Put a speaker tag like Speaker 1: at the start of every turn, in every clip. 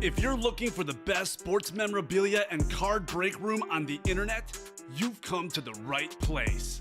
Speaker 1: If you're looking for the best sports memorabilia and card break room on the internet, you've come to the right place.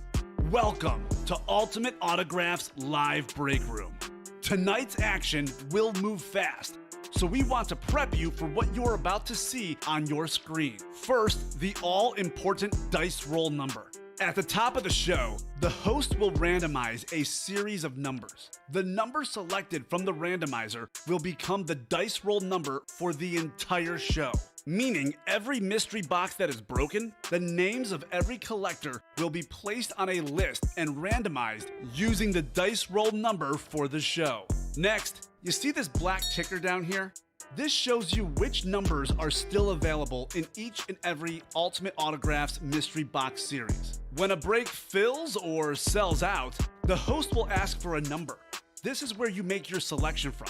Speaker 1: Welcome to Ultimate Autographs Live Break Room. Tonight's action will move fast, so we want to prep you for what you're about to see on your screen. First, the all-important dice roll number. At the top of the show, the host will randomize a series of numbers. The number selected from the randomizer will become the dice roll number for the entire show. Meaning every mystery box that is broken, the names of every collector will be placed on a list and randomized using the dice roll number for the show. Next, you see this black ticker down here? This shows you which numbers are still available in each and every Ultimate Autographs mystery box series. When a break fills or sells out, the host will ask for a number. This is where you make your selection from.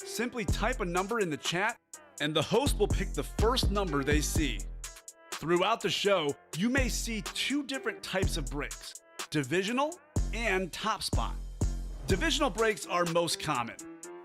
Speaker 1: Simply type a number in the chat, and the host will pick the first number they see. Throughout the show, you may see two different types of breaks: divisional and top spot. Divisional breaks are most common.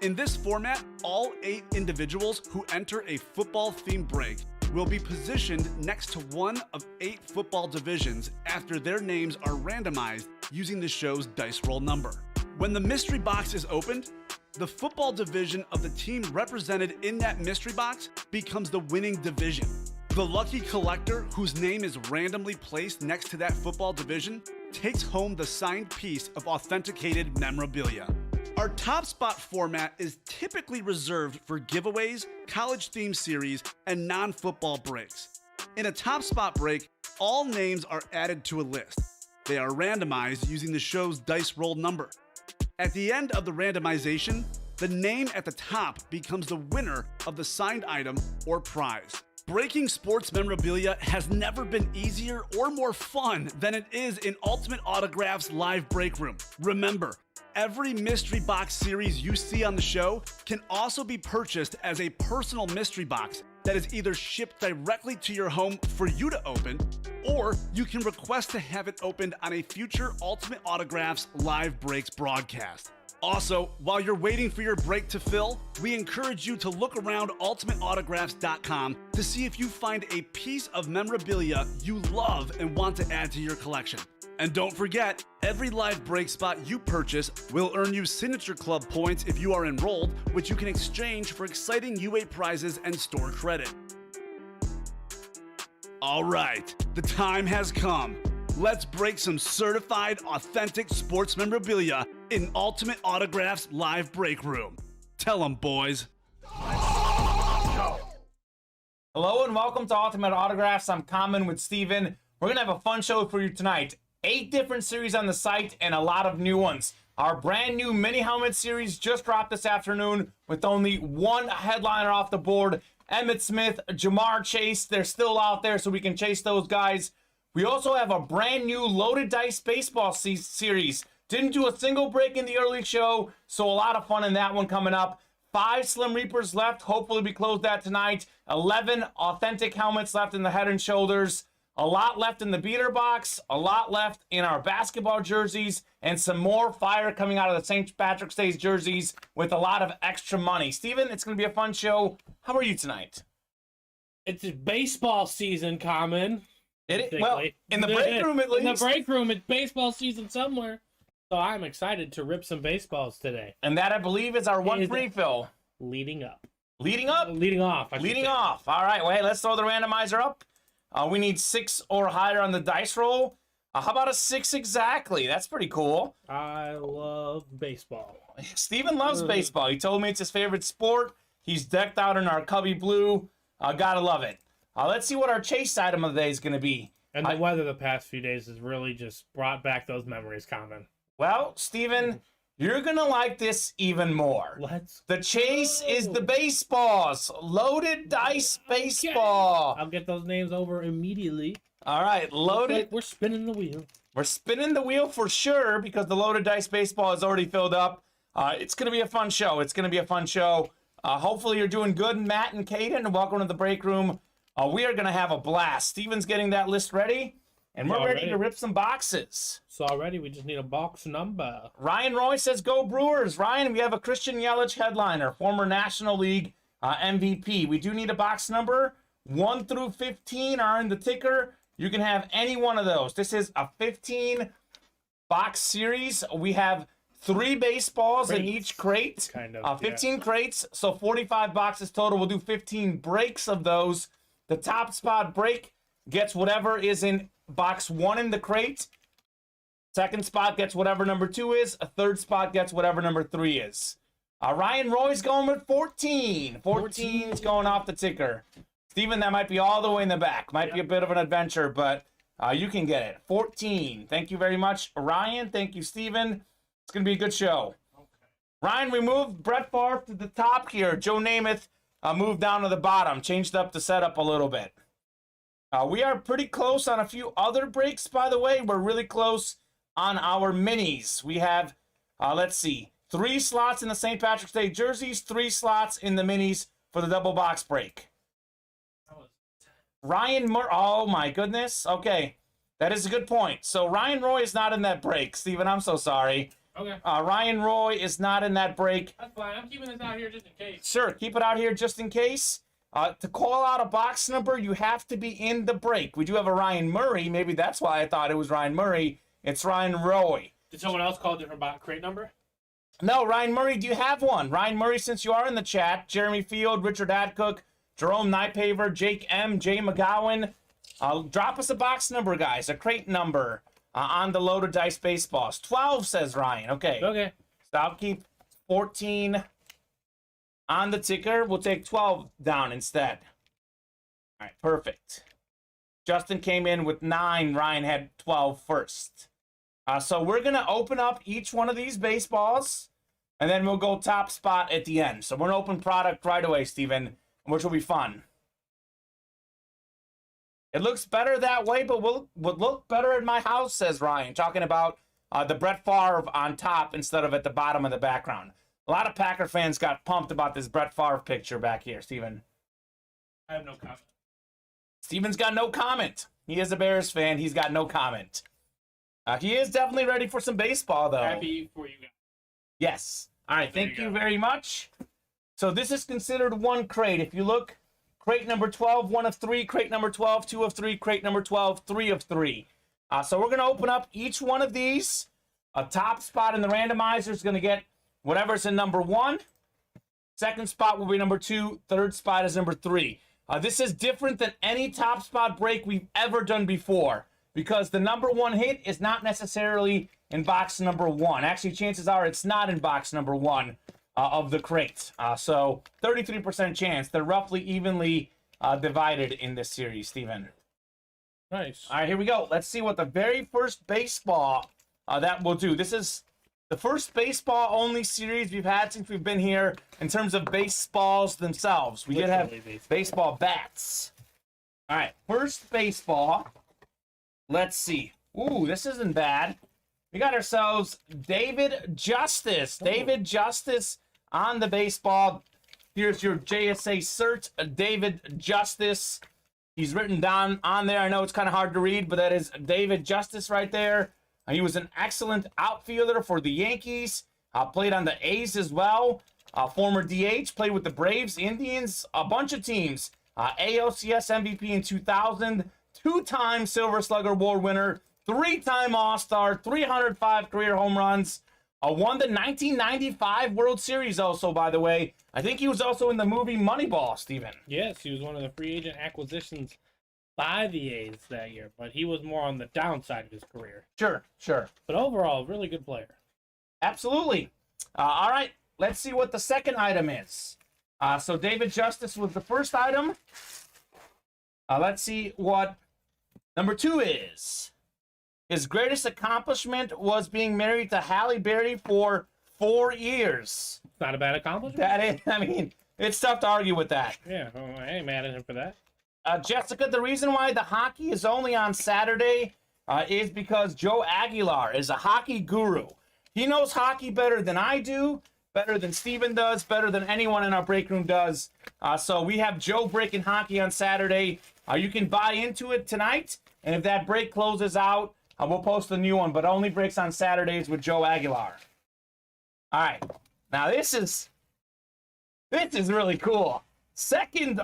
Speaker 1: In this format, all 8 individuals who enter a football-themed break will be positioned next to one of 8 football divisions after their names are randomized using the show's dice roll number. When the mystery box is opened, the football division of the team represented in that mystery box becomes the winning division. The lucky collector whose name is randomly placed next to that football division takes home the signed piece of authenticated memorabilia. Our top spot format is typically reserved for giveaways, college-themed series, and non-football breaks. In a top spot break, all names are added to a list. They are randomized using the show's dice roll number. At the end of the randomization, the name at the top becomes the winner of the signed item or prize. Breaking sports memorabilia has never been easier or more fun than it is in Ultimate Autographs Live Break Room. Remember, every mystery box series you see on the show can also be purchased as a personal mystery box that is either shipped directly to your home for you to open, or you can request to have it opened on a future Ultimate Autographs Live Breaks broadcast. Also, while you're waiting for your break to fill, we encourage you to look around ultimateautographs.com to see if you find a piece of memorabilia you love and want to add to your collection. And don't forget, every live break spot you purchase will earn you Signature Club points if you are enrolled, which you can exchange for exciting UA prizes and store credit. All right, the time has come. Let's break some certified, authentic sports memorabilia in Ultimate Autographs Live Break Room. Tell them, boys.
Speaker 2: Hello and welcome to Ultimate Autographs. I'm Kamen with Steven. We're going to have a fun show for you tonight. 8 different series on the site and a lot of new ones. Our brand new mini helmet series just dropped this afternoon with only one headliner off the board. Emmitt Smith, Jamar Chase, they're still out there so we can chase those guys. We also have a brand new loaded dice baseball series. Didn't do a single break in the early show, so a lot of fun in that one coming up. 5 Slim Reapers left. Hopefully we close that tonight. 11 authentic helmets left in the head and shoulders. A lot left in the beater box. A lot left in our basketball jerseys. And some more fire coming out of the St. Patrick's Day jerseys with a lot of extra money. Steven, it's going to be a fun show. How are you tonight?
Speaker 3: It's baseball season, Kamen.
Speaker 2: Well, in the break room at least.
Speaker 3: In the break room, it's baseball season somewhere. So I'm excited to rip some baseballs today.
Speaker 2: And that, I believe, is our one refill.
Speaker 3: Leading up.
Speaker 2: Leading up?
Speaker 3: Leading off.
Speaker 2: Leading off. All right, well, hey, let's throw the randomizer up. We need 6 or higher on the dice roll. How about a 6 exactly? That's pretty cool.
Speaker 3: I love baseball.
Speaker 2: Steven loves baseball. He told me it's his favorite sport. He's decked out in our Cubby blue. Gotta love it. Let's see what our chase item of the day is going to be.
Speaker 3: And the weather the past few days has really just brought back those memories, Kamen.
Speaker 2: Well, Steven, you're going to like this even more.
Speaker 3: Let's
Speaker 2: The chase is the baseballs. Loaded dice baseball.
Speaker 3: I'll get those names over immediately.
Speaker 2: All right, loaded.
Speaker 3: Like we're spinning the wheel.
Speaker 2: We're spinning the wheel for sure because the loaded dice baseball is already filled up. It's going to be a fun show. It's going to be a fun show. Hopefully you're doing good, Matt and Kaden, and welcome to the break room. We are going to have a blast. Steven's getting that list ready, and we're ready to rip some boxes.
Speaker 3: So already, we just need a box number.
Speaker 2: Ryan Roy says, go Brewers. Ryan, we have a Christian Yelich headliner, former National League MVP. We do need a box number. 1 through 15 are in the ticker. You can have any one of those. This is a 15 box series. We have 3 baseballs in each crate. 15 crates, so 45 boxes total. We'll do 15 breaks of those. The top spot break gets whatever is in box 1 in the crate. Second spot gets whatever number 2 is. A third spot gets whatever number 3 is. Ryan Roy's going with 14. 14's going off the ticker. Steven, that might be all the way in the back. Might be a bit of an adventure, but you can get it. 14. Thank you very much, Ryan. Thank you, Steven. It's going to be a good show. Okay. Ryan, we moved Brett Favre to the top here. Joe Namath moved down to the bottom. Changed up the setup a little bit. We are pretty close on a few other breaks, by the way. We're really close on our minis. We have, let's see, 3 slots in the St. Patrick's Day jerseys, 3 slots in the minis for the double box break. Ryan Murray, oh my goodness. Okay, that is a good point. So Ryan Roy is not in that break. Steven, I'm so sorry.
Speaker 3: Okay.
Speaker 2: Ryan Roy is not in that break.
Speaker 3: That's fine. I'm keeping this out here just in case.
Speaker 2: Sure, keep it out here just in case. To call out a box number, you have to be in the break. We do have a Ryan Murray. Maybe that's why I thought it was Ryan Murray. It's Ryan Roy.
Speaker 3: Did someone else call a different crate number?
Speaker 2: No, Ryan Murray, do you have one? Ryan Murray, since you are in the chat. Jeremy Field, Richard Adcook, Jerome Nypaver, Jake M., Jay McGowan. Drop us a box number, guys, a crate number on the loaded dice baseballs. 12, says Ryan. Okay.
Speaker 3: Okay.
Speaker 2: So I'll keep 14 on the ticker. We'll take 12 down instead. All right, perfect. Justin came in with 9. Ryan had 12 first. So we're going to open up each one of these baseballs, and then we'll go top spot at the end. So we're going to open product right away, Steven, which will be fun. It looks better that way, but would look better in my house, says Ryan, talking about the Brett Favre on top instead of at the bottom of the background. A lot of Packer fans got pumped about this Brett Favre picture back here, Steven.
Speaker 3: I have no comment.
Speaker 2: Steven's got no comment. He is a Bears fan. He's got no comment. He is definitely ready for some baseball, though.
Speaker 3: Happy for you guys.
Speaker 2: Yes. All right, thank you very much. So this is considered one crate. If you look, crate number 12, 1 of 3. Crate number 12, 2 of 3. Crate number 12, 3 of 3. So we're going to open up each one of these. A top spot in the randomizer is going to get whatever's in number 1. Second spot will be number 2. Third spot is number 3. This is different than any top spot break we've ever done before, because the number 1 hit is not necessarily in box number 1. Actually, chances are it's not in box number 1 of the crate. So 33% chance. They're roughly evenly divided in this series, Steven.
Speaker 3: Nice.
Speaker 2: All right, here we go. Let's see what the very first baseball that we'll do. This is the first baseball-only series we've had since we've been here in terms of baseballs themselves. We did have baseball bats. All right, first baseball. Let's see. Ooh, this isn't bad. We got ourselves David Justice. David Justice on the baseball. Here's your JSA cert, David Justice. He's written down on there. I know it's kind of hard to read, but that is David Justice right there. He was an excellent outfielder for the Yankees. Played on the A's as well. Former DH, played with the Braves, Indians, a bunch of teams. ALCS MVP in 2000. 2-time Silver Slugger Award winner, 3-time All-Star, 305 career home runs, won the 1995 World Series also, by the way. I think he was also in the movie Moneyball, Steven.
Speaker 3: Yes, he was one of the free agent acquisitions by the A's that year, but he was more on the downside of his career.
Speaker 2: Sure.
Speaker 3: But overall, really good player.
Speaker 2: Absolutely. All right, let's see what the second item is. So David Justice was the first item. Let's see what number 2 is. His greatest accomplishment was being married to Halle Berry for 4 years.
Speaker 3: It's not a bad accomplishment.
Speaker 2: That is, I mean, it's tough to argue with that.
Speaker 3: Yeah, well, I ain't mad at him for that.
Speaker 2: Jessica, the reason why the hockey is only on Saturday is because Joe Aguilar is a hockey guru. He knows hockey better than I do, better than Steven does, better than anyone in our break room does. So we have Joe breaking hockey on Saturday. You can buy into it tonight, and if that break closes out, we'll post a new one, but only breaks on Saturdays with Joe Aguilar. All right. Now this is really cool. Second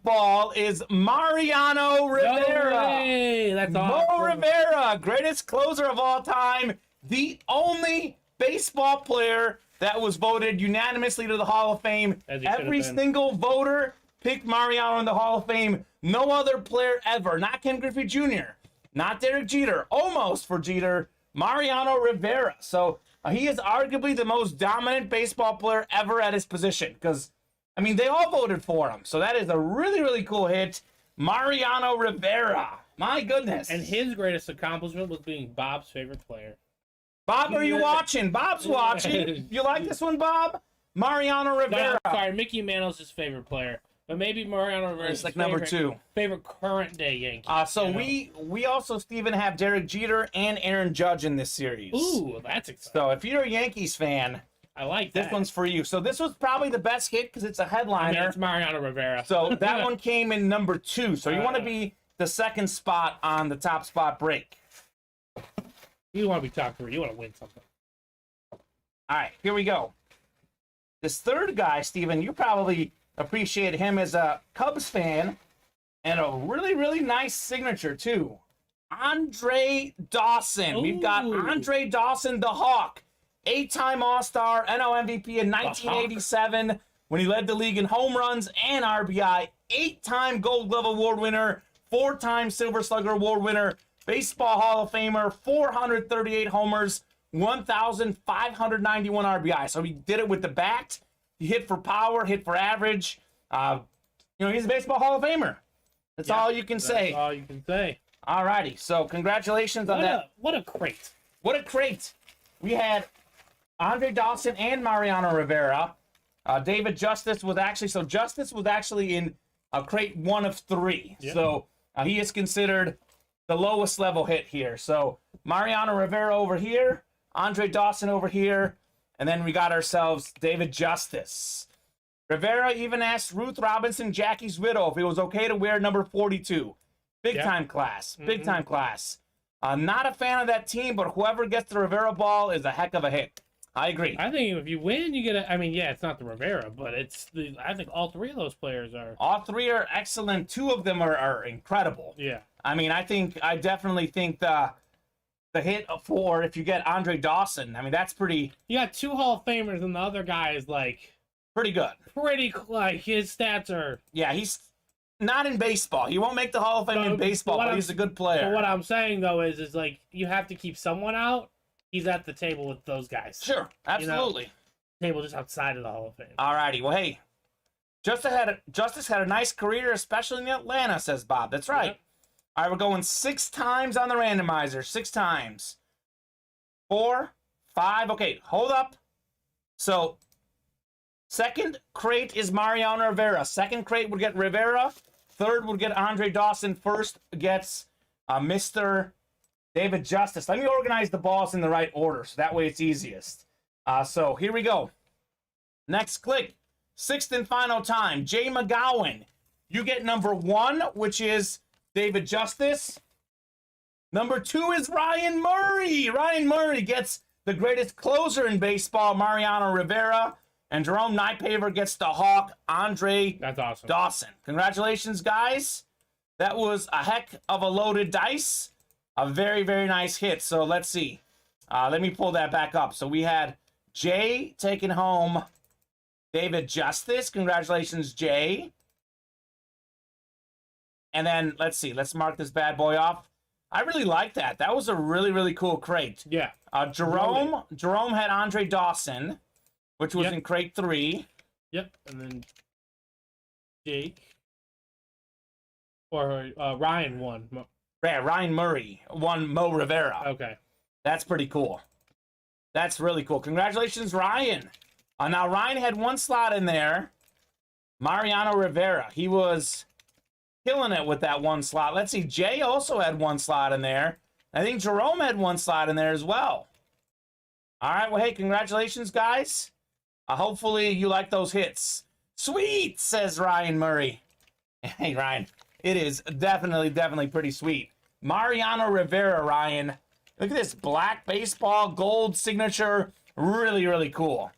Speaker 2: ball is Mariano Rivera.
Speaker 3: Hey, that's
Speaker 2: Mo
Speaker 3: awesome.
Speaker 2: Rivera, greatest closer of all time, the only baseball player that was voted unanimously to the Hall of Fame.
Speaker 3: As he should have
Speaker 2: Every
Speaker 3: been.
Speaker 2: single voter picked Mariano in the Hall of Fame. No other player ever, not Ken Griffey Jr., not Derek Jeter, almost for Jeter, Mariano Rivera. So he is arguably the most dominant baseball player ever at his position because, I mean, they all voted for him. So that is a really, really cool hit. Mariano Rivera. My goodness.
Speaker 3: And his greatest accomplishment was being Bob's favorite player.
Speaker 2: Bob, are you watching? Bob's watching. You like this one, Bob? Mariano
Speaker 3: No,
Speaker 2: Rivera.
Speaker 3: I'm sorry, Mickey Mantle's his favorite player. But maybe Mariano Rivera
Speaker 2: It's like number 2.
Speaker 3: Favorite current day Yankee.
Speaker 2: So
Speaker 3: you know?
Speaker 2: we also, Steven, have Derek Jeter and Aaron Judge in this series.
Speaker 3: Ooh, that's exciting.
Speaker 2: So if you're a Yankees fan,
Speaker 3: I like
Speaker 2: this
Speaker 3: that.
Speaker 2: one's for you. So this was probably the best hit because it's a
Speaker 3: I
Speaker 2: headliner.
Speaker 3: mean, it's Mariano Rivera.
Speaker 2: So that one came in number 2. So you want to
Speaker 3: Uh.
Speaker 2: be the second spot on the top spot break.
Speaker 3: You want to be top 3. You want to win something.
Speaker 2: All right, here we go. This third guy, Steven, you probably appreciate him as a Cubs fan, and a really, really nice signature, too. Andre Dawson. We've got
Speaker 3: Ooh.
Speaker 2: Andre Dawson, the Hawk. 8-time All-Star, NL MVP in 1987 when he led the league in home runs and RBI. 8-time Gold Glove Award winner, 4-time Silver Slugger Award winner, Baseball Hall of Famer, 438 homers, 1,591 RBI. So he did it with the bat. He hit for power, hit for average. He's a Baseball Hall of Famer. That's all you can say.
Speaker 3: That's all you can say.
Speaker 2: All righty. So congratulations on that.
Speaker 3: What a crate.
Speaker 2: What a crate. We had Andre Dawson and Mariano Rivera. David Justice was actually in crate 1 of 3.
Speaker 3: Yep.
Speaker 2: So he is considered the lowest level hit here. So Mariano Rivera over here, Andre Dawson over here, and then we got ourselves David Justice. Rivera even asked Ruth Robinson, Jackie's widow, if it was okay to wear number 42. Big time class. Big time class. Not a fan of that team, but whoever gets the Rivera ball is a heck of a hit. I agree.
Speaker 3: I think if you win, you get a. I mean, yeah, it's not the Rivera, but it's the. I think all 3 of those players are.
Speaker 2: All 3 are excellent. 2 of them are incredible.
Speaker 3: Yeah.
Speaker 2: I mean, I definitely think the hit for if you get Andre Dawson, I mean, that's pretty
Speaker 3: You got 2 Hall of Famers, and the other guy is like
Speaker 2: good.
Speaker 3: like his stats are.
Speaker 2: Yeah, he's not in baseball. He won't make the Hall of Fame in baseball, but he's a good player.
Speaker 3: But what I'm saying though is like you have to keep someone out. He's at the table with those guys.
Speaker 2: Sure, absolutely.
Speaker 3: Table just outside of the Hall of Fame.
Speaker 2: All righty. Well, hey, Justice had a nice career, especially in Atlanta, says Bob. That's right.
Speaker 3: Yep.
Speaker 2: All right, we're going 6 times on the randomizer. 6 times. 4, 5. Okay, hold up. So, second crate is Mariano Rivera. Second crate would get Rivera. Third would get Andre Dawson. First gets Mr. David Justice. Let me organize the balls in the right order, so that way it's easiest. So here we go. Next click. 6th and final time. Jay McGowan. You get number 1, which is David Justice. Number 2 is Ryan Murray. Ryan Murray gets the greatest closer in baseball, Mariano Rivera. And Jerome Nypaver gets the Hawk, Andre
Speaker 3: That's awesome.
Speaker 2: Dawson. Congratulations, guys. That was a heck of a loaded dice. A very, very nice hit. So let's see. Let me pull that back up. So we had Jay taking home David Justice. Congratulations, Jay. And then, let's see. Let's mark this bad boy off. I really like that. That was a really, really cool crate.
Speaker 3: Yeah.
Speaker 2: Jerome had Andre Dawson, which was
Speaker 3: Yep.
Speaker 2: in crate 3.
Speaker 3: Yep. And then Jake. Or Ryan won.
Speaker 2: Yeah, Ryan Murray won Mo Rivera.
Speaker 3: Okay.
Speaker 2: That's pretty cool. That's really cool. Congratulations, Ryan. Now, Ryan had 1 slot in there. Mariano Rivera. He was killing it with that 1 slot. Let's see. Jay also had 1 slot in there. I think Jerome had 1 slot in there as well. All right. Well, hey, congratulations, guys. Hopefully you like those hits. Sweet, says Ryan Murray. Hey, Ryan. It is definitely pretty sweet. Mariano Rivera, Ryan. Look at this black baseball gold signature. Really, really cool.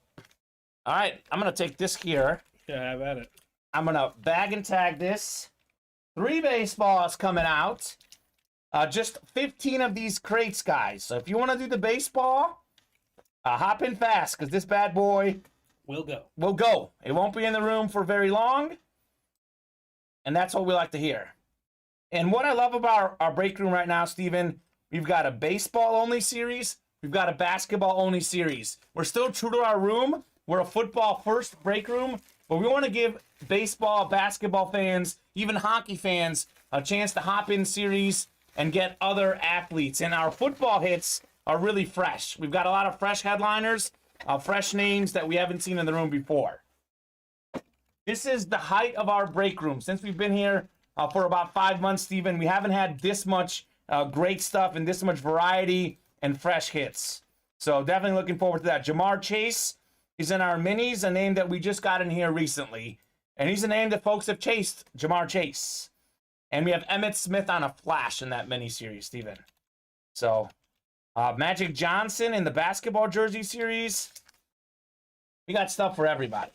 Speaker 2: All right, I'm going to take this here.
Speaker 3: Yeah, have at it.
Speaker 2: I'm going to bag and tag this. 3 baseballs coming out. Just 15 of these crates, guys. So if you want to do the baseball, hop in fast because this bad boy
Speaker 3: Will go.
Speaker 2: will go. It won't be in the room for very long. And that's what we like to hear. And what I love about our break room right now, Steven, we've got a baseball-only series. We've got a basketball-only series. We're still true to our room. We're a football-first break room. But we want to give baseball, basketball fans, even hockey fans, a chance to hop in series and get other athletes. And our football hits are really fresh. We've got a lot of fresh headliners, fresh names that we haven't seen in the room before. This is the height of our break room. Since we've been here for about 5 months, Steven, we haven't had this much great stuff and this much variety and fresh hits. So definitely looking forward to that. Jamar Chase is in our minis, a name that we just got in here recently. And he's a name that folks have chased, Jamar Chase. And we have Emmitt Smith on a flash in that mini series, Steven. So, Magic Johnson in the basketball jersey series. We got stuff for everybody.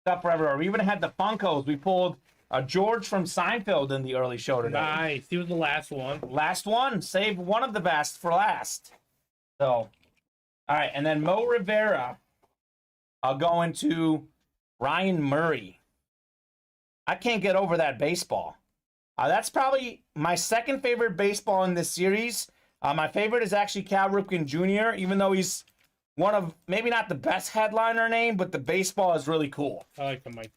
Speaker 2: Stuff for everywhere. We even had the Funkos. We pulled George from Seinfeld in the early show today.
Speaker 3: Nice. He was the last one.
Speaker 2: Last one. Save one of the best for last. So, all right. And then Mo Rivera going to Ryan Murray. I can't get over that baseball. That's probably my second favorite baseball in this series. My favorite is actually Cal Ripken Jr., even though he's one of, maybe not the best headliner name, but the baseball is really cool.
Speaker 3: I like the Mike.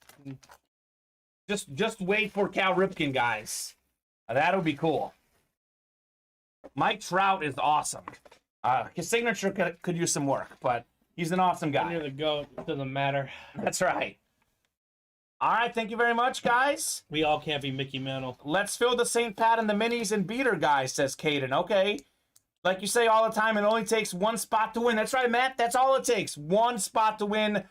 Speaker 2: Just wait for Cal Ripken, guys. That'll be cool. Mike Trout is awesome. His signature could use some work, but he's an awesome guy.
Speaker 3: Near the goat. It doesn't matter.
Speaker 2: That's right. All right, thank you very much, guys.
Speaker 3: We all can't be Mickey Mantle.
Speaker 2: Let's fill the St. Pat and the minis and beater, guys, says Caden. Okay. Like you say all the time, it only takes one spot to win. That's right, Matt. That's all it takes. One spot to win.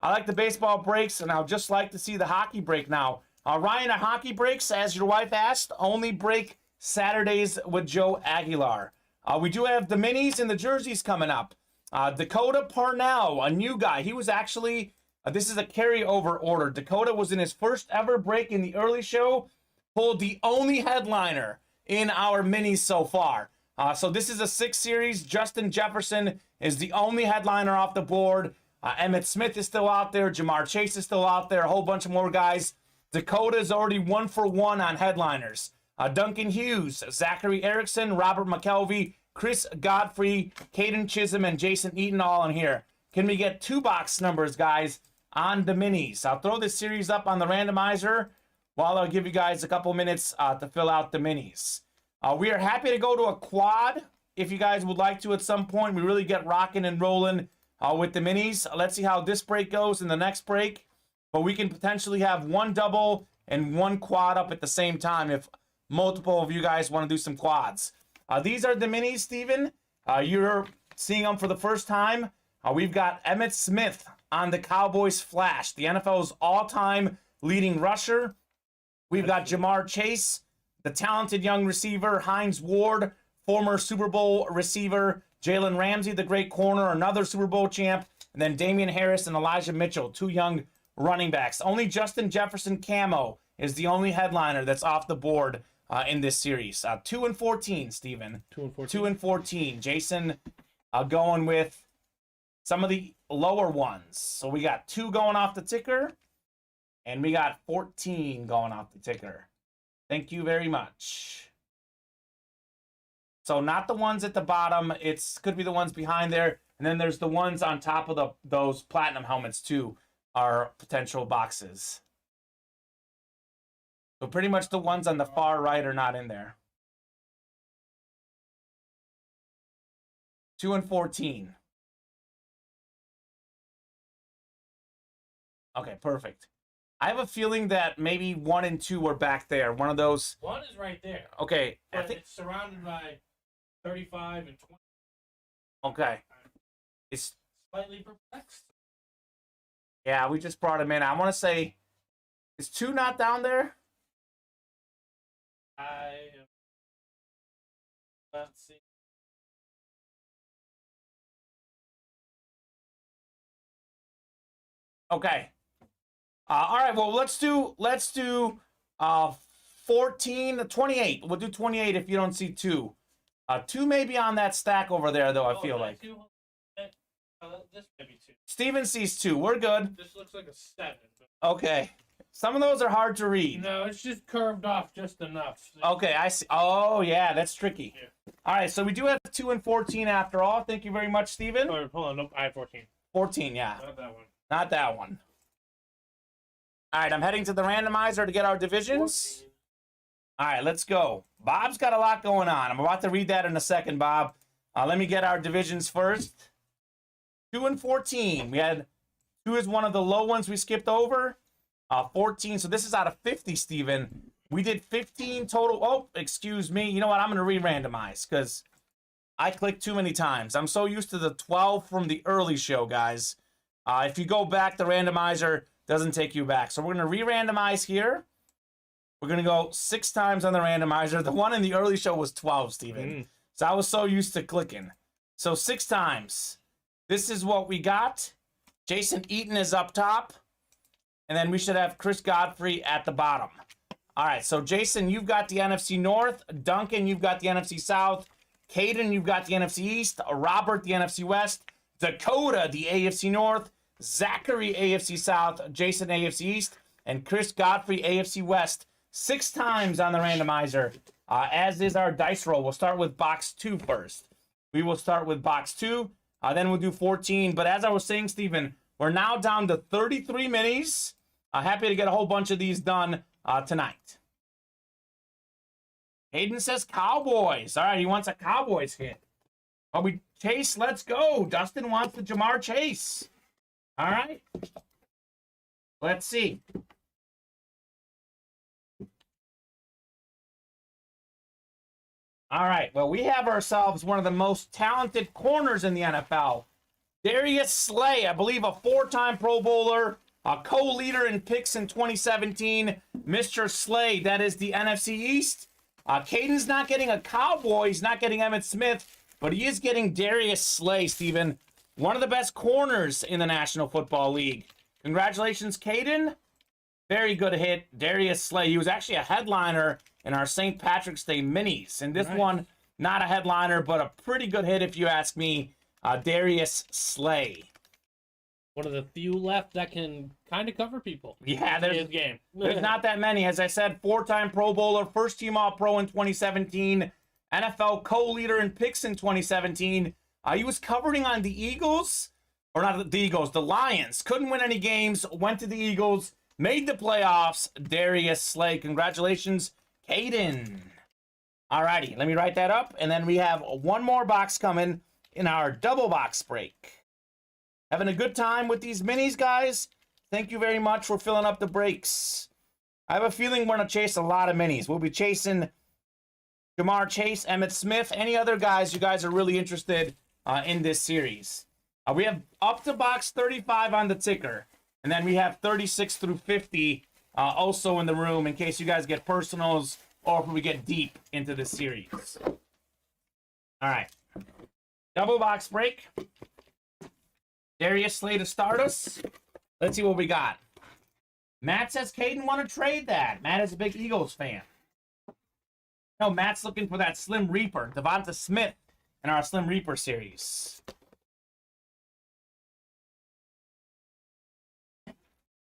Speaker 2: I like the baseball breaks, and I'll just like to see the hockey break now. Ryan, our hockey breaks, as your wife asked, only break Saturdays with Joe Aguilar. We do have the minis and the jerseys coming up. Dakota Parnell, a new guy. He was actually... this is a carryover order. Dakota was in his first ever break in the early show, pulled the only headliner in our minis so far. So this is a 6 series. Justin Jefferson is the only headliner off the board. Emmitt Smith is still out there. Jamar Chase is still out there. A whole bunch of more guys. Dakota is already 1 for 1 on headliners. Duncan Hughes, Zachary Erickson, Robert McKelvey, Chris Godfrey, Caden Chisholm, and Jason Eaton all in here. Can we get 2 box numbers, guys, on the minis? I'll throw this series up on the randomizer while I'll give you guys a couple minutes to fill out the minis. We are happy to go to a quad if you guys would like to at some point. We really get rocking and rolling with the minis. Let's see how this break goes in the next break. But we can potentially have 1 double and 1 quad up at the same time if multiple of you guys want to do some quads. These are the minis, Steven. You're seeing them for the first time. We've got Emmitt Smith on the Cowboys Flash, the NFL's all-time leading rusher. We've got Jamar Chase, the talented young receiver, Hines Ward, former Super Bowl receiver, Jalen Ramsey, the great corner, another Super Bowl champ, and then Damian Harris and Elijah Mitchell, 2 young running backs. Only Justin Jefferson Camo is the only headliner that's off the board in this series. 2 and 14, Steven.
Speaker 3: 2 and 14.
Speaker 2: 2 and 14. Jason going with some of the lower ones. So we got 2 going off the ticker, and we got 14 going off the ticker. Thank you very much. So not the ones at the bottom. It's could be the ones behind there. And then there's the ones on top of those platinum helmets too, are potential boxes. So pretty much the ones on the far right are not in there. 2 and 14. Okay, perfect. I have a feeling that maybe 1 and 2 were back there. One of those.
Speaker 3: 1 is right there.
Speaker 2: Okay.
Speaker 3: But I think it's surrounded by 35 and 20.
Speaker 2: Okay. It's
Speaker 3: Slightly perplexed.
Speaker 2: yeah, we just brought him in. I want to say, is 2 not down there?
Speaker 3: I am not seeing.
Speaker 2: Okay. All right, well, let's do 14 to 28. We'll do 28 if you don't see 2. 2 may be on that stack over there, though, I feel like.
Speaker 3: This may be 2.
Speaker 2: Steven sees 2. We're good.
Speaker 3: This looks like a 7.
Speaker 2: Okay. Some of those are hard to read.
Speaker 3: No, it's just curved off just enough.
Speaker 2: Okay, I see. Oh, yeah, that's tricky.
Speaker 3: Yeah.
Speaker 2: All right, so we do have 2 and 14 after all. Thank you very much, Steven.
Speaker 3: Oh, hold on, nope, I have 14.
Speaker 2: 14, yeah.
Speaker 3: Not that one.
Speaker 2: Not that one. All right, I'm heading to the randomizer to get our divisions.
Speaker 3: 14.
Speaker 2: All right, let's go. Bob's got a lot going on. I'm about to read that in a second, Bob. Let me get our divisions first. 2 and 14. We had 2 is one of the low ones we skipped over. 14, so this is out of 50, Steven. We did 15 total. Oh, excuse me. You know what? I'm going to re-randomize because I clicked too many times. I'm so used to the 12 from the early show, guys. If you go back, the randomizer doesn't take you back. So we're going to re-randomize here. We're going to go 6 times on the randomizer. The one in the early show was 12, Steven. So I was so used to clicking. So 6 times. This is what we got. Jason Eaton is up top. And then we should have Chris Godfrey at the bottom. All right, so Jason, you've got the NFC North. Duncan, you've got the NFC South. Caden, you've got the NFC East. Robert, the NFC West. Dakota, the AFC North. Zachary, AFC South. Jason, AFC East. And Chris Godfrey, AFC West. 6 times on the randomizer, as is our dice roll. We'll start with box 2 first. We will start with box 2. Then we'll do 14. But as I was saying, Steven, we're now down to 33 minis. Happy to get a whole bunch of these done tonight. Hayden says Cowboys. All right, he wants a Cowboys hit. Oh, Chase, let's go. Dustin wants the Jamar Chase. All right. Let's see. All right, well, we have ourselves one of the most talented corners in the NFL. Darius Slay, I believe a 4-time Pro Bowler, a co-leader in picks in 2017. Mr. Slay, that is the NFC East. Caden's not getting a Cowboy. He's not getting Emmitt Smith, but he is getting Darius Slay, Steven. One of the best corners in the National Football League. Congratulations, Caden. Very good hit. Darius Slay. He was actually a headliner in our St. Patrick's Day minis. And this one, not a headliner, but a pretty good hit if you ask me. Darius Slay.
Speaker 3: One of the few left that can kind of cover people.
Speaker 2: Yeah,
Speaker 3: there's game.
Speaker 2: There's not that many. As I said, 4-time Pro Bowler, first-team All-Pro in 2017, NFL co-leader in picks in 2017. He was covering on the Eagles, or not the Eagles, the Lions. Couldn't win any games, went to the Eagles, made the playoffs. Darius Slay. Congratulations, Caden. All righty, let me write that up, and then we have one more box coming in our double box break. Having a good time with these minis, guys? Thank you very much for filling up the breaks. I have a feeling we're going to chase a lot of minis. We'll be chasing Jamar Chase, Emmitt Smith, any other guys you guys are really interested in this series. We have up to box 35 on the ticker, and then we have 36 through 50 also in the room in case you guys get personals or if we get deep into the series. All right. Double box break. Darius Slay to start us. Let's see what we got. Matt says Caden want to trade that. Matt is a big Eagles fan. No, Matt's looking for that Slim Reaper. Devonta Smith in our Slim Reaper series.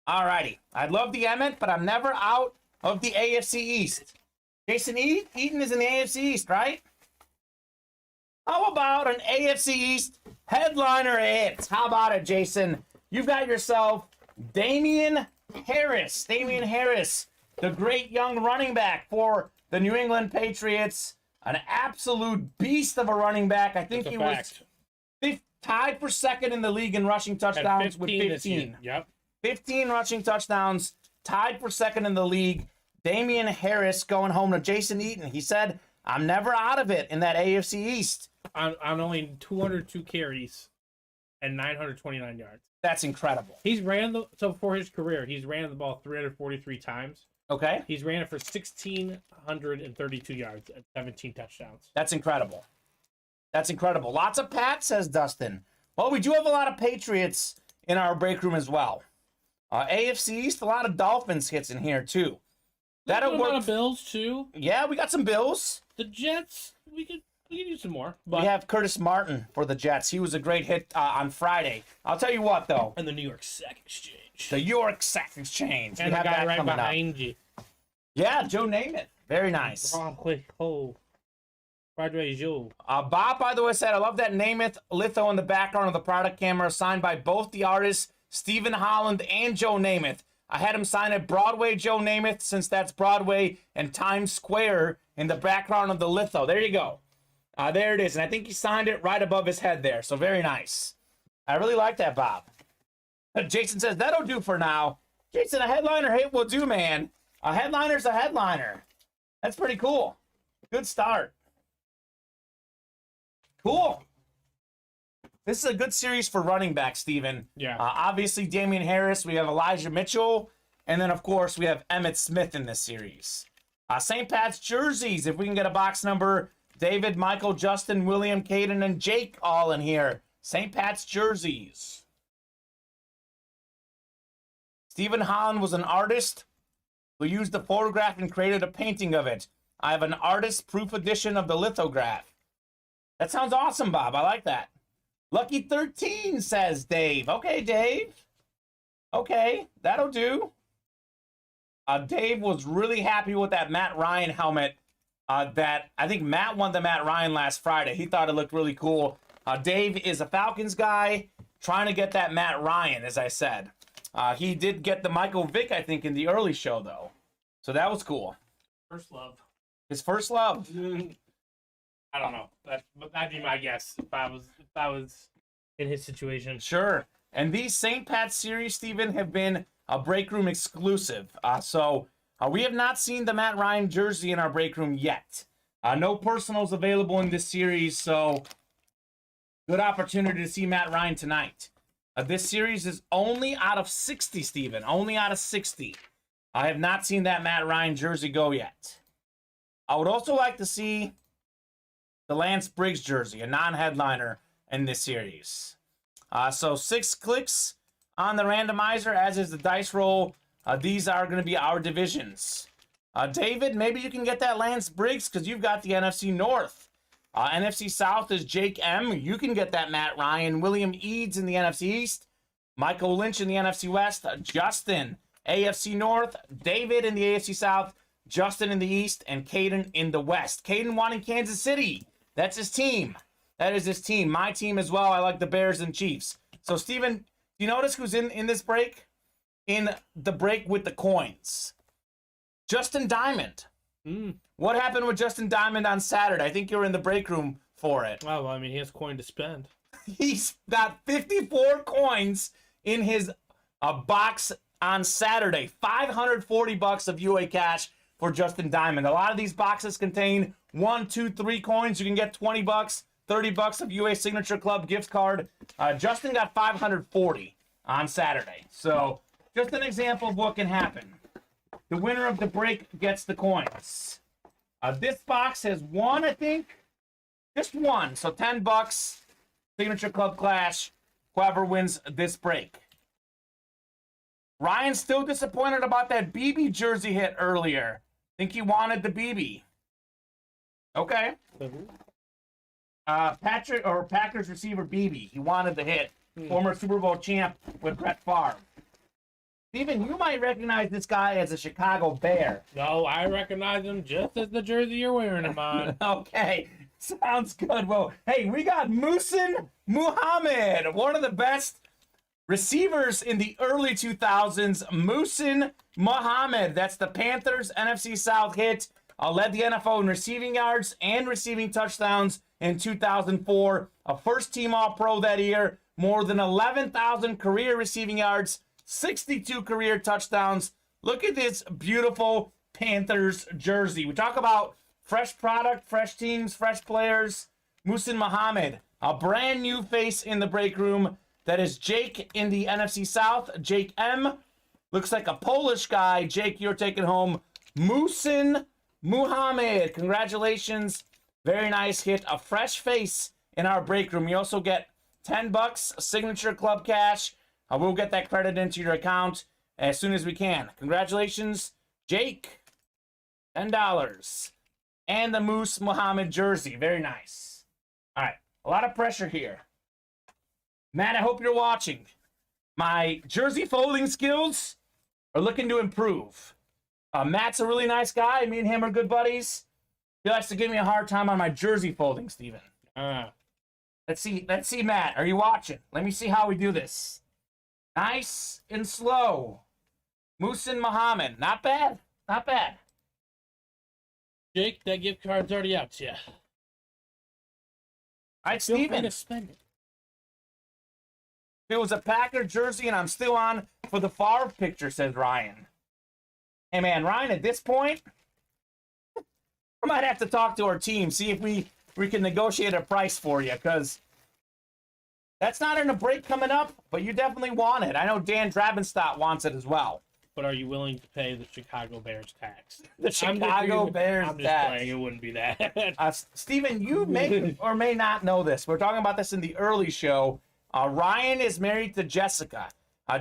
Speaker 2: Alrighty. I love the Emmitt, but I'm never out of the AFC East. Jason Eaton is in the AFC East, right? How about an AFC East headliner hit? How about it, Jason? You've got yourself Damian Harris. Damian Harris, the great young running back for the New England Patriots. An absolute beast of a running back. I think he was tied for second in the league in rushing touchdowns with 15.
Speaker 3: Yep.
Speaker 2: 15 rushing touchdowns, tied for second in the league. Damian Harris going home to Jason Eaton. He said, I'm never out of it in that AFC East.
Speaker 3: On only 202 carries and 929 yards.
Speaker 2: That's incredible.
Speaker 3: So for his career, he's ran the ball 343 times.
Speaker 2: Okay.
Speaker 3: He's ran it for 1,632 yards and 17 touchdowns.
Speaker 2: That's incredible. That's incredible. Lots of Pat, says Dustin. Well, we do have a lot of Patriots in our break room as well. AFC East, a lot of Dolphins hits in here too. That'll
Speaker 3: A lot
Speaker 2: work.
Speaker 3: of Bills too.
Speaker 2: Yeah, we got some Bills.
Speaker 3: The Jets, we could use some more.
Speaker 2: We have Curtis Martin for the Jets. He was a great hit on Friday. I'll tell you what, though.
Speaker 3: And the New York Sack Exchange.
Speaker 2: The York Sack Exchange.
Speaker 3: And
Speaker 2: we
Speaker 3: the
Speaker 2: have
Speaker 3: guy
Speaker 2: that
Speaker 3: right
Speaker 2: coming
Speaker 3: behind
Speaker 2: up.
Speaker 3: you.
Speaker 2: Yeah, Joe Namath. Very nice.
Speaker 3: Broadway, Broadway Joe.
Speaker 2: Bob, by the way, said, I love that Namath litho in the background of the product camera signed by both the artists, Stephen Holland and Joe Namath. I had him sign it Broadway Joe Namath since that's Broadway and Times Square in the background of the litho. There you go. There it is. And I think he signed it right above his head there. So very nice. I really like that, Bob. Jason says, that'll do for now. Jason, a headliner hit will do, man. A headliner's a headliner. That's pretty cool. Good start. Cool. This is a good series for running back, Steven.
Speaker 3: Yeah.
Speaker 2: Obviously, Damian Harris. We have Elijah Mitchell. And then, of course, we have Emmitt Smith in this series. St. Pat's jerseys. If we can get a box number, David, Michael, Justin, William, Caden, and Jake all in here. St. Pat's jerseys. Stephen Holland was an artist who used the photograph and created a painting of it. I have an artist proof edition of the lithograph. That sounds awesome, Bob. I like that. Lucky 13, says Dave. Okay, Dave. Okay, that'll do. Dave was really happy with that Matt Ryan helmet. That I think Matt won the Matt Ryan last Friday. He thought it looked really cool. Dave is a Falcons guy trying to get that Matt Ryan, as I said. He did get the Michael Vick, I think, in the early show, though. So that was cool.
Speaker 3: First love.
Speaker 2: His first love.
Speaker 3: I don't know. That'd be my guess if I was in his situation.
Speaker 2: Sure. And these St. Pat's series, Steven, have been a break room exclusive. So we have not seen the Matt Ryan jersey in our break room yet. No personals available in this series, so good opportunity to see Matt Ryan tonight. This series is only out of 60, Steven. Only out of 60. I have not seen that Matt Ryan jersey go yet. I would also like to see the Lance Briggs jersey, a non-headliner in this series. So 6 clicks on the randomizer, as is the dice roll. These are going to be our divisions. David, maybe you can get that Lance Briggs because you've got the NFC North. NFC South is Jake M. You can get that Matt Ryan. William Eads in the NFC East. Michael Lynch in the NFC West. Justin, AFC North. David in the AFC South. Justin in the East. And Caden in the West. Caden wanting Kansas City. That's his team. That is his team. My team as well. I like the Bears and Chiefs. So, Steven, do you notice who's in this break? In the break with the coins. Justin Diamond. What happened with Justin Diamond on Saturday? I think you were in the break room for it.
Speaker 3: Well, I mean, he has coin to spend.
Speaker 2: He's got 54 coins in his box on Saturday. $540 of UA cash for Justin Diamond. A lot of these boxes contain 1, 2, 3 coins. You can get $20, $30 of UA Signature Club gift card. Justin got 540 on Saturday. So just an example of what can happen. The winner of the break gets the coins. This box has one, I think. Just one. So $10. Signature Club Clash. Whoever wins this break. Ryan's still disappointed about that BB jersey hit earlier. Think he wanted the BB. Okay. Packers receiver BB. He wanted the hit. Former Super Bowl champ with Brett Favre. Steven, you might recognize this guy as a Chicago Bear.
Speaker 3: No, I recognize him just as the jersey you're wearing him on.
Speaker 2: Okay, sounds good. Well, hey, we got Muhsin Muhammad, one of the best receivers in the early 2000s. Muhsin Muhammad, that's the Panthers NFC South hit. Led the NFL in receiving yards and receiving touchdowns in 2004. A first-team All-Pro that year. More than 11,000 career receiving yards. 62 career touchdowns. Look at this beautiful Panthers jersey. We talk about fresh product, fresh teams, fresh players. Muhsin Muhammad, a brand new face in the break room. That is Jake in the NFC South. Jake M. Looks like a Polish guy. Jake, you're taking home Muhsin Muhammad. Congratulations. Very nice hit. A fresh face in our break room. You also get $10 Signature Club cash. We'll get that credit into your account. as soon as we can. Congratulations, Jake. $10. And the Moose Muhammad jersey. Very nice. All right. A lot of pressure here. Matt, I hope you're watching. My jersey folding skills are looking to improve. Matt's a really nice guy. Me and him are good buddies. He likes to give me a hard time on my jersey folding, Steven. Let's see, Matt. Are you watching? Let me see how we do this. Nice and slow. Musin Muhammad. Not bad. Not bad.
Speaker 3: Jake, that gift card's already out to you.
Speaker 2: All right,
Speaker 3: Feel free
Speaker 2: Steven.
Speaker 3: to spend it.
Speaker 2: It was a Packer jersey, and I'm still on for the Favre picture, says Ryan. Hey, man, Ryan, at this point, I might have to talk to our team, see if we can negotiate a price for you, because that's not in a break coming up, but you definitely want it. I know Dan Drabenstadt wants it as well.
Speaker 3: But are you willing to pay the Chicago Bears tax?
Speaker 2: The Chicago Bears
Speaker 3: I'm just
Speaker 2: tax.
Speaker 3: playing. It wouldn't be that.
Speaker 2: Steven, you may or may not know this. We're talking about this in the early show. Ryan is married to Jessica.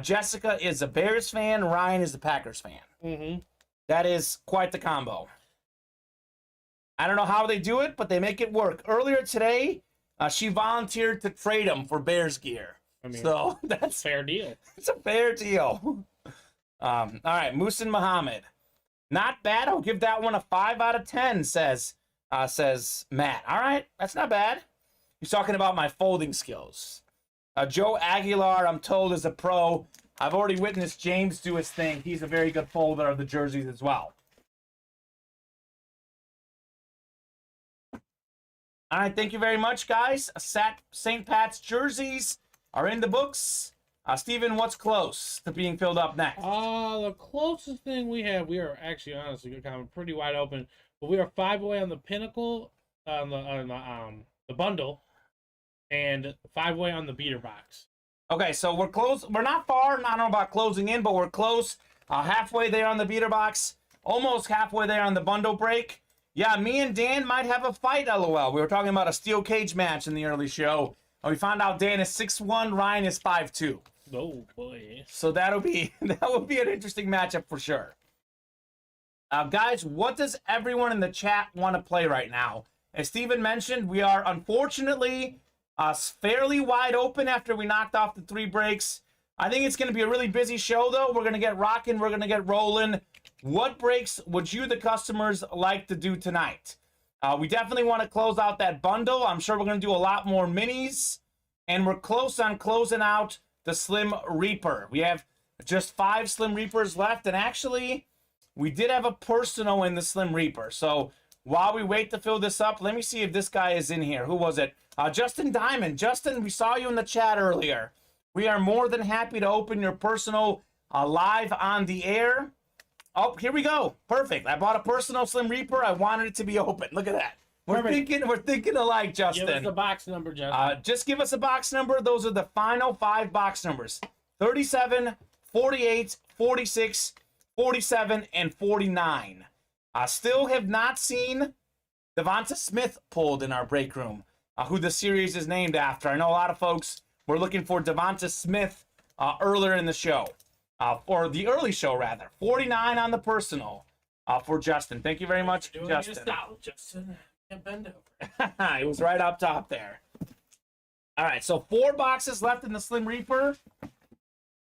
Speaker 2: Jessica is a Bears fan. Ryan is a Packers fan.
Speaker 3: Mm-hmm.
Speaker 2: That is quite the combo. I don't know how they do it, but they make it work. Earlier today, she volunteered to trade him for Bears gear.
Speaker 3: I mean,
Speaker 2: So that's
Speaker 3: fair deal.
Speaker 2: It's a fair deal. All right, Musin Muhammad. Not bad. I'll give that one a 5 out of 10, says Matt. All right, that's not bad. He's talking about my folding skills. Joe Aguilar, I'm told, is a pro. I've already witnessed James do his thing. He's a very good folder of the jerseys as well. All right, thank you very much, guys. St. Pat's jerseys are in the books. Steven, what's close to being filled up next?
Speaker 3: The closest thing we are actually, honestly, kind of pretty wide open. But we are 5 away on the Pinnacle, on the bundle, and 5 away on the beater box.
Speaker 2: Okay, so we're close. We're not far. I don't know about closing in, but we're close. Halfway there on the beater box. Almost halfway there on the bundle break. Yeah, me and Dan might have a fight, LOL. We were talking about a steel cage match in the early show. And we found out Dan is 6'1", Ryan is 5'2".
Speaker 3: Oh, boy.
Speaker 2: So that would be an interesting matchup for sure. Guys, what does everyone in the chat want to play right now? As Steven mentioned, we are unfortunately fairly wide open after we knocked off the 3 breaks. I think it's going to be a really busy show, though. We're going to get rocking. We're going to get rolling. What breaks would you, the customers, like to do tonight? We definitely want to close out that bundle. I'm sure we're going to do a lot more minis. And we're close on closing out the Slim Reaper. We have just 5 Slim Reapers left. And actually, we did have a personal in the Slim Reaper. So while we wait to fill this up, let me see if this guy is in here. Who was it? Justin Diamond. Justin, we saw you in the chat earlier. We are more than happy to open your personal live on the air. Oh, here we go. Perfect. I bought a personal Slim Reaper. I wanted it to be open. Look at that. We're thinking alike, Justin.
Speaker 3: Give us the box number, Justin.
Speaker 2: Just give us a box number. Those are the final 5 box numbers. 37, 48, 46, 47, and 49. I still have not seen Devonta Smith pulled in our break room, who the series is named after. I know a lot of folks were looking for Devonta Smith earlier in the show. Or the early show, rather. 49 on the personal for Justin. Thank you very much, Justin.
Speaker 3: Justin. Can't bend over.
Speaker 2: It was right up top there. All right, so 4 boxes left in the Slim Reaper.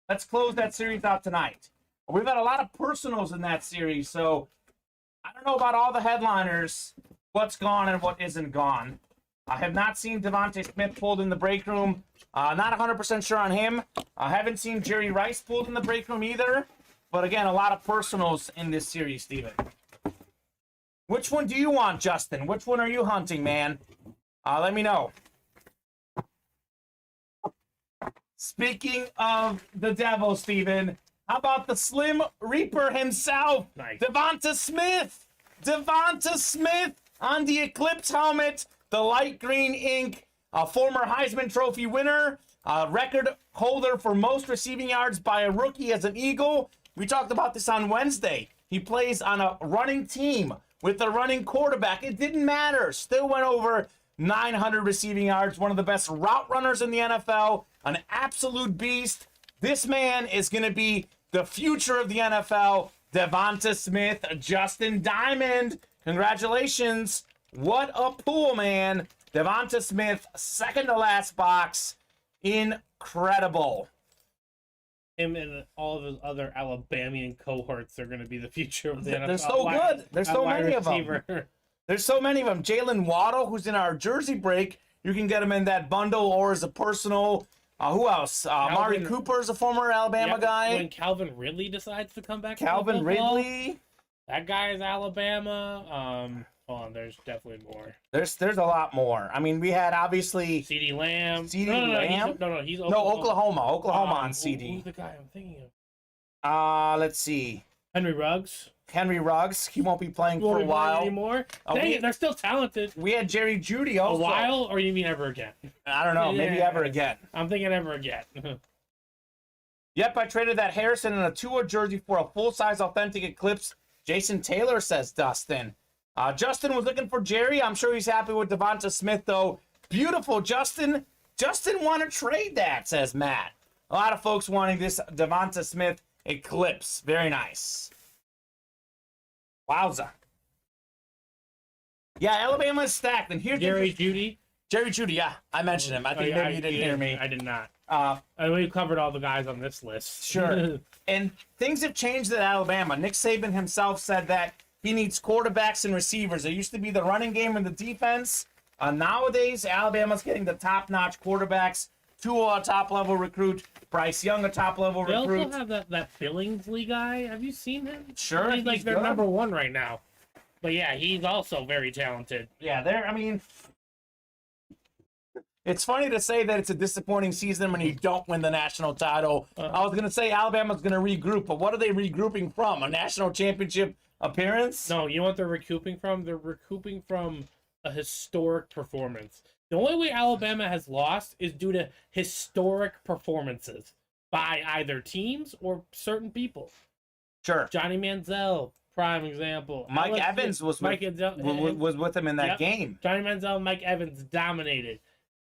Speaker 2: Let's close that series out tonight. We've had a lot of personals in that series, so I don't know about all the headliners, what's gone and what isn't gone. I have not seen Devonta Smith pulled in the break room. Not 100% sure on him. I haven't seen Jerry Rice pulled in the break room either. But again, a lot of personals in this series, Steven. Which one do you want, Justin? Which one are you hunting, man? Let me know. Speaking of the devil, Steven, how about the Slim Reaper himself?
Speaker 3: Nice.
Speaker 2: Devonta Smith! Devonta Smith on the Eclipse helmet. The light green ink, a former Heisman Trophy winner, record holder for most receiving yards by a rookie as an Eagle. We talked about this on Wednesday. He plays on a running team with a running quarterback. It didn't matter. Still went over 900 receiving yards. One of the best route runners in the NFL. An absolute beast. This man is going to be the future of the NFL, Devonta Smith, Justin Diamond. Congratulations. What a pull, man. Devonta Smith, second to last box. Incredible.
Speaker 3: Him and all of his other Alabamian cohorts are going to be the future of the NFL.
Speaker 2: They're so good. There's so many of them. There's so many of them. Jalen Waddle, who's in our jersey break. You can get him in that bundle or as a personal. Who else? Amari Cooper is a former Alabama guy.
Speaker 3: When Calvin Ridley decides to come back.
Speaker 2: Calvin Ridley.
Speaker 3: That guy is Alabama. Hold on, there's definitely more.
Speaker 2: There's a lot more. I mean, we had obviously
Speaker 3: CeeDee Lamb.
Speaker 2: Lamb?
Speaker 3: He's
Speaker 2: Oklahoma. Oklahoma on CD.
Speaker 3: Who's the guy I'm thinking of?
Speaker 2: Let's see.
Speaker 3: Henry Ruggs.
Speaker 2: Henry Ruggs. He won't be playing for a while
Speaker 3: anymore. They're still talented.
Speaker 2: We had Jerry Jeudy also.
Speaker 3: A while, or you mean ever again?
Speaker 2: I don't know. Maybe ever again.
Speaker 3: I'm thinking ever again.
Speaker 2: Yep, I traded that Harrison and a Tua jersey for a full-size authentic Eclipse. Jason Taylor, says Dustin. Justin was looking for Jerry. I'm sure he's happy with Devonta Smith, though. Beautiful, Justin. Justin want to trade that, says Matt. A lot of folks wanting this Devonta Smith Eclipse. Very nice. Wowza. Yeah, Alabama is stacked. And here's
Speaker 3: Jerry Jeudy.
Speaker 2: Jerry Jeudy, yeah. I mentioned him. I think maybe you didn't hear me.
Speaker 3: I did not. We covered all the guys on this list.
Speaker 2: Sure. And things have changed at Alabama. Nick Saban himself said that he needs quarterbacks and receivers. It used to be the running game and the defense. Nowadays, Alabama's getting the top-notch quarterbacks. Tua, a top-level recruit. Bryce Young, a top-level recruit.
Speaker 3: They also have that Billingsley guy. Have you seen him?
Speaker 2: Sure.
Speaker 3: He's like their
Speaker 2: good.
Speaker 3: number one right now. But yeah, he's also very talented.
Speaker 2: Yeah, it's funny to say that it's a disappointing season when you don't win the national title. I was going to say Alabama's going to regroup, but what are they regrouping from? A national championship appearance?
Speaker 3: No, you know what they're recouping from? They're recouping from a historic performance. The only way Alabama has lost is due to historic performances by either teams or certain people.
Speaker 2: Sure.
Speaker 3: Johnny Manziel, prime example.
Speaker 2: Mike Evans was with him in that game.
Speaker 3: Johnny Manziel, Mike Evans dominated.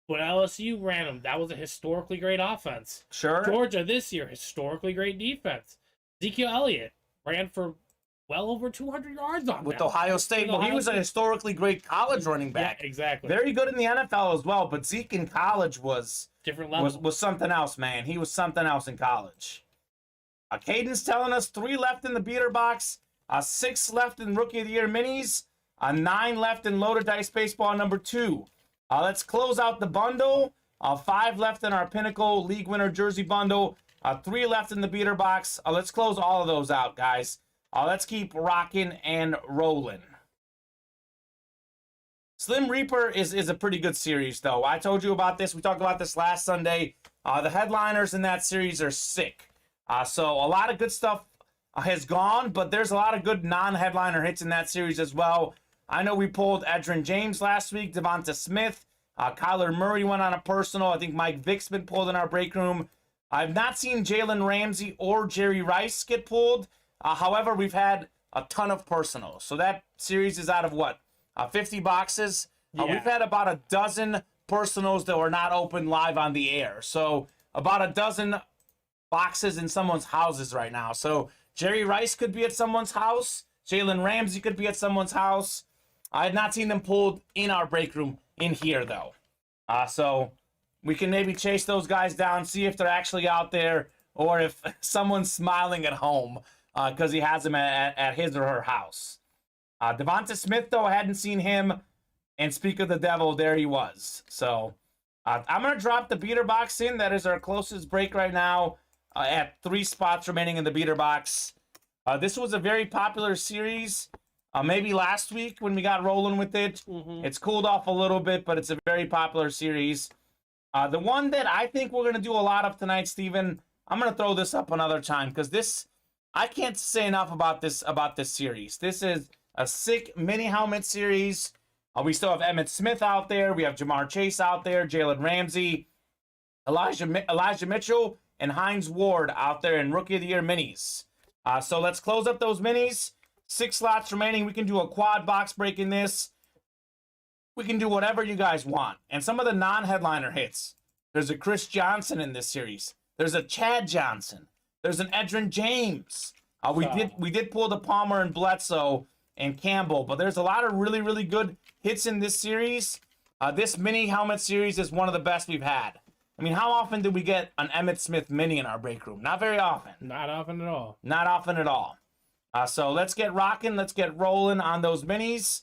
Speaker 3: When LSU ran them, that was a historically great offense.
Speaker 2: Sure.
Speaker 3: Georgia this year, historically great defense. Ezekiel Elliott ran for well over 200 yards on
Speaker 2: with Ohio State. Well, he was a historically great college running back.
Speaker 3: Yeah, exactly.
Speaker 2: Very good in the NFL as well, but Zeke in college was
Speaker 3: different level.
Speaker 2: Was something else, man. He was something else in college. Caden's telling us 3 left in the beater box, 6 left in Rookie of the Year minis, 9 left in Loaded Dice Baseball number 2. Let's close out the bundle. 5 left in our Pinnacle League Winner Jersey bundle. 3 left in the beater box. Let's close all of those out, guys. Let's keep rocking and rolling. Slim Reaper is a pretty good series, though. I told you about this. We talked about this last Sunday. The headliners in that series are sick. So a lot of good stuff has gone, but there's a lot of good non-headliner hits in that series as well. I know we pulled Edgerrin James last week, Devonta Smith. Kyler Murray went on a personal. I think Mike Vick's been pulled in our break room. I've not seen Jalen Ramsey or Jerry Rice get pulled. However, we've had a ton of personals. So that series is out of what? 50 boxes? Yeah. We've had about a dozen personals that were not open live on the air. So about a dozen boxes in someone's houses right now. So Jerry Rice could be at someone's house. Jalen Ramsey could be at someone's house. I had not seen them pulled in our break room in here, though. So we can maybe chase those guys down, see if they're actually out there or if someone's smiling at home because he has them at his or her house. Devonta Smith, though, I hadn't seen him. And speak of the devil, there he was. So I'm going to drop the beater box in. That is our closest break right now at 3 spots remaining in the beater box. This was a very popular series. Maybe last week when we got rolling with it. Mm-hmm. It's cooled off a little bit, but it's a very popular series. The one that I think we're going to do a lot of tonight, Steven, I'm going to throw this up another time because this, I can't say enough about this series. This is a sick mini helmet series. We still have Emmitt Smith out there. We have Jamar Chase out there, Jalen Ramsey, Elijah Mitchell, and Hines Ward out there in Rookie of the Year minis. So let's close up those minis. 6 slots remaining. We can do a quad box break in this. We can do whatever you guys want. And some of the non-headliner hits. There's a Chris Johnson in this series. There's a Chad Johnson. There's an Edrin James. We
Speaker 3: So-
Speaker 2: did pull the Palmer and Bledsoe and Campbell, but there's a lot of really, really good hits in this series. This mini helmet series is one of the best we've had. I mean, how often did we get an Emmitt Smith mini in our break room? Not very often.
Speaker 3: Not often at all.
Speaker 2: Not often at all. So let's get rocking. Let's get rolling on those minis.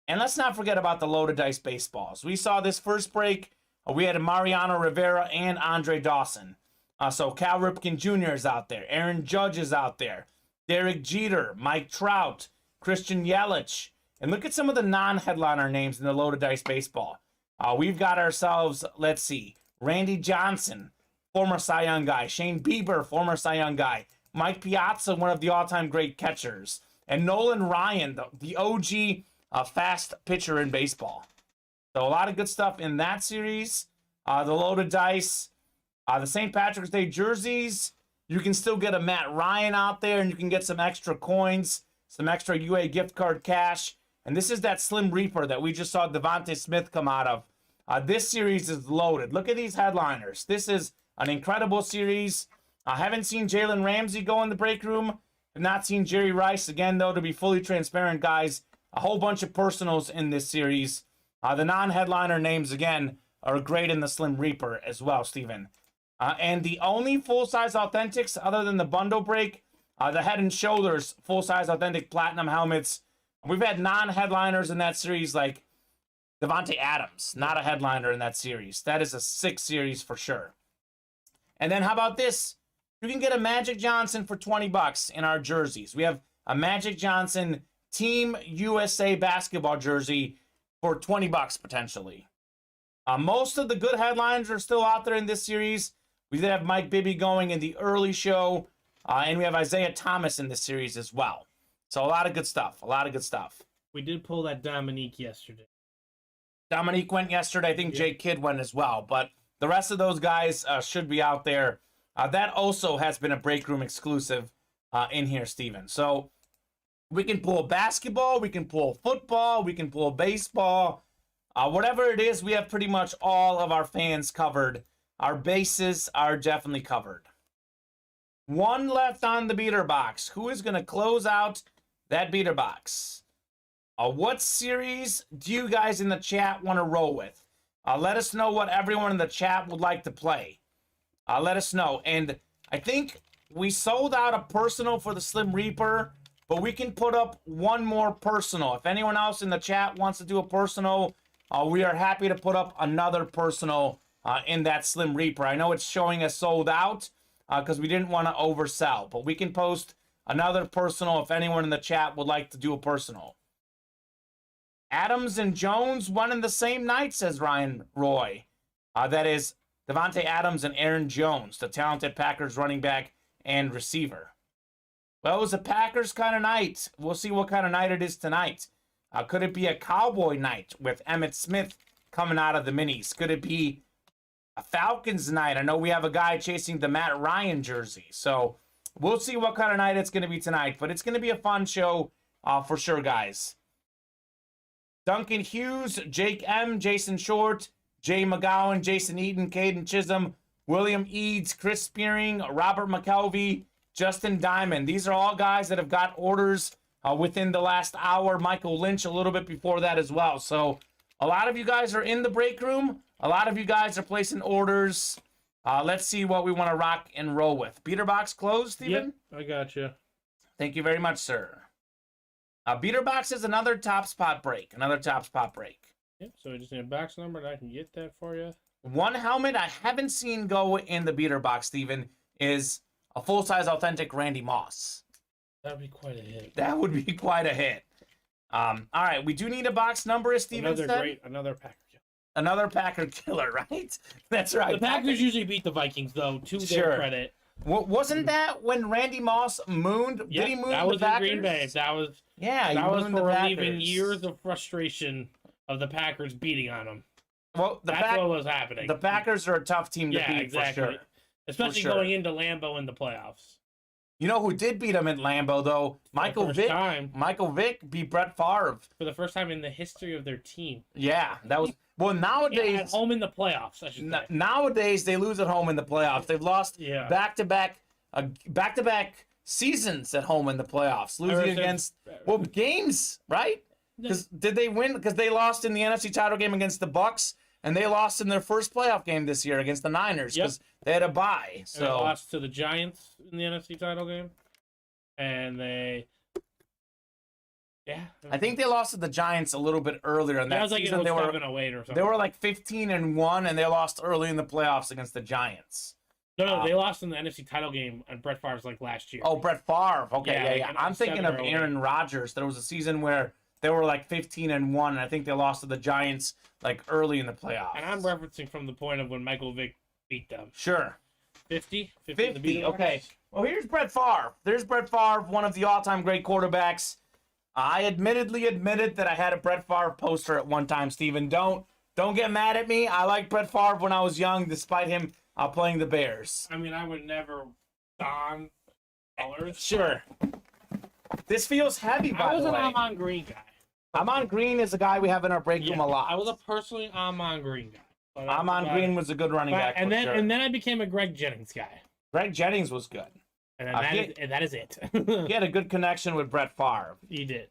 Speaker 2: And let's not forget about the loaded dice baseballs. We saw this first break. We had Mariano Rivera and Andre Dawson. So Cal Ripken Jr. is out there. Aaron Judge is out there. Derek Jeter, Mike Trout, Christian Yelich. And look at some of the non-headliner names in the loaded dice baseball. We've got ourselves, let's see, Randy Johnson, former Cy Young guy. Shane Bieber, former Cy Young guy. Mike Piazza, one of the all-time great catchers. And Nolan Ryan, the OG fast pitcher in baseball. So a lot of good stuff in that series. The loaded dice. The St. Patrick's Day jerseys. You can still get a Matt Ryan out there, and you can get some extra coins, some extra UA gift card cash. And this is that Slim Reaper that we just saw Devontae Smith come out of. This series is loaded. Look at these headliners. This is an incredible series. I haven't seen Jalen Ramsey go in the break room. I've not seen Jerry Rice. Again, though, to be fully transparent, guys, a whole bunch of personals in this series. The non-headliner names, again, are great in the Slim Reaper as well, Steven. And the only full-size authentics, other than the bundle break, the Head and Shoulders full-size authentic platinum helmets. We've had non-headliners in that series like Devontae Adams, not a headliner in that series. That is a 6 series for sure. And then how about this? You can get a Magic Johnson for $20 in our jerseys. We have a Magic Johnson Team USA basketball jersey for $20 potentially. Most of the good headlines are still out there in this series. We did have Mike Bibby going in the early show, and we have Isaiah Thomas in this series as well. So a lot of good stuff. A lot of good stuff.
Speaker 3: We did pull that Dominique yesterday.
Speaker 2: Dominique went yesterday. I think Jake Kidd went as well. But the rest of those guys should be out there. That also has been a break room exclusive in here, Steven. So we can pull basketball. We can pull football. We can pull baseball. Whatever it is, we have pretty much all of our fans covered. Our bases are definitely covered. One left on the beater box. Who is going to close out that beater box? What series do you guys in the chat want to roll with? Let us know what everyone in the chat would like to play. Let us know. And I think we sold out a personal for the Slim Reaper, but we can put up one more personal. If anyone else in the chat wants to do a personal, we are happy to put up another personal in that Slim Reaper. I know it's showing as sold out because we didn't want to oversell, but we can post another personal if anyone in the chat would like to do a personal. Adams and Jones won in the same night, says Ryan Roy. That is Devontae Adams and Aaron Jones, the talented Packers running back and receiver. Well, it was a Packers kind of night. We'll see what kind of night it is tonight. Could it be a Cowboy night with Emmitt Smith coming out of the minis? Could it be a Falcons night? I know we have a guy chasing the Matt Ryan jersey. So we'll see what kind of night it's going to be tonight. But it's going to be a fun show for sure, guys. Duncan Hughes, Jake M., Jason Short, Jay McGowan, Jason Eaton, Caden Chisholm, William Eads, Chris Spearing, Robert McKelvey, Justin Diamond. These are all guys that have got orders within the last hour. Michael Lynch a little bit before that as well. So a lot of you guys are in the break room. A lot of you guys are placing orders. Let's see what we want to rock and roll with. Beater box closed, Steven?
Speaker 3: Yep, I got you.
Speaker 2: Thank you very much, sir. Beater box is another top spot break. Another top spot break.
Speaker 3: Yep, so we just need a box number and I can get that for you.
Speaker 2: One helmet I haven't seen go in the beater box, Steven, is a full-size authentic Randy Moss.
Speaker 3: That would be quite a hit.
Speaker 2: That would be quite a hit. All right, we do need a box number, as Steven said.
Speaker 3: Another Packer killer.
Speaker 2: Another Packer killer, right? That's right.
Speaker 3: The Packers usually beat the Vikings, though, to their credit.
Speaker 2: Wasn't that when Randy Moss mooned?
Speaker 3: Yep,
Speaker 2: did he moon
Speaker 3: that
Speaker 2: the
Speaker 3: was
Speaker 2: Packers?
Speaker 3: in Green Bay. That was
Speaker 2: the
Speaker 3: for relieving
Speaker 2: Packers.
Speaker 3: years of frustration of the Packers beating on them.
Speaker 2: Well,
Speaker 3: That's what was happening.
Speaker 2: The Packers are a tough team to beat
Speaker 3: exactly.
Speaker 2: for sure.
Speaker 3: Especially going into Lambeau in the playoffs.
Speaker 2: You know who did beat him at Lambeau, though? Michael Vick. Michael Vick beat Brett Favre.
Speaker 3: For the first time in the history of their team.
Speaker 2: Yeah, that was... Well, nowadays...
Speaker 3: at home in the playoffs, I should say.
Speaker 2: Nowadays, they lose at home in the playoffs. They've lost back-to-back back-to-back seasons at home in the playoffs, losing against games, right? Because did they win? Because they lost in the NFC title game against the Bucks, and they lost in their first playoff game this year against the Niners because they had a bye. So
Speaker 3: and they lost to the Giants in the NFC title game, and
Speaker 2: I think they lost to the Giants a little bit earlier in that
Speaker 3: was like
Speaker 2: season. They were
Speaker 3: 7-8 or something.
Speaker 2: They were like 15-1, and they lost early in the playoffs against the Giants.
Speaker 3: No, they lost in the NFC title game on Brett Favre's like last year.
Speaker 2: Oh, Brett Favre. Okay, yeah.
Speaker 3: Like
Speaker 2: I'm thinking of
Speaker 3: 7 or
Speaker 2: Aaron Rodgers. There was a season where they were like 15-1, and I think they lost to the Giants like early in the playoffs.
Speaker 3: And I'm referencing from the point of when Michael Vick beat them.
Speaker 2: Sure.
Speaker 3: 50,
Speaker 2: okay. Well, here's Brett Favre. There's Brett Favre, one of the all-time great quarterbacks. I admitted that I had a Brett Favre poster at one time, Steven. Don't get mad at me. I liked Brett Favre when I was young, despite him playing the Bears.
Speaker 3: I mean, I would never don colors.
Speaker 2: Sure. This feels heavy, by the way.
Speaker 3: I was an Amon Green guy.
Speaker 2: Amon Green is a guy we have in our break room a lot.
Speaker 3: I was a personally Amon Green guy.
Speaker 2: Amon Green was a good running back.
Speaker 3: And then I became a Greg Jennings guy.
Speaker 2: Greg Jennings was good.
Speaker 3: And that is it.
Speaker 2: He had a good connection with Brett Favre.
Speaker 3: He did.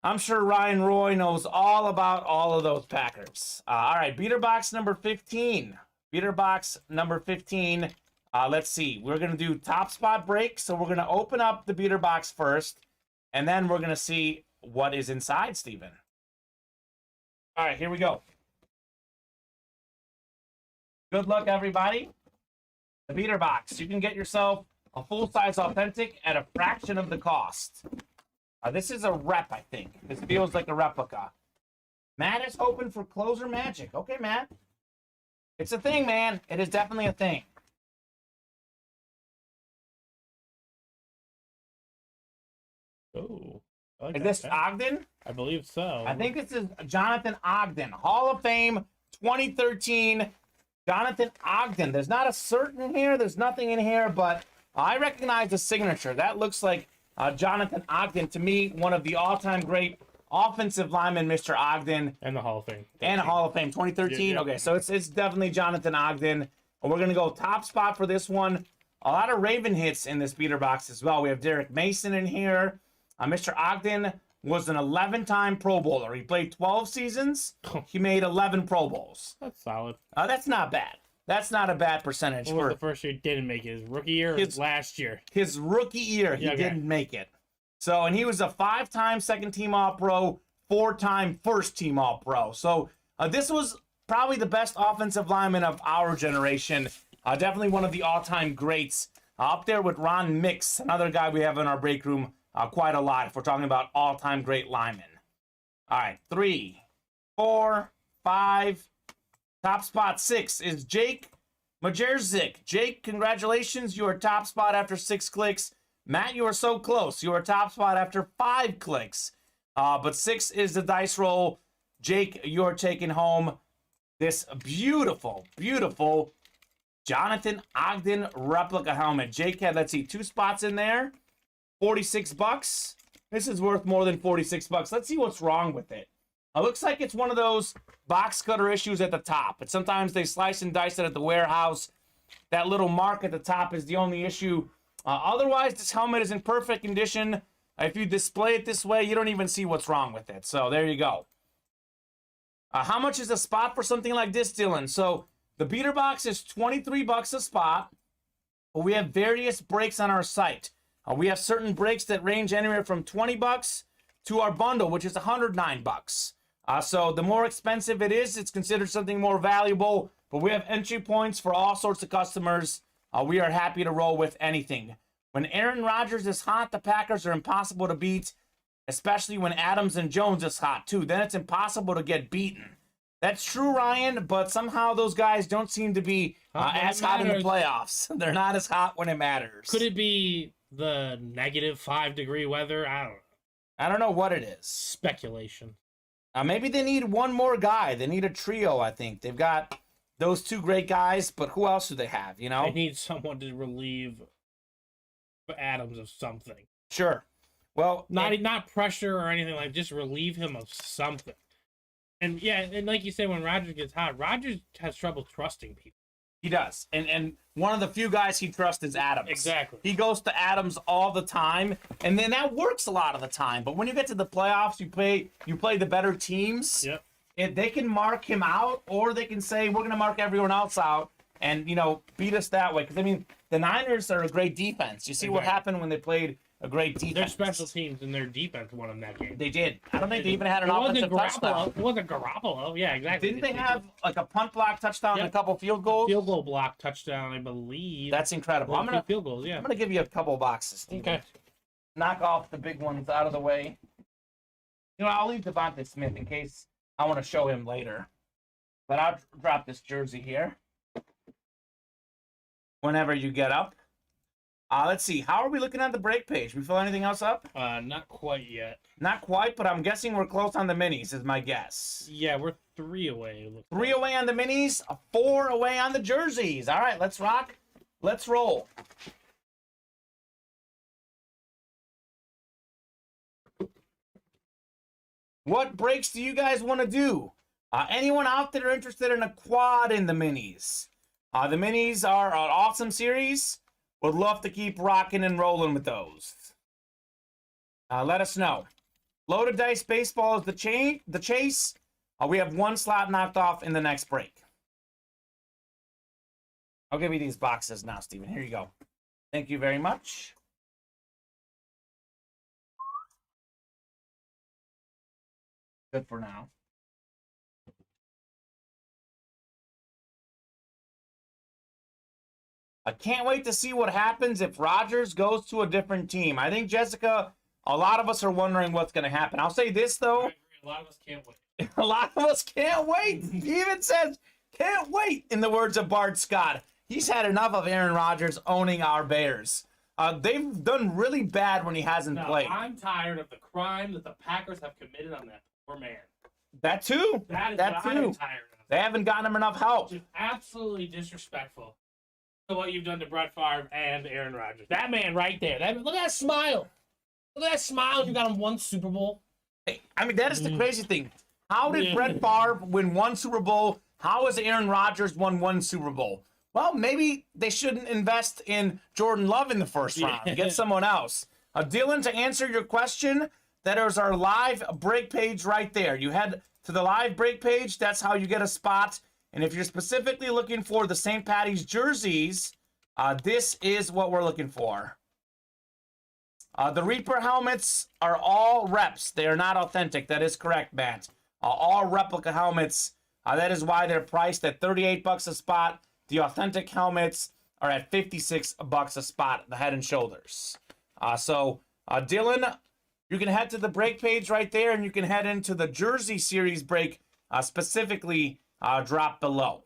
Speaker 2: I'm sure Ryan Roy knows all about all of those Packers. All right, beater box number 15. Beater box number 15. Let's see. We're going to do top spot break. So we're going to open up the beater box first, and then we're going to see what is inside, Steven. All right, here we go. Good luck, everybody. The beater box. You can get yourself a full-size authentic at a fraction of the cost. This is a rep, I think. This feels like a replica. Matt is hoping for closer magic. Okay, Matt. It's a thing, man. It is definitely a thing.
Speaker 3: Oh.
Speaker 2: Is this Ogden?
Speaker 3: I believe so.
Speaker 2: I think this is Jonathan Ogden. Hall of Fame 2013. Jonathan Ogden. There's not a certain in here. There's nothing in here, but I recognize the signature. That looks like Jonathan Ogden. To me, one of the all-time great offensive linemen, Mr. Ogden.
Speaker 3: And the Hall of Fame.
Speaker 2: And a Hall of Fame, 2013.
Speaker 3: Yeah.
Speaker 2: Okay, so it's definitely Jonathan Ogden. And we're going to go top spot for this one. A lot of Raven hits in this beater box as well. We have Derek Mason in here. Mr. Ogden was an 11-time Pro Bowler. He played 12 seasons. He made 11 Pro Bowls.
Speaker 3: That's solid.
Speaker 2: That's not bad. That's not a bad percentage.
Speaker 3: What was the first year he didn't make it? His rookie year or his last year?
Speaker 2: His rookie year, he didn't make it. So, and he was a 5-time second-team All-Pro, 4-time first-team All-Pro. So, this was probably the best offensive lineman of our generation. Definitely one of the all-time greats. Up there with Ron Mix, another guy we have in our break room quite a lot if we're talking about all-time great linemen. All right, 3, 4, 5. Top spot 6 is Jake Majerzik. Jake, congratulations. You are top spot after 6 clicks. Matt, you are so close. You are top spot after 5 clicks. But 6 is the dice roll. Jake, you are taking home this beautiful, beautiful Jonathan Ogden replica helmet. Jake had, let's see, 2 spots in there. $46. This is worth more than $46. Let's see what's wrong with it. It looks like it's one of those box cutter issues at the top. But sometimes they slice and dice it at the warehouse. That little mark at the top is the only issue. Otherwise, this helmet is in perfect condition. If you display it this way, you don't even see what's wrong with it. So there you go. How much is a spot for something like this, Dylan? So the beater box is $23 a spot. But we have various breaks on our site. We have certain breaks that range anywhere from $20 to our bundle, which is $109. So the more expensive it is, it's considered something more valuable. But we have entry points for all sorts of customers. We are happy to roll with anything. When Aaron Rodgers is hot, the Packers are impossible to beat, especially when Adams and Jones is hot too. Then it's impossible to get beaten. That's true, Ryan, but somehow those guys don't seem to be as hot in the playoffs. They're not as hot when it matters.
Speaker 3: Could it be the -5-degree weather?
Speaker 2: I don't know what it is.
Speaker 3: Speculation.
Speaker 2: Maybe they need one more guy. They need a trio, I think. They've got those 2 great guys, but who else do they have, you know?
Speaker 3: They need someone to relieve Adams of something.
Speaker 2: Sure. Well,
Speaker 3: not pressure or anything like, just relieve him of something. And yeah, and like you say, when Rodgers gets hot, Rodgers has trouble trusting people.
Speaker 2: He does. And one of the few guys he trusts is Adams.
Speaker 3: Exactly.
Speaker 2: He goes to Adams all the time, and then that works a lot of the time. But when you get to the playoffs, you play the better teams.
Speaker 3: Yep.
Speaker 2: And they can mark him out, or they can say, we're going to mark everyone else out and, beat us that way. Because, I mean, the Niners are a great defense. You see what happened when they played a great defense.
Speaker 3: Their special teams and their defense won them that game.
Speaker 2: They did. I don't think they even had an offensive touchdown.
Speaker 3: It wasn't Garoppolo. Yeah, exactly.
Speaker 2: Didn't they have like a punt block touchdown and a couple field goals?
Speaker 3: Field goal block touchdown, I believe.
Speaker 2: That's incredible. I'm gonna
Speaker 3: field goals. Yeah.
Speaker 2: I'm gonna give you a couple boxes, Steven.
Speaker 3: Okay.
Speaker 2: Knock off the big ones out of the way. I'll leave Devontae Smith in case I want to show him later. But I'll drop this jersey here. Whenever you get up. Let's see. How are we looking at the break page? We fill anything else up?
Speaker 3: Not quite yet.
Speaker 2: Not quite, but I'm guessing we're close on the minis, is my guess.
Speaker 3: Yeah, we're 3 away.
Speaker 2: 3 away on the minis, 4 away on the jerseys. All right, let's rock. Let's roll. What breaks do you guys want to do? Anyone out there interested in a quad in the minis? The minis are an awesome series. Would love to keep rocking and rolling with those. Let us know. Loaded Dice Baseball is the chase. We have 1 slot knocked off in the next break. I'll give you these boxes now, Steven. Here you go. Thank you very much. Good for now. I can't wait to see what happens if Rodgers goes to a different team. I think, Jessica, a lot of us are wondering what's going to happen. I'll say this, though.
Speaker 3: I agree. A lot of us can't wait.
Speaker 2: A lot of us can't wait. He even says, can't wait, in the words of Bart Scott. He's had enough of Aaron Rodgers owning our Bears. They've done really bad when he hasn't played.
Speaker 3: I'm tired of the crime that the Packers have committed on that poor man.
Speaker 2: That too.
Speaker 3: That is
Speaker 2: that
Speaker 3: what
Speaker 2: too.
Speaker 3: I'm tired of.
Speaker 2: They haven't gotten him enough help.
Speaker 3: Just absolutely disrespectful to what you've done to Brett Favre and Aaron Rodgers. That man right there. Look at that smile. Look at that smile. You got him 1 Super Bowl.
Speaker 2: Hey, I mean, that is the crazy thing. How did Brett Favre win 1 Super Bowl? How has Aaron Rodgers won 1 Super Bowl? Well, maybe they shouldn't invest in Jordan Love in the first round. Get someone else. Dylan, to answer your question, that is our live break page right there. You head to the live break page. That's how you get a spot. And if you're specifically looking for the St. Patty's jerseys, this is what we're looking for. The Reaper helmets are all reps. They are not authentic. That is correct, Matt. All replica helmets. That is why they're priced at $38 a spot. The authentic helmets are at $56 a spot, the Head and Shoulders. Dylan, you can head to the break page right there, and you can head into the Jersey Series break, specifically drop below.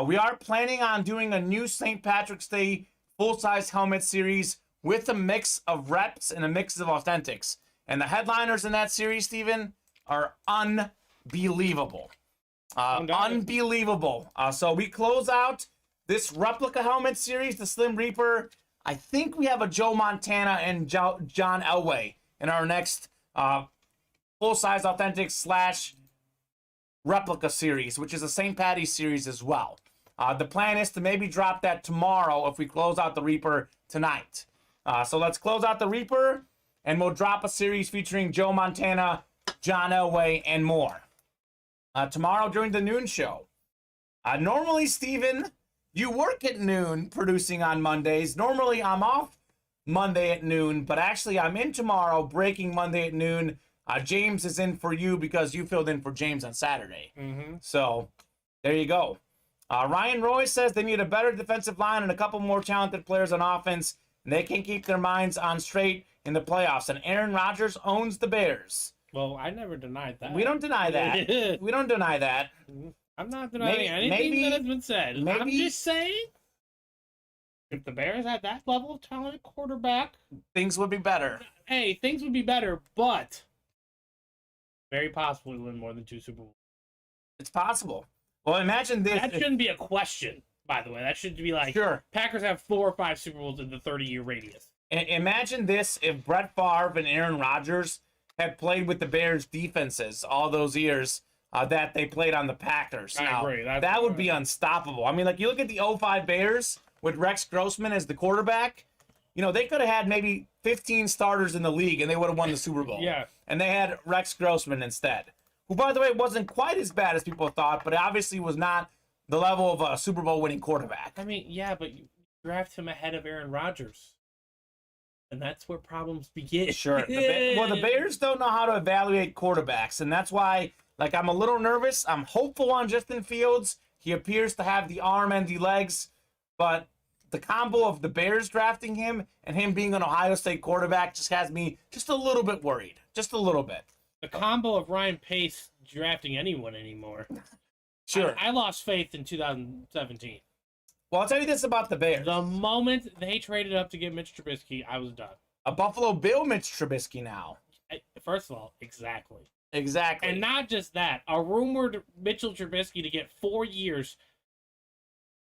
Speaker 2: We are planning on doing a new St. Patrick's Day full-size helmet series with a mix of reps and a mix of authentics. And the headliners in that series, Steven, are unbelievable. Unbelievable. So we close out this replica helmet series, the Slim Reaper. I think we have a Joe Montana and John Elway in our next full-size authentic / replica series, which is a St. Patty's series as well. The plan is to maybe drop that tomorrow if we close out the Reaper tonight. So let's close out the Reaper, and we'll drop a series featuring Joe Montana, John Elway, and more. Tomorrow during the noon show. Normally, Steven, you work at noon producing on Mondays. Normally, I'm off Monday at noon, but actually, I'm in tomorrow breaking Monday at noon. James is in for you because you filled in for James on Saturday.
Speaker 3: Mm-hmm.
Speaker 2: So, there you go. Ryan Roy says they need a better defensive line and a couple more talented players on offense, and they can keep their minds on straight in the playoffs. And Aaron Rodgers owns the Bears.
Speaker 3: Well, I never denied that.
Speaker 2: We don't deny that. We don't deny that.
Speaker 3: I'm not denying anything that has been said.
Speaker 2: Maybe,
Speaker 3: I'm just saying, if the Bears had that level of talented quarterback,
Speaker 2: things would be better.
Speaker 3: Hey, things would be better, but very possible we win more than 2 Super Bowls.
Speaker 2: It's possible. Well, imagine this.
Speaker 3: That shouldn't be a question, by the way. That should be like,
Speaker 2: sure,
Speaker 3: Packers have 4 or 5 Super Bowls in the 30-year radius.
Speaker 2: Imagine this if Brett Favre and Aaron Rodgers had played with the Bears defenses all those years that they played on the Packers.
Speaker 3: I
Speaker 2: Now,
Speaker 3: agree.
Speaker 2: that would be unstoppable. I mean, like, you look at the '05 Bears with Rex Grossman as the quarterback. You know, they could have had maybe 15 starters in the league, and they would have won the Super Bowl.
Speaker 3: Yeah.
Speaker 2: And they had Rex Grossman instead, who, by the way, wasn't quite as bad as people thought, but obviously was not the level of a Super Bowl winning quarterback.
Speaker 3: I mean, yeah, but you draft him ahead of Aaron Rodgers. And that's where problems begin.
Speaker 2: Sure. The Bears don't know how to evaluate quarterbacks, and that's why, like, I'm a little nervous. I'm hopeful on Justin Fields. He appears to have the arm and the legs, but the combo of the Bears drafting him and him being an Ohio State quarterback just has me just a little bit worried. Just a little bit.
Speaker 3: The combo of Ryan Pace drafting anyone anymore.
Speaker 2: Sure.
Speaker 3: I lost faith in 2017.
Speaker 2: Well, I'll tell you this about the Bears.
Speaker 3: The moment they traded up to get Mitch Trubisky, I was done.
Speaker 2: A Buffalo Bill Mitch Trubisky now.
Speaker 3: First of all, exactly.
Speaker 2: Exactly.
Speaker 3: And not just that, a rumored Mitchell Trubisky to get 4 years.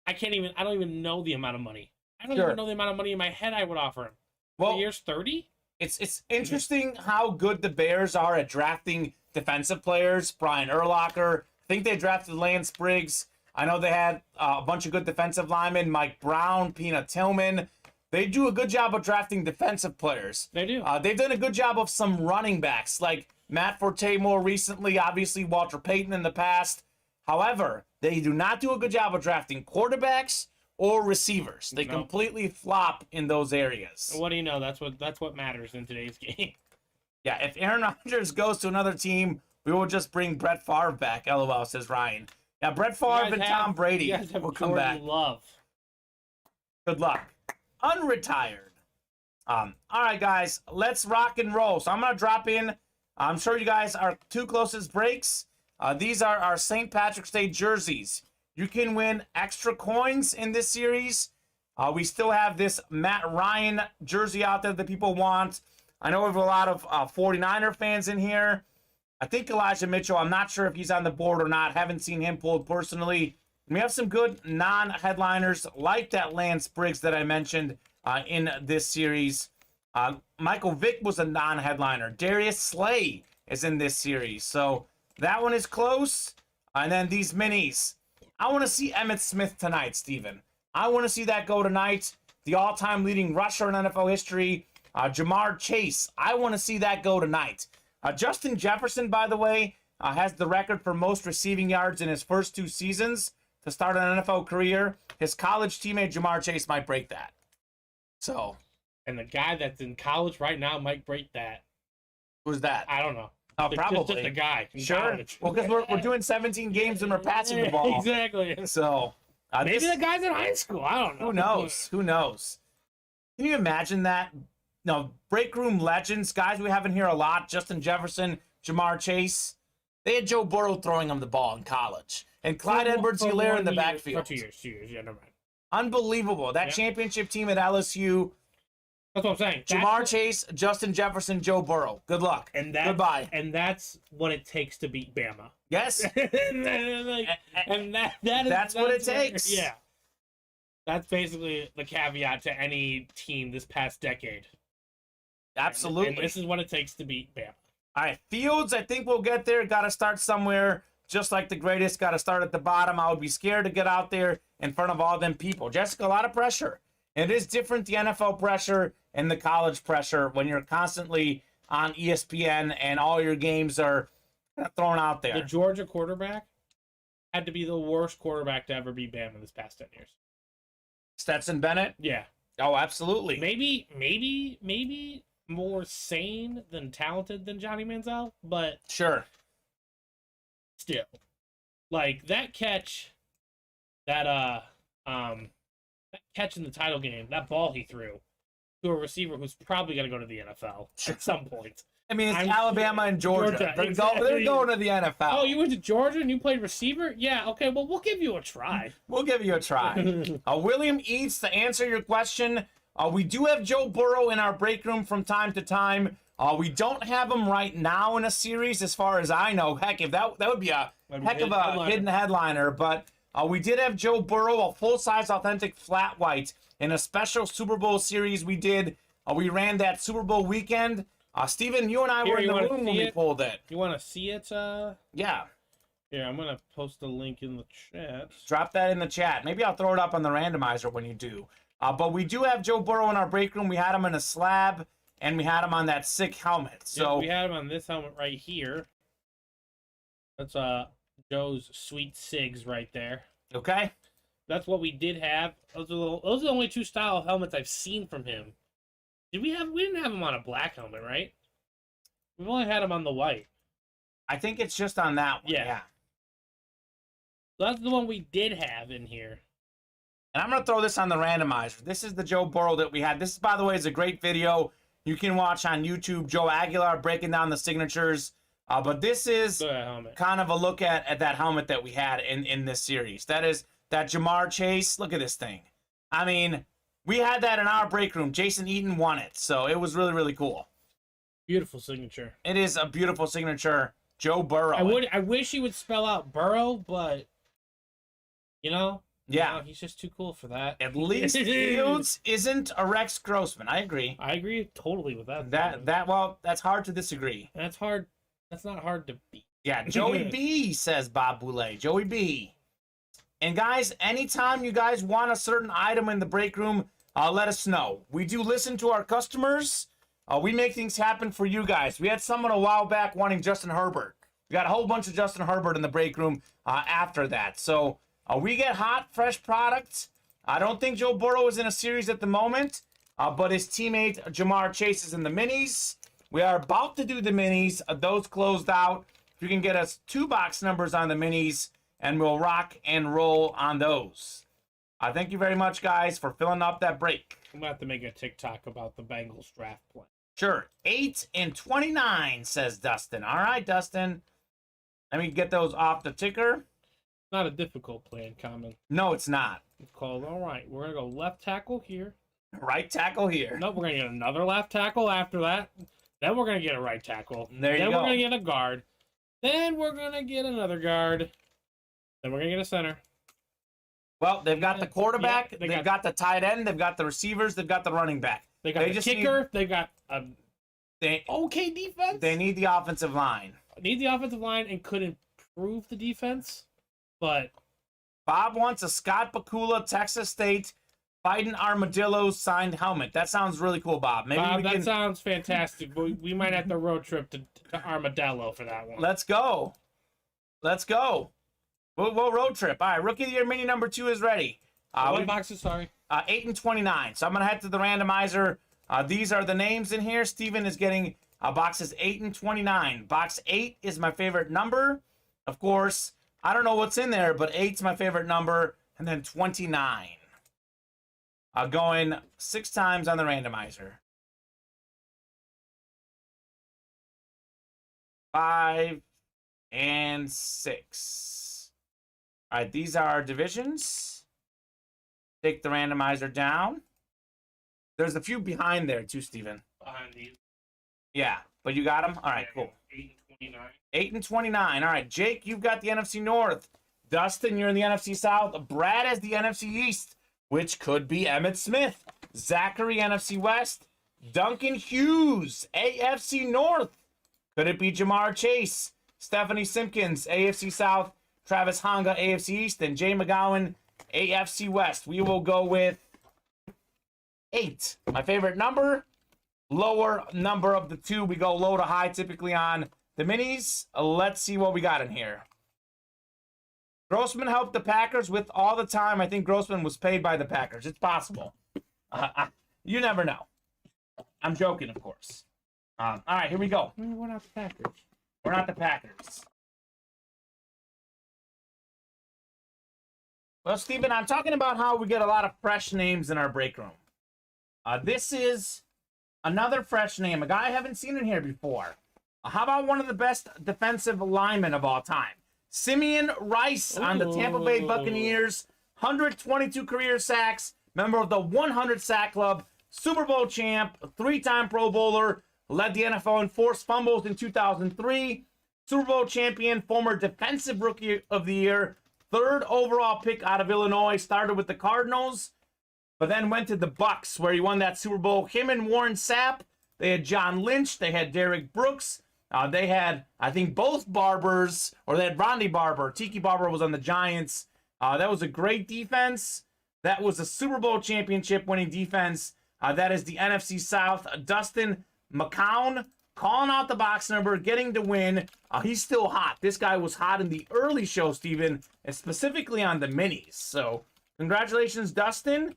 Speaker 3: I don't even know the amount of money. I don't even know the amount of money in my head I would offer him. 4 years, 30?
Speaker 2: It's interesting how good the Bears are at drafting defensive players. Brian Urlacher. I think they drafted Lance Briggs. I know they had a bunch of good defensive linemen, Mike Brown, Peanut Tillman. They do a good job of drafting defensive players.
Speaker 3: They do.
Speaker 2: They've done a good job of some running backs, like Matt Forte more recently, obviously Walter Payton in the past. However, they do not do a good job of drafting quarterbacks or receivers. They completely flop in those areas.
Speaker 3: What do you know? That's what matters in today's game.
Speaker 2: Yeah, if Aaron Rodgers goes to another team, we will just bring Brett Favre back, LOL, says Ryan. Now, Brett Favre and Tom Brady will come back.
Speaker 3: Love.
Speaker 2: Good luck. Unretired. All right, guys, let's rock and roll. So I'm going to drop in. I'm sure you guys are two closest breaks. These are our St. Patrick's Day jerseys. You can win extra coins in this series. We still have this Matt Ryan jersey out there that people want. I know we have a lot of 49er fans in here. I think Elijah Mitchell, I'm not sure if he's on the board or not. Haven't seen him pulled personally. We have some good non-headliners like that Lance Briggs that I mentioned in this series. Michael Vick was a non-headliner. Darius Slay is in this series. So that one is close. And then these minis. I want to see Emmitt Smith tonight, Steven. I want to see that go tonight. The all-time leading rusher in NFL history, Jamar Chase. I want to see that go tonight. Justin Jefferson, by the way, has the record for most receiving yards in his first 2 seasons to start an NFL career. His college teammate, Jamar Chase, might break that. So,
Speaker 3: and the guy that's in college right now might break that.
Speaker 2: Who's that?
Speaker 3: I don't know.
Speaker 2: Probably.
Speaker 3: Just a guy.
Speaker 2: Sure.
Speaker 3: College.
Speaker 2: Well, because we're doing 17 games and we're passing the ball.
Speaker 3: Exactly.
Speaker 2: So,
Speaker 3: maybe the guy's in high school. I don't know.
Speaker 2: Who knows? Who knows? Can you imagine that? No, break room legends, guys we have in here a lot. Justin Jefferson, Jamar Chase. They had Joe Burrow throwing them the ball in college. And Clyde Edwards-Helaire in the backfield.
Speaker 3: For 2 years. Yeah, never mind.
Speaker 2: Unbelievable. That championship team at LSU.
Speaker 3: That's what I'm saying.
Speaker 2: Jamar Chase, Justin Jefferson, Joe Burrow. Good luck. Goodbye.
Speaker 3: And that's what it takes to beat Bama.
Speaker 2: Yes.
Speaker 3: That's
Speaker 2: what it takes.
Speaker 3: Yeah. That's basically the caveat to any team this past decade.
Speaker 2: Absolutely.
Speaker 3: And this is what it takes to beat Bama.
Speaker 2: All right, Fields, I think we'll get there. Got to start somewhere. Just like the greatest, got to start at the bottom. I would be scared to get out there in front of all them people. Jessica, a lot of pressure. It is different, the NFL pressure and the college pressure, when you're constantly on ESPN and all your games are thrown out there.
Speaker 3: The Georgia quarterback had to be the worst quarterback to ever beat Bama this past 10 years.
Speaker 2: Stetson Bennett?
Speaker 3: Yeah.
Speaker 2: Oh, absolutely.
Speaker 3: Maybe more sane than talented than Johnny Manziel, but
Speaker 2: sure.
Speaker 3: Still, like that catch in the title game, that ball he threw to a receiver who's probably going to go to the NFL at some point.
Speaker 2: I mean, it's Alabama and Georgia. They're going to the NFL.
Speaker 3: Oh, you went to Georgia and you played receiver? Yeah, okay, well, we'll give you a try. William
Speaker 2: Eats, to answer your question, we do have Joe Burrow in our break room from time to time. We don't have him right now in a series, as far as I know. Heck, if that would be a heck of a hidden headliner. But we did have Joe Burrow, a full-size authentic flat white, in a special Super Bowl series we did. We ran that Super Bowl weekend. Steven, you and I were in the room when we pulled it.
Speaker 3: You want to see it?
Speaker 2: Yeah.
Speaker 3: Yeah, I'm gonna post a link in the chat.
Speaker 2: Drop that in the chat. Maybe I'll throw it up on the randomizer when you do. But we do have Joe Burrow in our break room. We had him in a slab, and we had him on that sick helmet. So
Speaker 3: Yep, we had him on this helmet right here. That's Joe's sweet SIGs right there.
Speaker 2: okay.
Speaker 3: That's what we did have. Those are the only two style of helmets I've seen from him. We didn't have him on a black helmet, right? We've only had him on the white.
Speaker 2: I think it's just on that one.
Speaker 3: Yeah. So that's the one we did have in here.
Speaker 2: And I'm going to throw this on the randomizer. This is the Joe Burrow that we had. This, by the way, is a great video you can watch on YouTube. Joe Aguilar breaking down the signatures. But this is kind of a look at that helmet that we had in this series. That is that Jamar Chase. Look at this thing. I mean, we had that in our break room. Jason Eaton won it. So it was really, really cool.
Speaker 3: Beautiful signature.
Speaker 2: It is a beautiful signature. Joe Burrow.
Speaker 3: I wish he would spell out Burrow, but
Speaker 2: yeah,
Speaker 3: he's just too cool for that.
Speaker 2: At least Fields isn't a Rex Grossman. I agree.
Speaker 3: I agree totally with that.
Speaker 2: That's hard to disagree.
Speaker 3: That's hard. That's not hard to beat.
Speaker 2: Yeah, Joey B, says Bob Boulay. Joey B. And guys, anytime you guys want a certain item in the break room, let us know. We do listen to our customers. We make things happen for you guys. We had someone a while back wanting Justin Herbert. We got a whole bunch of Justin Herbert in the break room after that. So we get hot, fresh products. I don't think Joe Burrow is in a series at the moment, but his teammate Jamar Chase is in the minis. We are about to do the minis. Those closed out. If you can get us 2 box numbers on the minis, and we'll rock and roll on those. Thank you very much, guys, for filling up that break.
Speaker 3: I'm going to have to make a TikTok about the Bengals draft plan.
Speaker 2: Sure. 8 and 29, says Dustin. All right, Dustin. Let me get those off the ticker.
Speaker 3: Not a difficult plan, Kamen.
Speaker 2: No, it's not.
Speaker 3: It's called, all right, we're going to go left tackle here.
Speaker 2: Right tackle here.
Speaker 3: Nope, we're going to get another left tackle after that. Then we're going to get a right tackle.
Speaker 2: There you go.
Speaker 3: Then we're going to get a guard. Then we're going to get another guard. Then we're going to get a center.
Speaker 2: Well, they've got the quarterback.
Speaker 3: Yeah,
Speaker 2: they've got the tight end. They've got the receivers. They've got the running back.
Speaker 3: They got the kicker. They got okay defense.
Speaker 2: They need the offensive line.
Speaker 3: Need the offensive line and could improve the defense. But
Speaker 2: Bob wants a Scott Bakula, Texas State, Biden Armadillo signed helmet. That sounds really cool, Bob. Maybe
Speaker 3: Bob, that sounds fantastic. But we might have to road trip to Armadillo for that one.
Speaker 2: Let's go. Let's go. We'll road trip. All right, Rookie of the Year mini number 2 is ready.
Speaker 3: What boxes, sorry?
Speaker 2: 8 and 29. So I'm going to head to the randomizer. These are the names in here. Steven is getting boxes 8 and 29. Box 8 is my favorite number. Of course, I don't know what's in there, but 8's my favorite number. And then 29. Going 6 times on the randomizer. 5 and 6. All right, these are our divisions. Take the randomizer down. There's a few behind there too, Steven.
Speaker 3: Behind these.
Speaker 2: Yeah, but you got them? All right, cool.
Speaker 3: 8 and 29.
Speaker 2: 8 and 29. All right, Jake, you've got the NFC North. Dustin, you're in the NFC South. Brad has the NFC East, which could be Emmitt Smith. Zachary, NFC West. Duncan Hughes, AFC North. Could it be Jamar Chase? Stephanie Simpkins, AFC South. Travis Honga, AFC East. And Jay McGowan, AFC West. We will go with 8. My favorite number. Lower number of the 2. We go low to high typically on the minis. Let's see what we got in here. Grossman helped the Packers with all the time. I think Grossman was paid by the Packers. It's possible. You never know. I'm joking, of course. All right, here we go.
Speaker 3: We're not the Packers.
Speaker 2: We're not the Packers. Well, Steven, I'm talking about how we get a lot of fresh names in our break room. This is another fresh name, a guy I haven't seen in here before. How about one of the best defensive linemen of all time? Simeon Rice on the Tampa Bay Buccaneers. 122 career sacks, member of the 100 sack club, Super Bowl champ, 3-time Pro Bowler, led the NFL in forced fumbles in 2003, Super Bowl champion, former Defensive Rookie of the Year, 3rd overall pick out of Illinois, started with the Cardinals, but then went to the Bucs where he won that Super Bowl. Him and Warren Sapp, they had John Lynch, they had Derek Brooks, They had, I think, both Barbers, or they had Ronde Barber. Tiki Barber was on the Giants. That was a great defense. That was a Super Bowl championship winning defense. That is the NFC South. Dustin McCown calling out the box number, getting to win. He's still hot. This guy was hot in the early show, Steven, and specifically on the minis. So, congratulations, Dustin.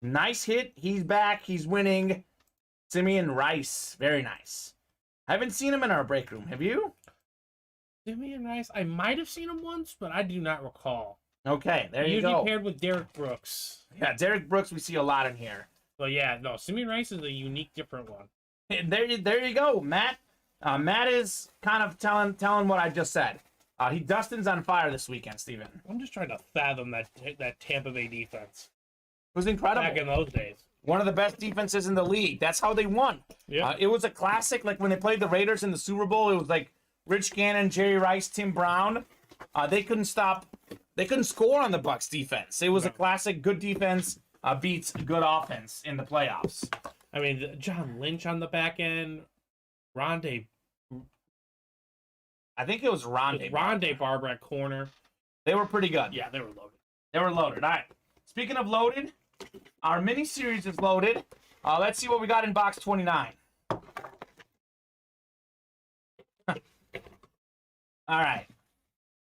Speaker 2: Nice hit. He's back. He's winning. Simeon Rice. Very nice. I haven't seen him in our break room. Have you?
Speaker 3: Simeon Rice? I might have seen him once, but I do not recall.
Speaker 2: Okay, there you go.
Speaker 3: Usually paired with Derek Brooks.
Speaker 2: Yeah, Derek Brooks we see a lot in here.
Speaker 3: But yeah, no, Simeon Rice is a unique, different one.
Speaker 2: There you go, Matt. Matt is kind of telling what I just said. Dustin's on fire this weekend, Steven.
Speaker 3: I'm just trying to fathom that Tampa Bay defense.
Speaker 2: It was incredible.
Speaker 3: Back in those days.
Speaker 2: One of the best defenses in the league. That's how they won.
Speaker 3: Yeah.
Speaker 2: It was a classic. Like when they played the Raiders in the Super Bowl, it was like Rich Gannon, Jerry Rice, Tim Brown. They couldn't stop. They couldn't score on the Bucs defense. It was a classic. Good defense beats good offense in the playoffs.
Speaker 3: I mean, John Lynch on the back end, Ronde.
Speaker 2: I think it was
Speaker 3: Ronde Barber at corner.
Speaker 2: They were pretty good.
Speaker 3: Yeah, they were loaded.
Speaker 2: They were loaded. All right. Speaking of loaded, our mini series is loaded. Let's see what we got in box 29. All right.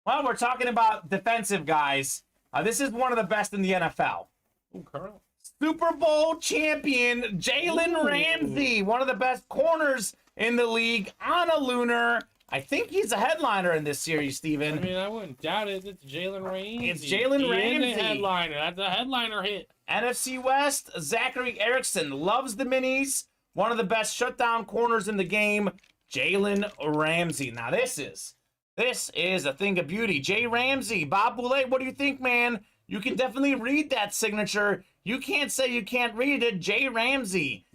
Speaker 2: Well, we're talking about defensive guys. This is one of the best in the NFL.
Speaker 3: Ooh, Colonel.
Speaker 2: Super Bowl champion Jalen Ramsey, one of the best corners in the league on a lunar. I think he's a headliner in this series, Steven.
Speaker 3: I mean, I wouldn't doubt it. It's Jalen Ramsey.
Speaker 2: It's Jalen Ramsey.
Speaker 3: He is a headliner. That's a headliner hit.
Speaker 2: NFC West, Zachary Erickson loves the minis. One of the best shutdown corners in the game, Jalen Ramsey. Now this is a thing of beauty. Jay Ramsey, Bob Boulay, what do you think, man? You can definitely read that signature. You can't say you can't read it. Jay Ramsey.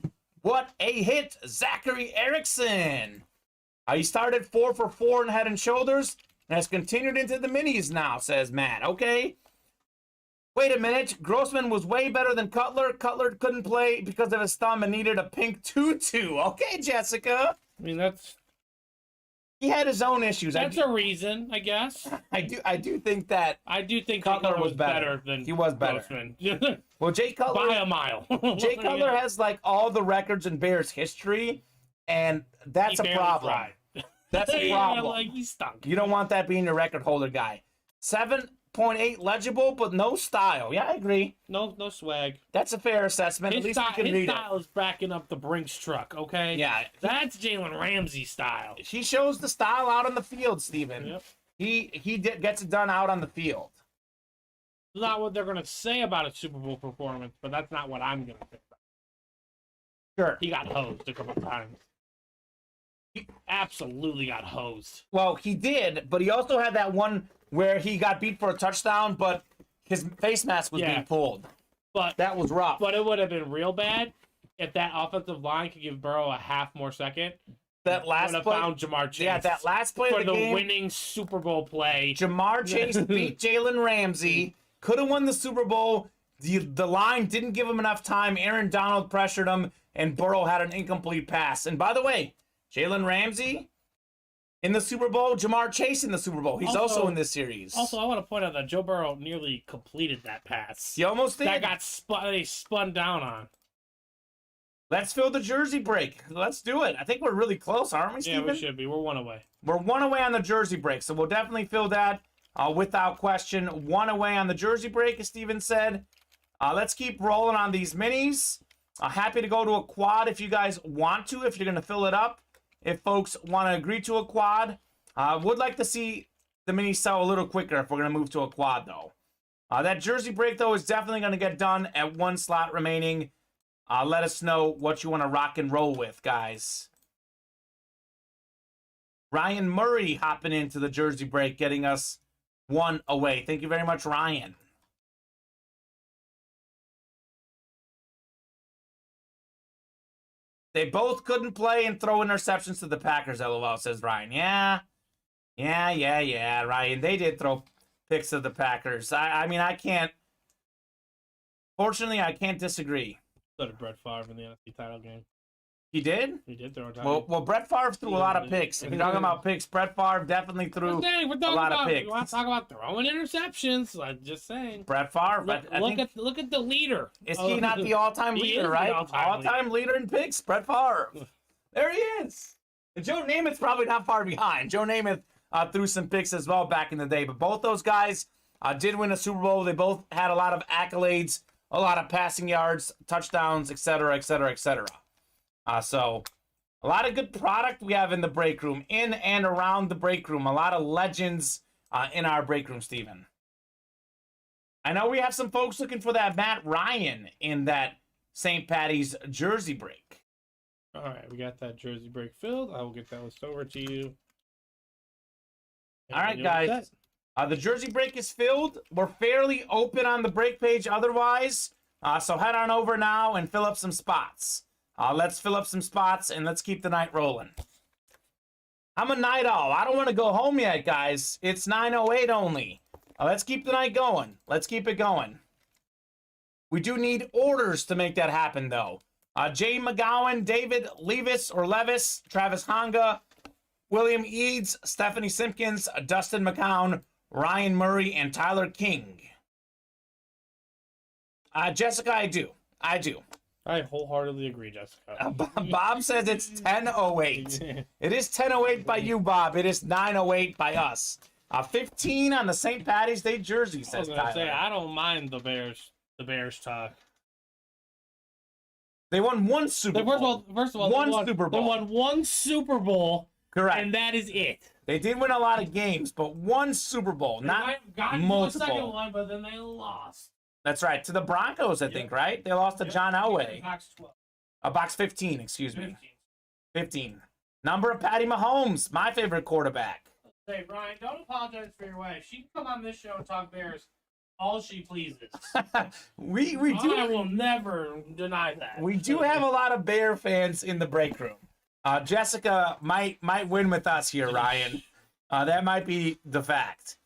Speaker 2: What a hit. Zachary Erickson. He started 4 for 4 in Head and Shoulders and has continued into the minis now, says Matt. Okay. Wait a minute. Grossman was way better than Cutler. Cutler couldn't play because of his thumb and needed a pink tutu. Okay, Jessica.
Speaker 3: I mean,
Speaker 2: he had his own issues.
Speaker 3: That's a reason, I guess.
Speaker 2: I do think that.
Speaker 3: I do think
Speaker 2: Cutler was better
Speaker 3: than
Speaker 2: he was better.
Speaker 3: Grossman.
Speaker 2: Well, Jay Cutler
Speaker 3: by a mile.
Speaker 2: Jay Cutler has like all the records in Bears history, and that's a problem. That's a problem.
Speaker 3: Yeah, like he stunk.
Speaker 2: You don't want that being your record holder guy. 7.8 legible, but no style. Yeah, I agree.
Speaker 3: No swag.
Speaker 2: That's a fair assessment. At least you can read it.
Speaker 3: His style is backing up the Brinks truck, okay?
Speaker 2: Yeah.
Speaker 3: That's Jalen Ramsey's style.
Speaker 2: He shows the style out on the field, Steven.
Speaker 3: Yep.
Speaker 2: He gets it done out on the field.
Speaker 3: Not what they're going to say about a Super Bowl performance, but that's not what I'm going to think about.
Speaker 2: Sure.
Speaker 3: He got hosed a couple times. He absolutely got hosed.
Speaker 2: Well, he did, but he also had that one where he got beat for a touchdown, but his face mask was being pulled.
Speaker 3: But
Speaker 2: that was rough.
Speaker 3: But it would have been real bad if that offensive line could give Burrow a half more second.
Speaker 2: That last
Speaker 3: play, found Jamar Chase.
Speaker 2: Yeah, that last play
Speaker 3: for
Speaker 2: of the game,
Speaker 3: winning Super Bowl play.
Speaker 2: Jamar Chase beat Jalen Ramsey. Could have won the Super Bowl. The line didn't give him enough time. Aaron Donald pressured him, and Burrow had an incomplete pass. And by the way, Jalen Ramsey in the Super Bowl, Jamar Chase in the Super Bowl. He's also in this series.
Speaker 3: Also, I want to point out that Joe Burrow nearly completed that pass.
Speaker 2: He almost did.
Speaker 3: That got spun down on.
Speaker 2: Let's fill the jersey break. Let's do it. I think we're really close, aren't we, Steven?
Speaker 3: Yeah, we should be. We're one away.
Speaker 2: We're one away on the jersey break, so we'll definitely fill that without question. One away on the jersey break, as Steven said. Let's keep rolling on these minis. Happy to go to a quad if you guys want to, if you're going to fill it up. If folks want to agree to a quad. Would like to see the minis sell a little quicker if we're going to move to a quad, though. That jersey break, though, is definitely going to get done at one slot remaining. Let us know what you want to rock and roll with, guys. Ryan Murray hopping into the jersey break, getting us one away. Thank you very much, Ryan. They both couldn't play and throw interceptions to the Packers, LOL, says Ryan. Yeah, Ryan. They did throw picks to the Packers. I mean, I can't. Fortunately, I can't disagree.
Speaker 3: So did Brett Favre in the NFC title game.
Speaker 2: He did?
Speaker 3: He did throw a tie.
Speaker 2: Well, Brett Favre threw a lot of picks. If you're talking about picks, Brett Favre definitely threw
Speaker 3: we're
Speaker 2: a lot of picks.
Speaker 3: We want to talk about throwing interceptions. I'm just saying.
Speaker 2: Brett Favre.
Speaker 3: Look at the leader.
Speaker 2: Is he not the all-time leader, right? All-time leader in picks, Brett Favre. There he is. And Joe Namath's probably not far behind. Joe Namath threw some picks as well back in the day. But both those guys did win a Super Bowl. They both had a lot of accolades, a lot of passing yards, touchdowns, etc., etc., etc. So a lot of good product we have in the break room, in and around the break room. A lot of legends in our break room, Steven. I know we have some folks looking for that Matt Ryan in that St. Patty's jersey break.
Speaker 3: All right, we got that jersey break filled. I will get that list over to you.
Speaker 2: All right, guys. The jersey break is filled. We're fairly open on the break page otherwise. So head on over now and fill up some spots. Let's fill up some spots and let's keep the night rolling. I'm a night owl. I don't want to go home yet, guys. It's 9:08 only. Let's keep the night going. Let's keep it going. We do need orders to make that happen, though. Jay McGowan, David Levis, Travis Honga, William Eads, Stephanie Simpkins, Dustin McCown, Ryan Murray, and Tyler King. Jessica, I do.
Speaker 3: I wholeheartedly agree, Jessica.
Speaker 2: Bob says it's 10:08. It is 10:08 by you, Bob. It is 9:08 by us. 15 on the St. Patty's Day jersey, says Tyler.
Speaker 3: I don't mind the Bears talk.
Speaker 2: They won one Super Bowl.
Speaker 3: First of all,
Speaker 2: Super Bowl.
Speaker 3: They won one Super Bowl.
Speaker 2: Correct.
Speaker 3: And that is it.
Speaker 2: They did win a lot of games, but one Super Bowl, not multiple.
Speaker 3: The second one, but then they lost.
Speaker 2: That's right. To the Broncos, I think, right? They lost to John Elway.
Speaker 3: Box 12.
Speaker 2: Box 15, excuse me. 15. Number of Patty Mahomes, my favorite quarterback.
Speaker 3: Hey, Brian, don't apologize for your wife. She can come on this show and talk Bears all she pleases.
Speaker 2: we do.
Speaker 3: I will never deny that.
Speaker 2: We do have a lot of Bear fans in the break room. Jessica might win with us here, Ryan. That might be the fact.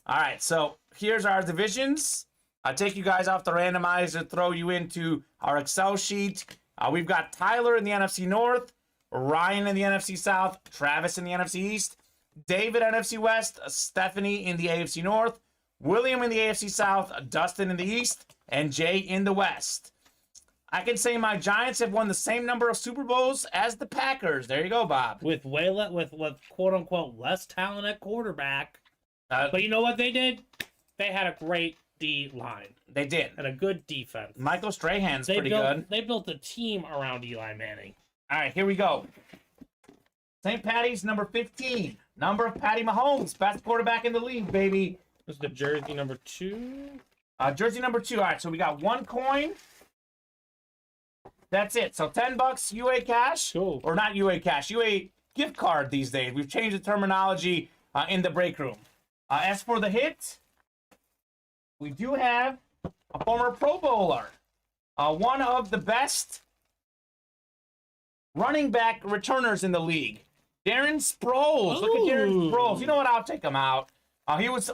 Speaker 2: All right, so here's our divisions. I'll take you guys off the randomizer, throw you into our Excel sheet. We've got Tyler in the NFC North, Ryan in the NFC South, Travis in the NFC East, David NFC West, Stephanie in the AFC North, William in the AFC South, Dustin in the East, and Jay in the West. I can say my Giants have won the same number of Super Bowls as the Packers. There you go, Bob.
Speaker 3: With quote unquote less talent at quarterback. But you know what they did? They had a great D line.
Speaker 2: They did.
Speaker 3: And a good defense.
Speaker 2: Michael Strahan's pretty good.
Speaker 3: They built a team around Eli Manning.
Speaker 2: All right, here we go. St. Patty's number 15. Number of Patty Mahomes. Best quarterback in the league, baby.
Speaker 3: This is the jersey number 2.
Speaker 2: Jersey number 2. All right, so we got one coin. That's it. So $10 UA cash.
Speaker 3: Cool.
Speaker 2: Or not UA cash. UA gift card these days. We've changed the terminology in the break room. As for the hit, we do have a former Pro Bowler. One of the best running back returners in the league. Darren Sproles. Look at Darren Sproles. You know what? I'll take him out. He was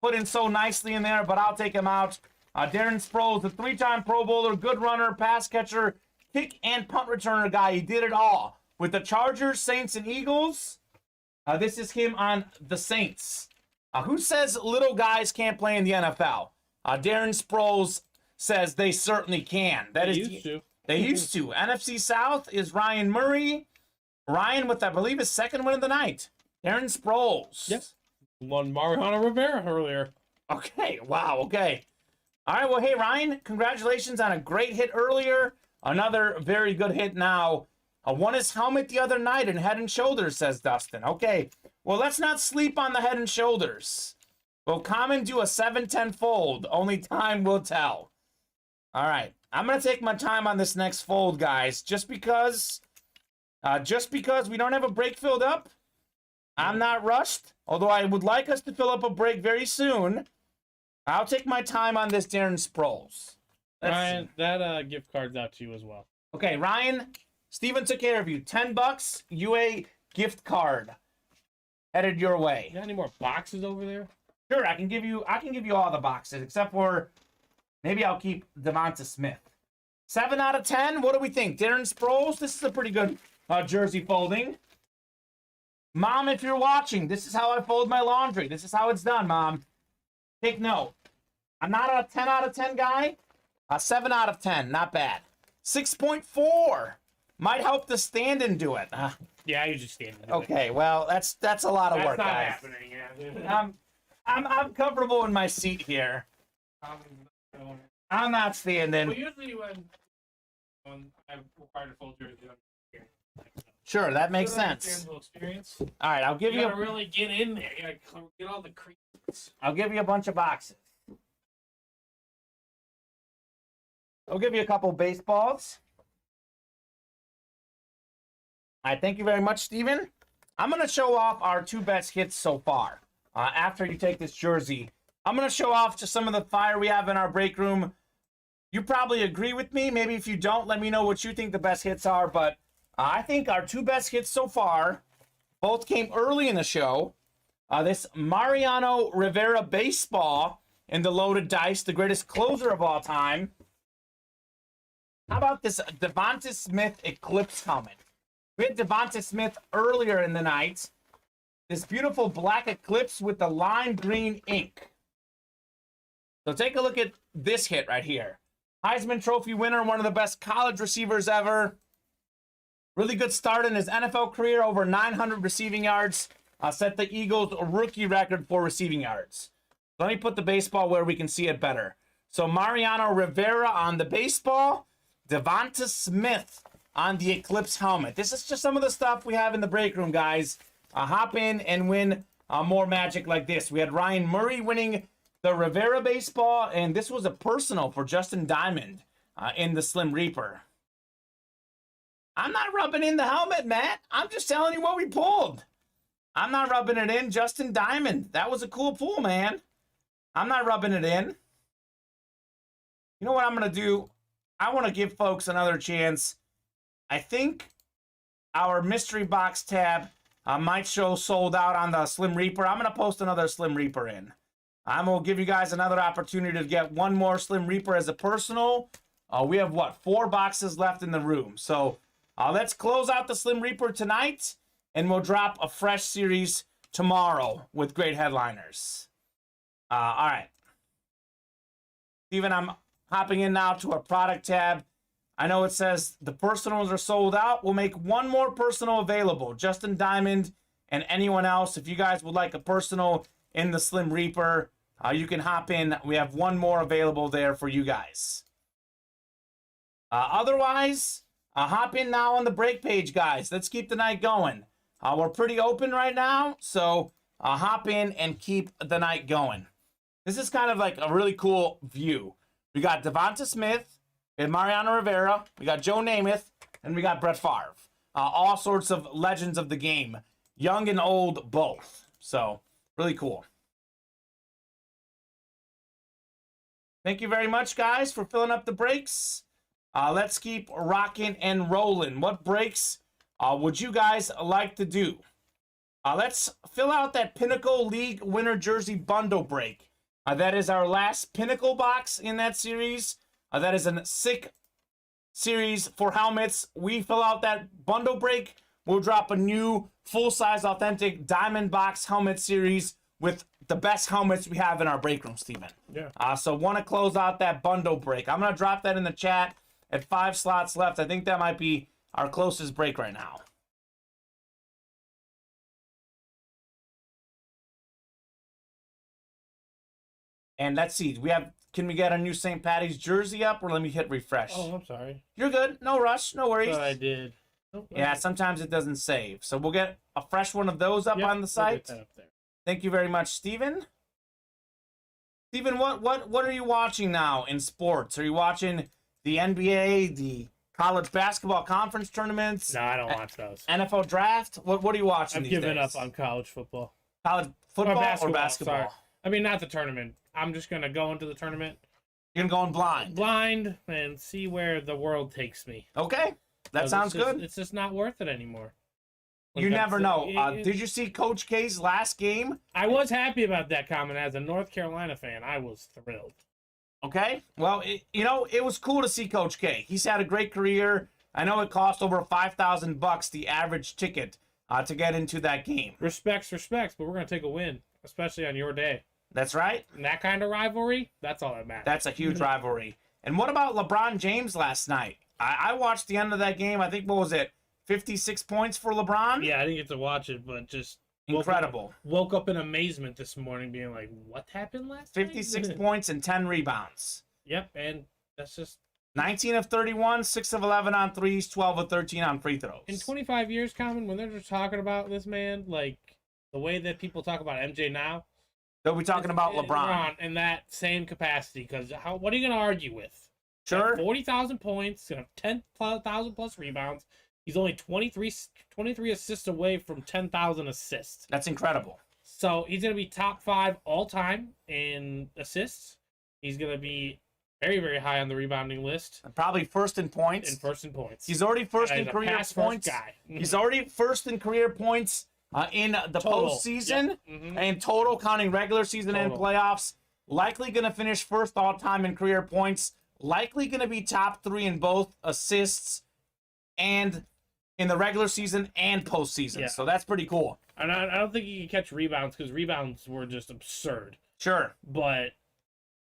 Speaker 2: put in so nicely in there, but I'll take him out. Darren Sproles, a 3-time Pro Bowler, good runner, pass catcher, kick and punt returner guy. He did it all. With the Chargers, Saints, and Eagles. This is him on the Saints. Who says little guys can't play in the NFL? Darren Sproles says they certainly can. They used to. NFC South is Ryan Murray. Ryan with, I believe, his second win of the night. Darren Sproles.
Speaker 3: Yep. Won Mariano Rivera earlier.
Speaker 2: Okay. Wow. Okay. All right. Well, hey, Ryan, congratulations on a great hit earlier. Another very good hit now. Won his helmet the other night in Head and Shoulders, says Dustin. Okay. Well, let's not sleep on the Head and Shoulders. Will Kamen do a 7-10 fold? Only time will tell. All right. I'm going to take my time on this next fold, guys, just because we don't have a break filled up. I'm not rushed, although I would like us to fill up a break very soon. I'll take my time on this Darren Sproles.
Speaker 3: Ryan, that gift card's out to you as well.
Speaker 2: Okay, Ryan, Steven took care of you. $10 UA gift card headed your way.
Speaker 3: You got any more boxes over there?
Speaker 2: Sure, I can give you all the boxes except for maybe I'll keep Devonta Smith. 7 out of 10. What do we think? Darren Sproles, this is a pretty good jersey folding. Mom, if you're watching, this is how I fold my laundry. This is how it's done, Mom. Take note. I'm not a 10 out of 10 guy. 7 out of 10, not bad. 6.4. Might help the stand-in do it.
Speaker 3: Yeah, I usually stand in.
Speaker 2: Okay, well, that's a lot of work,
Speaker 3: That's not
Speaker 2: guys.
Speaker 3: happening, yeah.
Speaker 2: I'm comfortable in my seat here. I'm not standing.
Speaker 3: Well, usually when I'm required to fold jersey,
Speaker 2: Sure, that makes sense.
Speaker 3: understandable experience.
Speaker 2: All right, I'll give
Speaker 3: You
Speaker 2: you.
Speaker 3: gotta really get in there. You gotta get all the creases.
Speaker 2: I'll give you a bunch of boxes. I'll give you a couple baseballs. All right, thank you very much, Steven. I'm going to show off our 2 best hits so far. After you take this jersey, I'm going to show off just some of the fire we have in our break room. You probably agree with me. Maybe if you don't, let me know what you think the best hits are. But I think our 2 best hits so far both came early in the show. This Mariano Rivera baseball in the loaded dice, the greatest closer of all time. How about this Devonta Smith Eclipse helmet? We had Devonta Smith earlier in the night. This beautiful black Eclipse with the lime green ink. So take a look at this hit right here. Heisman Trophy winner, one of the best college receivers ever. Really good start in his NFL career, over 900 receiving yards. Set the Eagles' rookie record for receiving yards. Let me put the baseball where we can see it better. So Mariano Rivera on the baseball. Devonta Smith on the Eclipse helmet. This is just some of the stuff we have in the break room, guys. Hop in and win more magic like this. We had Ryan Murray winning the Rivera baseball, and this was a personal for Justin Diamond in the Slim Reaper. I'm not rubbing in the helmet, Matt. I'm just telling you what we pulled. I'm not rubbing it in. Justin Diamond. That was a cool pull, man. I'm not rubbing it in. You know what I'm going to do? I want to give folks another chance. I think our mystery box tab might show sold out on the Slim Reaper. I'm going to post another Slim Reaper in. I'm going to give you guys another opportunity to get one more Slim Reaper as a personal. We have, 4 boxes left in the room. So let's close out the Slim Reaper tonight, and we'll drop a fresh series tomorrow with great headliners. All right. Steven, I'm hopping in now to our product tab. I know it says the personals are sold out. We'll make one more personal available. Justin Diamond and anyone else. If you guys would like a personal in the Slim Reaper, you can hop in. We have one more available there for you guys. Otherwise, hop in now on the break page, guys. Let's keep the night going. We're pretty open right now, so hop in and keep the night going. This is kind of like a really cool view. We got Devonta Smith and Mariano Rivera. We got Joe Namath, and we got Brett Favre. All sorts of legends of the game. Young and old both. So, really cool. Thank you very much, guys, for filling up the breaks. Let's keep rocking and rolling. What breaks would you guys like to do? Let's fill out that Pinnacle League winner jersey bundle break. That is our last Pinnacle box in that series. That is a sick series for helmets. We fill out that bundle break. We'll drop a new full-size authentic diamond box helmet series with the best helmets we have in our break room, Steven.
Speaker 3: Yeah.
Speaker 2: So want to close out that bundle break. I'm going to drop that in the chat at 5 slots left. I think that might be our closest break right now. And let's see. Can we get a new St. Patty's jersey up, or let me hit refresh?
Speaker 3: Oh, I'm sorry.
Speaker 2: You're good. No rush. No worries.
Speaker 3: Thought I did.
Speaker 2: Yeah, sometimes it doesn't save. So we'll get a fresh one of those up on the site.
Speaker 3: We'll get that up there.
Speaker 2: Thank you very much, Steven. Steven, what are you watching now in sports? Are you watching the NBA, the college basketball conference tournaments?
Speaker 3: No, I don't watch those.
Speaker 2: NFL draft? What are you watching
Speaker 3: I've
Speaker 2: these
Speaker 3: given
Speaker 2: days?
Speaker 3: up on college football.
Speaker 2: College football or basketball?
Speaker 3: Sorry. I mean, not the tournament. I'm just going to go into the tournament.
Speaker 2: You're going blind.
Speaker 3: Blind and see where the world takes me.
Speaker 2: Okay. That sounds good.
Speaker 3: It's just not worth it anymore.
Speaker 2: You never know. Did you see Coach K's last game?
Speaker 3: I was happy about that comment. As a North Carolina fan, I was thrilled.
Speaker 2: Okay. Well, it was cool to see Coach K. He's had a great career. I know it cost over $5,000 the average ticket to get into that game.
Speaker 3: Respects, but we're gonna take a win, especially on your day.
Speaker 2: That's right.
Speaker 3: And that kind of rivalry, that's all that matters.
Speaker 2: That's a huge rivalry. And what about LeBron James last night? I watched the end of that game. I think, what was it, 56 points for LeBron?
Speaker 3: Yeah, I didn't get to watch it, but just
Speaker 2: incredible.
Speaker 3: Woke up in amazement this morning, being like, "What happened last
Speaker 2: 56
Speaker 3: night?"
Speaker 2: points and 10 rebounds.
Speaker 3: Yep, and that's just
Speaker 2: 19 of 31, 6 of 11 on threes, 12 of 13 on free throws.
Speaker 3: in 25 years, Kamen, when they're just talking about this man, like the way that people talk about MJ now,
Speaker 2: they'll be talking about LeBron
Speaker 3: in that same capacity. Because what are you going to argue with?
Speaker 2: Sure.
Speaker 3: 40,000 points, gonna have 10,000 plus rebounds. He's only 23 assists away from 10,000 assists.
Speaker 2: That's incredible.
Speaker 3: So he's going to be top 5 all time in assists. He's going to be very, very high on the rebounding list.
Speaker 2: And probably first in points.
Speaker 3: He's
Speaker 2: already first in career points.
Speaker 3: Guy.
Speaker 2: He's already first in career points in the postseason.
Speaker 3: Yep.
Speaker 2: And total, counting regular season and playoffs. Likely going to finish first all time in career points. Likely going to be top 3 in both assists and in the regular season and postseason. Yeah. So that's pretty cool.
Speaker 3: And I don't think he can catch rebounds because rebounds were just absurd.
Speaker 2: Sure.
Speaker 3: But,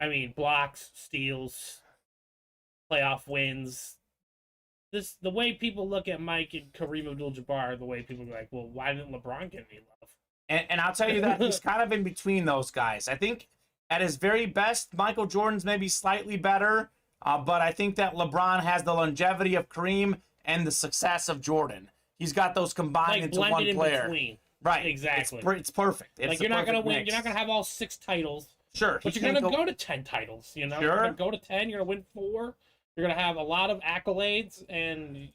Speaker 3: I mean, blocks, steals, playoff wins. The way people look at Mike and Kareem Abdul-Jabbar, the way people are like, well, why didn't LeBron get any love?
Speaker 2: And I'll tell you that he's kind of in between those guys. I think at his very best, Michael Jordan's maybe slightly better, but I think that LeBron has the longevity of Kareem and the success of Jordan. He's got those combined into one player.
Speaker 3: Between.
Speaker 2: Right.
Speaker 3: Exactly.
Speaker 2: It's perfect. It's
Speaker 3: like you're not going to win. Mix. You're not going to have all 6 titles.
Speaker 2: Sure.
Speaker 3: But you're going to go to 10 titles, you know?
Speaker 2: Sure.
Speaker 3: You're going to go to 10. You're going to win 4. You're going to have a lot of accolades, and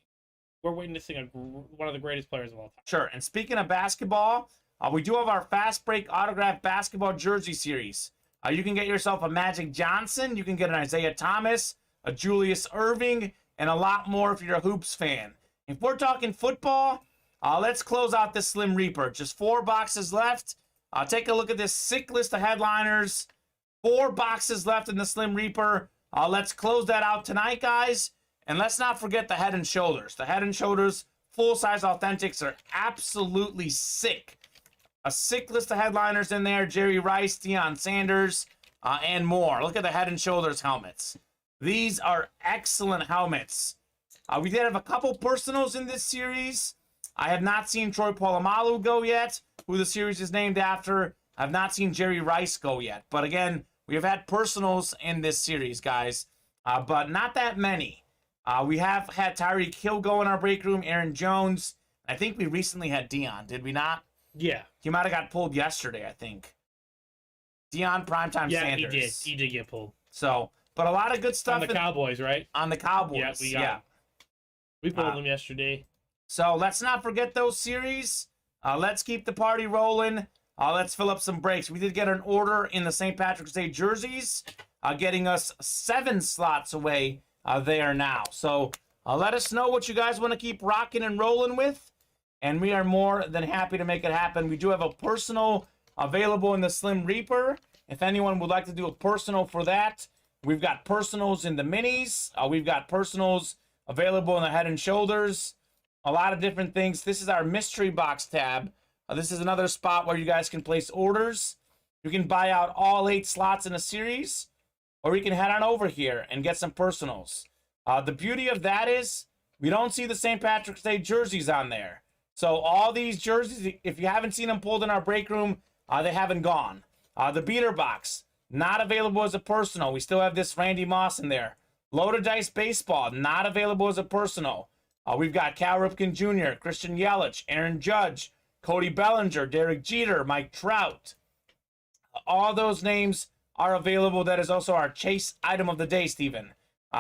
Speaker 3: we're witnessing one of the greatest players of all time.
Speaker 2: Sure. And speaking of basketball, we do have our Fast Break Autograph Basketball Jersey Series. You can get yourself a Magic Johnson. You can get an Isaiah Thomas, a Julius Erving, and a lot more if you're a Hoops fan. If we're talking football, let's close out this Slim Reaper. Just 4 boxes left. Take a look at this sick list of headliners. 4 boxes left in the Slim Reaper. Let's close that out tonight, guys. And let's not forget the Head & Shoulders. The Head & Shoulders full-size authentics are absolutely sick. A sick list of headliners in there. Jerry Rice, Deion Sanders, and more. Look at the Head & Shoulders helmets. These are excellent helmets. We did have a couple personals in this series. I have not seen Troy Polamalu go yet, who the series is named after. I have not seen Jerry Rice go yet. But again, we have had personals in this series, guys, but not that many. We have had Tyreek Hill go in our break room, Aaron Jones. I think we recently had Deion, did we not?
Speaker 3: Yeah.
Speaker 2: He might have got pulled yesterday, I think. Deion Primetime Sanders.
Speaker 3: Yeah, he did get pulled.
Speaker 2: So, but a lot of good stuff.
Speaker 3: On the Cowboys, right?
Speaker 2: On the Cowboys,
Speaker 3: We pulled them yesterday.
Speaker 2: So let's not forget those series. Let's keep the party rolling. Let's fill up some breaks. We did get an order in the St. Patrick's Day jerseys, getting us 7 slots away there now. So let us know what you guys want to keep rocking and rolling with, and we are more than happy to make it happen. We do have a personal available in the Slim Reaper. If anyone would like to do a personal for that, we've got personals in the minis. We've got personals available in the Head & Shoulders. A lot of different things. This is our mystery box tab. This is another spot where you guys can place orders. You can buy out all 8 slots in a series, or you can head on over here and get some personals. The beauty of that is we don't see the St. Patrick's Day jerseys on there. So all these jerseys, if you haven't seen them pulled in our break room, they haven't gone. The beater box, not available as a personal. We still have this Randy Moss in there. Loaded Dice Baseball, not available as a personal. We've got Cal Ripken Jr., Christian Yelich, Aaron Judge, Cody Bellinger, Derek Jeter, Mike Trout. All those names are available. That is also our chase item of the day, Steven.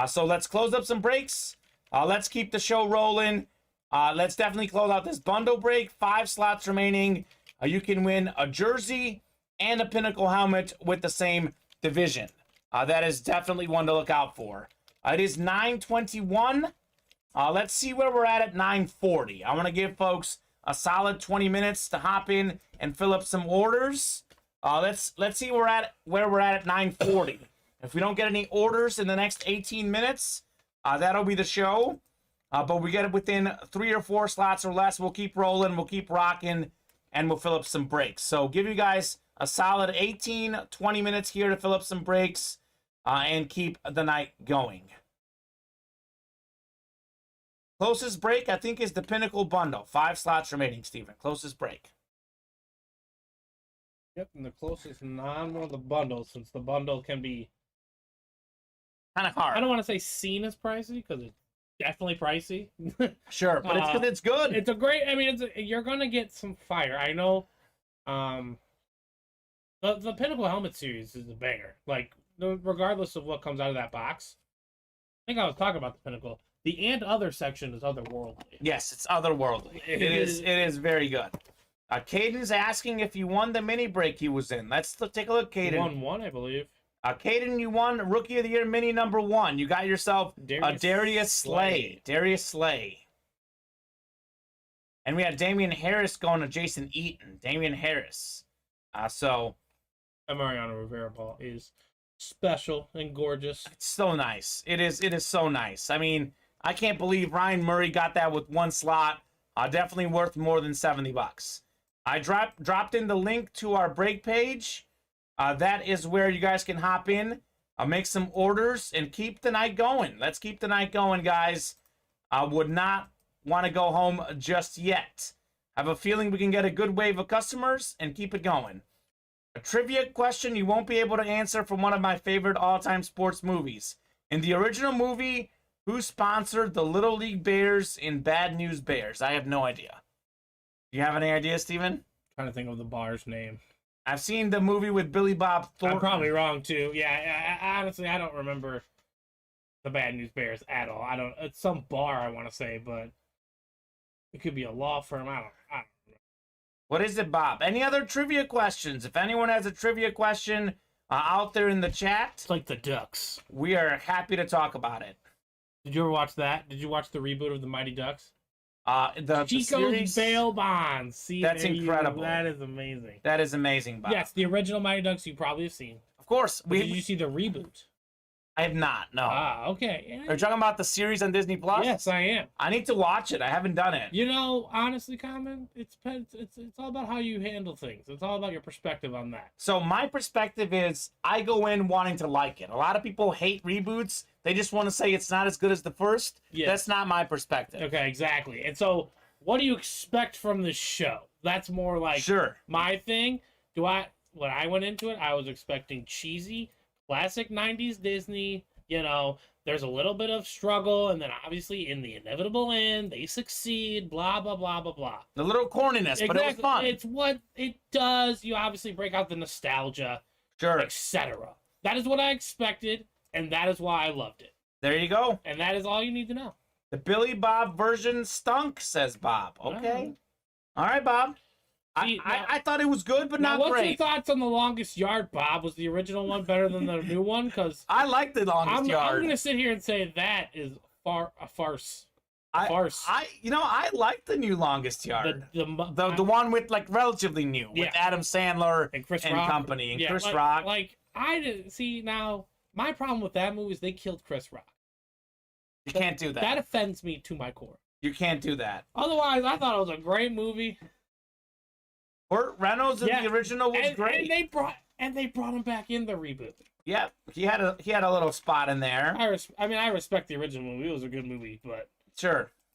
Speaker 2: So let's close up some breaks. Let's keep the show rolling. Let's definitely close out this bundle break. 5 slots remaining. You can win a jersey and a Pinnacle helmet with the same division. That is definitely one to look out for. It is 9:21. Let's see where we're at 9:40. I want to give folks a solid 20 minutes to hop in and fill up some orders. Let's see where we're at 9:40. If we don't get any orders in the next 18 minutes, that'll be the show. But we get it within 3 or 4 slots or less. We'll keep rolling. We'll keep rocking. And we'll fill up some breaks. So give you guys a solid 18, 20 minutes here to fill up some breaks and keep the night going. Closest break, I think, is the Pinnacle Bundle. 5 slots remaining, Steven. Closest break.
Speaker 3: Yep, and the closest non one of the bundles, since the bundle can be
Speaker 2: Kind of hard.
Speaker 3: I don't want to say seen as pricey because it's definitely pricey.
Speaker 2: Sure, but it's good.
Speaker 3: It's a great. I mean, you're gonna get some fire. I know. The Pinnacle Helmet series is a banger. Like, regardless of what comes out of that box. I think I was talking about the Pinnacle. The and other section is otherworldly.
Speaker 2: Yes, it's otherworldly. It is very good. Caden's asking if you won the mini break he was in. Let's take a look, Caden.
Speaker 3: You won one, I believe.
Speaker 2: Caden, you won Rookie of the Year mini number 1. You got yourself Darius Slay. Darius Slay. And we had Damian Harris going to Jason Eaton. Damian Harris. So.
Speaker 3: And Mariano Rivera ball is special and gorgeous.
Speaker 2: It's so nice. It is so nice. I mean, I can't believe Ryan Murray got that with 1 slot. Definitely worth more than $70. I dropped in the link to our break page. That is where you guys can hop in, make some orders, and keep the night going. Let's keep the night going, guys. I would not want to go home just yet. I have a feeling we can get a good wave of customers and keep it going. A trivia question you won't be able to answer from one of my favorite all-time sports movies. In the original movie, who sponsored the Little League Bears in Bad News Bears? I have no idea. Do you have any idea, Steven?
Speaker 3: Trying to think of the bar's name.
Speaker 2: I've seen the movie with Billy Bob Thornton.
Speaker 3: I'm probably wrong too. Yeah, honestly, I don't remember the Bad News Bears at all. It's some bar, I want to say, but it could be a law firm. I don't know.
Speaker 2: What is it, Bob? Any other trivia questions? If anyone has a trivia question out there in the chat,
Speaker 3: it's like the Ducks.
Speaker 2: We are happy to talk about it.
Speaker 3: Did you ever watch that? Did you watch the reboot of the Mighty Ducks?
Speaker 2: The
Speaker 3: Chico's bail bonds. See,
Speaker 2: that's incredible.
Speaker 3: That is amazing.
Speaker 2: That is amazing, Bob.
Speaker 3: Yes, the original Mighty Ducks you probably have seen.
Speaker 2: Of course.
Speaker 3: Did you see the reboot?
Speaker 2: I have not, no.
Speaker 3: Okay.
Speaker 2: Are you talking about the series on Disney Plus?
Speaker 3: Yes, I am.
Speaker 2: I need to watch it. I haven't done it.
Speaker 3: You know, honestly, Kamen, it's all about how you handle things. It's all about your perspective on that.
Speaker 2: So my perspective is I go in wanting to like it. A lot of people hate reboots. They just want to say it's not as good as the first. Yes. That's not my perspective.
Speaker 3: Okay, exactly. And so what do you expect from this show? That's more like my thing. When I went into it, I was expecting cheesy, classic 90s Disney. You know, there's a little bit of struggle, and then obviously in the inevitable end, they succeed, blah, blah, blah, blah, blah.
Speaker 2: The little corniness, but it was fun.
Speaker 3: It's what it does. You obviously break out the nostalgia, etc. That is what I expected, and that is why I loved it.
Speaker 2: There you go.
Speaker 3: And that is all you need to know.
Speaker 2: The Billy Bob version stunk, says Bob. Okay. All right, Bob. I thought it was good, but not great.
Speaker 3: What's your thoughts on The Longest Yard, Bob? Was the original one better than the new one? Because
Speaker 2: I like The Longest Yard.
Speaker 3: I'm going to sit here and say that is a farce.
Speaker 2: I like the new Longest Yard. The one with like relatively new with Adam Sandler
Speaker 3: and Chris
Speaker 2: and
Speaker 3: Rock.
Speaker 2: company and Chris Rock.
Speaker 3: Like I didn't see now. My problem with that movie is they killed Chris Rock.
Speaker 2: You can't do that.
Speaker 3: That offends me to my core.
Speaker 2: You can't do that.
Speaker 3: Otherwise, I thought it was a great movie.
Speaker 2: Burt Reynolds in the original was great.
Speaker 3: And they brought him back in the reboot.
Speaker 2: Yeah, he had a little spot in there.
Speaker 3: I respect the original movie. It was a good movie, but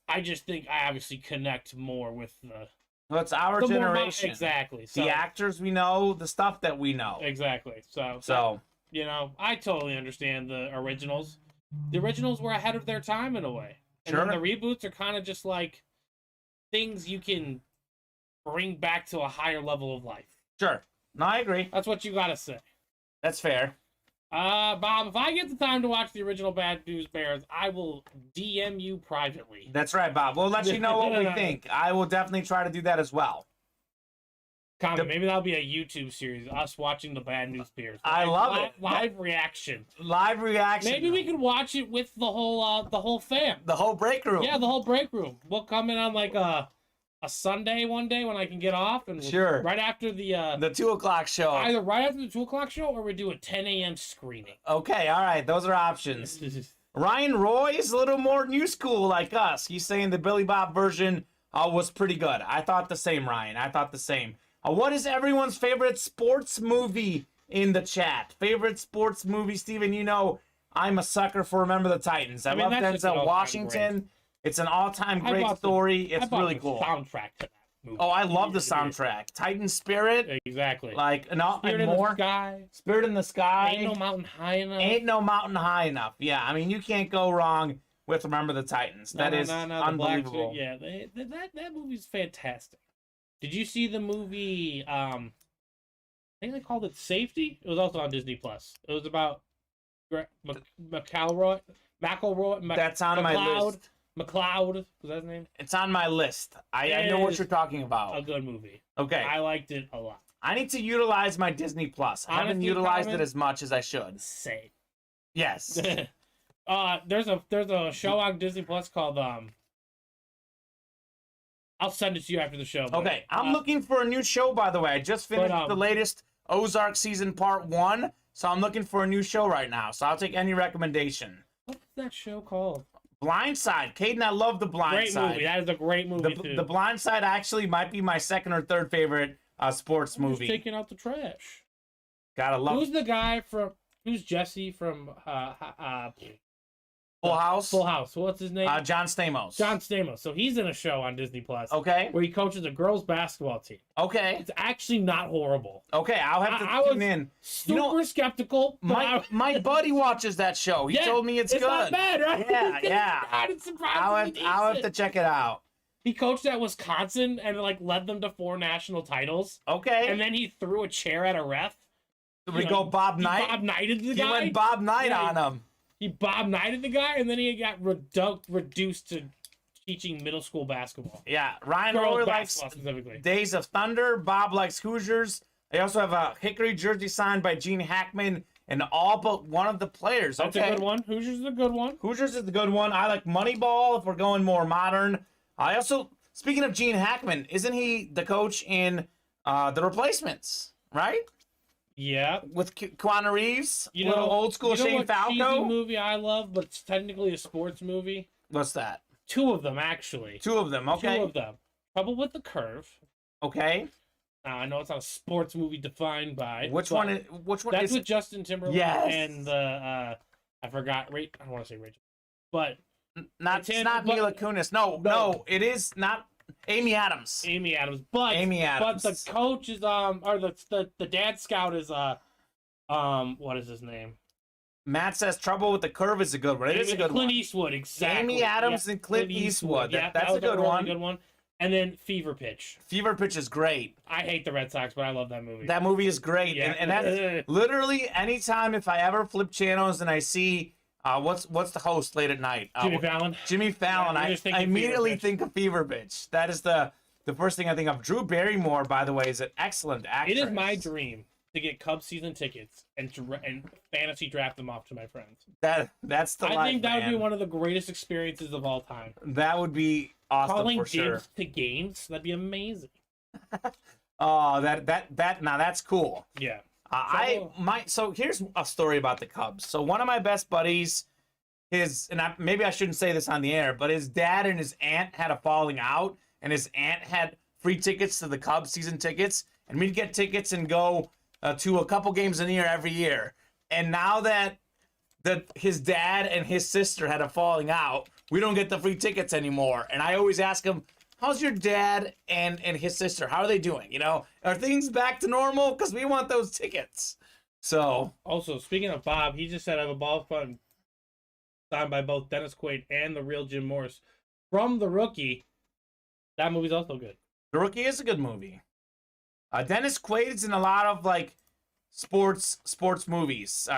Speaker 3: I just think I obviously connect more with the.
Speaker 2: Well, it's our generation.
Speaker 3: Exactly.
Speaker 2: So, the actors we know, the stuff that we know.
Speaker 3: Exactly. So you know, I totally understand the originals. The originals were ahead of their time in a way. And then the reboots are kind of just like things you can bring back to a higher level of life.
Speaker 2: Sure. No, I agree.
Speaker 3: That's what you gotta say.
Speaker 2: That's fair.
Speaker 3: Bob, if I get the time to watch the original Bad News Bears, I will DM you privately.
Speaker 2: That's right, Bob. We'll let you know what we think. I will definitely try to do that as well.
Speaker 3: Maybe that'll be a YouTube series, us watching the Bad News Bears.
Speaker 2: I love it.
Speaker 3: Live reaction.
Speaker 2: Live reaction.
Speaker 3: Maybe we could watch it with the whole fam.
Speaker 2: The whole break room.
Speaker 3: Yeah, the whole break room. We'll come in on like a a Sunday one day when I can get off, and
Speaker 2: Sure.
Speaker 3: right after
Speaker 2: The 2 o'clock show.
Speaker 3: either right after the 2 o'clock show or we do a 10 a.m. screening.
Speaker 2: Okay, all right. Those are options. Ryan Roy is a little more new school like us. He's saying the Billy Bob version was pretty good. I thought the same, Ryan. I thought the same. What is everyone's favorite sports movie in the chat? Favorite sports movie, Steven? You know I'm a sucker for Remember the Titans. I
Speaker 3: mean,
Speaker 2: love
Speaker 3: that's just an
Speaker 2: Denzel
Speaker 3: all-time
Speaker 2: Washington. It's an all-time great story. It's really cool.
Speaker 3: Soundtrack to that movie.
Speaker 2: Oh, I love the soundtrack. Titan Spirit.
Speaker 3: Exactly.
Speaker 2: Like, and
Speaker 3: Spirit in
Speaker 2: more.
Speaker 3: the Sky.
Speaker 2: Spirit in the Sky.
Speaker 3: Ain't no mountain high enough.
Speaker 2: Ain't no mountain high enough. Yeah, I mean, you can't go wrong with Remember the Titans. That is unbelievable.
Speaker 3: Yeah, that movie's fantastic. Did you see the movie? I think they called it Safety. It was also on Disney Plus. It was about McElroy.
Speaker 2: That's on my list.
Speaker 3: McLeod, was that his name?
Speaker 2: It's on my list. I know what you're talking
Speaker 3: A
Speaker 2: about.
Speaker 3: good movie.
Speaker 2: Okay.
Speaker 3: I liked it a lot.
Speaker 2: I need to utilize my Disney Plus. I haven't
Speaker 3: Honestly,
Speaker 2: utilized
Speaker 3: Kamen,
Speaker 2: it as much as I should.
Speaker 3: Same.
Speaker 2: Yes.
Speaker 3: There's a show on Disney Plus called I'll send it to you after the show.
Speaker 2: Okay, I'm looking for a new show, by the way. I just finished the latest Ozark season part 1, so I'm looking for a new show right now. So I'll take any recommendation.
Speaker 3: What's that show called?
Speaker 2: Blindside. Caden, I love The Blindside.
Speaker 3: Great movie. That is a great movie, too.
Speaker 2: The Blindside actually might be my second or third favorite sports movie.
Speaker 3: Just taking out the trash.
Speaker 2: Gotta love
Speaker 3: Who's the guy from... Who's Jesse from...
Speaker 2: Full House?
Speaker 3: Full House. What's his name?
Speaker 2: John Stamos.
Speaker 3: John Stamos. So he's in a show on Disney Plus.
Speaker 2: Okay.
Speaker 3: Where he coaches a girls' basketball team.
Speaker 2: Okay.
Speaker 3: It's actually not horrible.
Speaker 2: Okay, I'll have to tune in.
Speaker 3: Super skeptical.
Speaker 2: My buddy watches that show. He told me it's good.
Speaker 3: It's not bad, right?
Speaker 2: Yeah.
Speaker 3: It's surprisingly
Speaker 2: I'll have to check it out.
Speaker 3: He coached at Wisconsin and led them to 4 national titles.
Speaker 2: Okay.
Speaker 3: And then he threw a chair at a ref.
Speaker 2: We go Bob Knight.
Speaker 3: Bob Knighted the guy.
Speaker 2: He went Bob Knight on him.
Speaker 3: He Bob Knighted the guy, and then he got reduced to teaching middle school basketball.
Speaker 2: Yeah, Ryan Roy likes Days of Thunder. Bob likes Hoosiers. They also have a Hickory jersey signed by Gene Hackman and all but one of the players.
Speaker 3: That's a good one. Hoosiers is a good one.
Speaker 2: Hoosiers is the good one. I like Moneyball if we're going more modern. I also, speaking of Gene Hackman, isn't he the coach in The Replacements, right?
Speaker 3: Yeah.
Speaker 2: With Keanu Reeves,
Speaker 3: little
Speaker 2: old school Shane Falco.
Speaker 3: Cheesy movie I love, but it's technically a sports movie.
Speaker 2: What's that?
Speaker 3: 2 of them, actually.
Speaker 2: 2 of them, okay.
Speaker 3: 2 of them. Trouble with the Curve.
Speaker 2: Okay.
Speaker 3: I know it's not a sports movie defined by.
Speaker 2: Which one?
Speaker 3: That's with Justin Timberlake and
Speaker 2: the
Speaker 3: I forgot. I don't want to say Rachel, but
Speaker 2: it's not Mila Kunis. No, it is not. Amy Adams.
Speaker 3: But the coach is or the dad scout is what is his name?
Speaker 2: Matt says Trouble with the Curve is a good one. It is a good one.
Speaker 3: Clint Eastwood, exactly.
Speaker 2: Amy Adams and Clint Eastwood. That's a good one.
Speaker 3: Good one. And then Fever Pitch.
Speaker 2: Fever Pitch is great.
Speaker 3: I hate the Red Sox, but I love that movie.
Speaker 2: That movie is great.
Speaker 3: Yeah.
Speaker 2: And that's literally anytime if I ever flip channels and I see what's the host late at night? Jimmy Fallon. I immediately think of Fever Pitch. That is the first thing I think of. Drew Barrymore, by the way, is an excellent actress.
Speaker 3: It is my dream to get Cubs season tickets and fantasy draft them off to my friends.
Speaker 2: That's the life,
Speaker 3: I think that
Speaker 2: man.
Speaker 3: would be one of the greatest experiences of all time.
Speaker 2: That would be awesome.
Speaker 3: Calling
Speaker 2: for sure.
Speaker 3: dibs to games, that'd be amazing.
Speaker 2: Oh, now that's cool.
Speaker 3: Yeah.
Speaker 2: So here's a story about the Cubs. So one of my best buddies, maybe I shouldn't say this on the air, but his dad and his aunt had a falling out, and his aunt had free tickets to the Cubs season tickets, and we'd get tickets and go to a couple games a year every year. And now that his dad and his sister had a falling out, we don't get the free tickets anymore. And I always ask him, how's your dad and his sister? How are they doing? Are things back to normal? Because we want those tickets. So.
Speaker 3: Also, speaking of Bob, he just said I have a ball fund signed by both Dennis Quaid and the real Jim Morris from The Rookie. That movie's also good.
Speaker 2: The Rookie is a good movie. Dennis Quaid's in a lot of sports movies.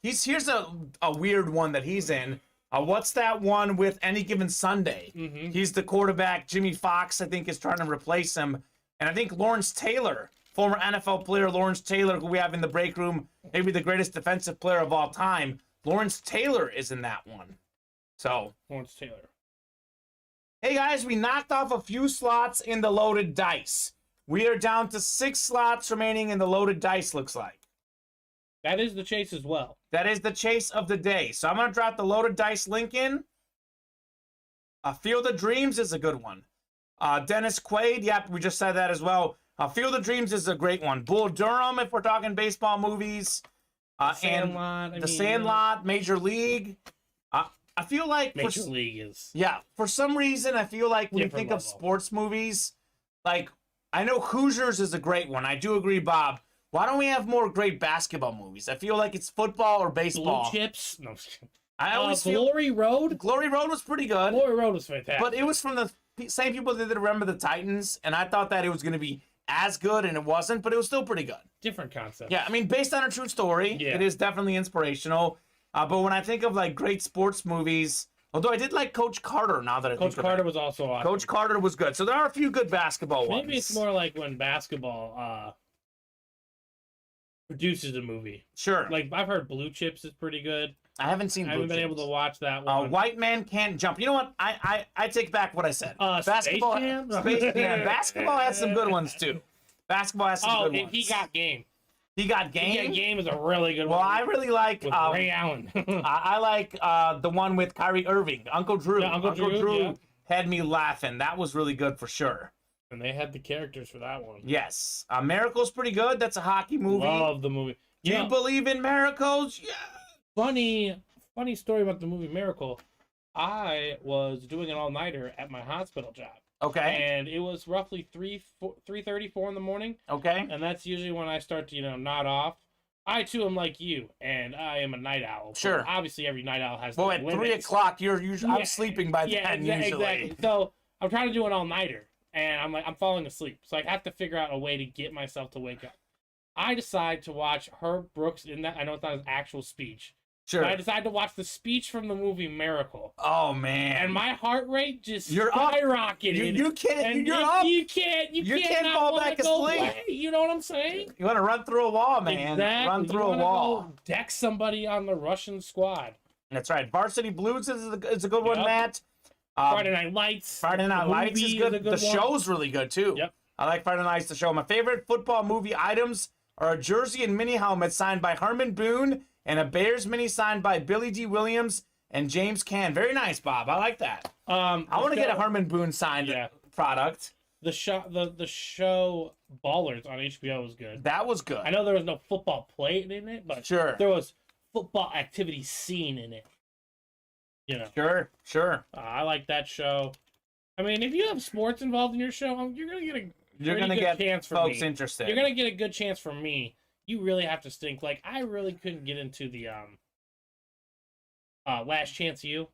Speaker 2: Here's a weird one that he's in. What's that one with Any Given Sunday?
Speaker 3: Mm-hmm.
Speaker 2: He's the quarterback. Jimmy Fox, I think, is trying to replace him. And I think Lawrence Taylor, former NFL player Lawrence Taylor, who we have in the break room, maybe the greatest defensive player of all time, Lawrence Taylor is in that one. So
Speaker 3: Lawrence Taylor.
Speaker 2: Hey guys, we knocked off a few slots in the loaded dice. We are down to 6 slots remaining in the loaded dice, looks like.
Speaker 3: That is the chase as well.
Speaker 2: That is the chase of the day. So I'm going to drop the loaded dice link in. Field of Dreams is a good one. Dennis Quaid, yep, we just said that as well. Field of Dreams is a great one. Bull Durham, if we're talking baseball movies.
Speaker 3: Sandlot.
Speaker 2: And Sandlot, Major League. I feel like
Speaker 3: Major League is...
Speaker 2: Yeah, for some reason, I feel like when you
Speaker 3: Different
Speaker 2: think of
Speaker 3: level.
Speaker 2: sports movies, like, I know Hoosiers is a great one. I do agree, Bob. Why don't we have more great basketball movies? I feel like it's football or baseball.
Speaker 3: Blue Chips? No.
Speaker 2: I always feel
Speaker 3: Glory Road?
Speaker 2: Glory Road was pretty good,
Speaker 3: Glory Road was fantastic.
Speaker 2: but it was from the same people that did Remember the Titans, and I thought that it was going to be as good, and it wasn't, but it was still pretty good.
Speaker 3: Different concept.
Speaker 2: Yeah, I mean, based on a true story,
Speaker 3: Yeah.
Speaker 2: it is definitely inspirational. But when I think of, like, great sports movies, although I did like Coach Carter now that I
Speaker 3: Coach
Speaker 2: think of
Speaker 3: Carter
Speaker 2: it.
Speaker 3: was also awesome.
Speaker 2: Coach Carter was good. So there are a few good basketball ones.
Speaker 3: Maybe it's more like when basketball produces a movie.
Speaker 2: Sure.
Speaker 3: Like, I've heard Blue Chips is pretty good.
Speaker 2: I haven't seen
Speaker 3: I haven't
Speaker 2: Blue
Speaker 3: been able
Speaker 2: Chips.
Speaker 3: to watch that one.
Speaker 2: White Man Can't Jump. You know what? I take back what I said.
Speaker 3: Space Jam?
Speaker 2: Space Jam. Basketball has some good ones, too. Basketball has some good
Speaker 3: and
Speaker 2: ones.
Speaker 3: He Got Game.
Speaker 2: He Got Game?
Speaker 3: He Got Game is a really good
Speaker 2: Well,
Speaker 3: one.
Speaker 2: I really like...
Speaker 3: With Ray Allen.
Speaker 2: I like the one with Kyrie Irving, Uncle Drew.
Speaker 3: Yeah, Uncle Drew, yeah.
Speaker 2: had me laughing. That was really good for sure.
Speaker 3: And they had the characters for that one.
Speaker 2: Yes. Miracle's pretty good. That's a hockey movie.
Speaker 3: Love the movie.
Speaker 2: Do you believe in miracles? Yeah.
Speaker 3: Funny story about the movie Miracle. I was doing an all-nighter at my hospital job.
Speaker 2: Okay.
Speaker 3: And it was roughly 3:34 in the morning.
Speaker 2: Okay.
Speaker 3: And that's usually when I start to, nod off. I, too, am like you, and I am a night owl.
Speaker 2: Sure.
Speaker 3: But obviously, every night owl has
Speaker 2: Well,
Speaker 3: their
Speaker 2: at
Speaker 3: limits.
Speaker 2: 3 o'clock, you're usually
Speaker 3: Yeah.
Speaker 2: I'm sleeping by then usually.
Speaker 3: Exactly. So I'm trying to do an all-nighter, and I'm falling asleep. So I have to figure out a way to get myself to wake up. I decide to watch Herb Brooks in that. I know it's not his actual speech.
Speaker 2: Sure.
Speaker 3: But I decided to watch the speech from the movie Miracle.
Speaker 2: Oh man.
Speaker 3: And my heart rate just
Speaker 2: You're up.
Speaker 3: skyrocketed.
Speaker 2: You can't.
Speaker 3: And
Speaker 2: You're
Speaker 3: if
Speaker 2: up.
Speaker 3: You can't not
Speaker 2: fall
Speaker 3: wanna
Speaker 2: back
Speaker 3: go
Speaker 2: asleep.
Speaker 3: play, you know what I'm saying?
Speaker 2: You want to run through a wall, man.
Speaker 3: Exactly.
Speaker 2: Run through
Speaker 3: You
Speaker 2: a
Speaker 3: wanna
Speaker 2: wall.
Speaker 3: go deck somebody on the Russian squad.
Speaker 2: That's right. Varsity Blues is a good one,
Speaker 3: Yep.
Speaker 2: Matt.
Speaker 3: Friday Night Lights.
Speaker 2: Friday Night
Speaker 3: the
Speaker 2: Lights is
Speaker 3: movie
Speaker 2: good.
Speaker 3: a
Speaker 2: The
Speaker 3: one.
Speaker 2: show's really good too.
Speaker 3: Yep.
Speaker 2: I like Friday Night Lights, the show. My favorite football movie items are a jersey and mini helmet signed by Herman Boone and a Bears mini signed by Billy D. Williams and James Cann. Very nice, Bob. I like that. I want to get a Herman Boone signed
Speaker 3: Yeah.
Speaker 2: product.
Speaker 3: The show Ballers on HBO was good.
Speaker 2: That was good.
Speaker 3: I know there was no football played in it, but
Speaker 2: Sure.
Speaker 3: there was football activity scene in it.
Speaker 2: Sure.
Speaker 3: I like that show. I mean, if you have sports involved in your show, you're gonna get a
Speaker 2: You're
Speaker 3: pretty
Speaker 2: gonna
Speaker 3: good
Speaker 2: get
Speaker 3: chance for
Speaker 2: folks
Speaker 3: me.
Speaker 2: interested.
Speaker 3: You're gonna get a good chance from me. You really have to stink. Like, I really couldn't get into the Last Chance U.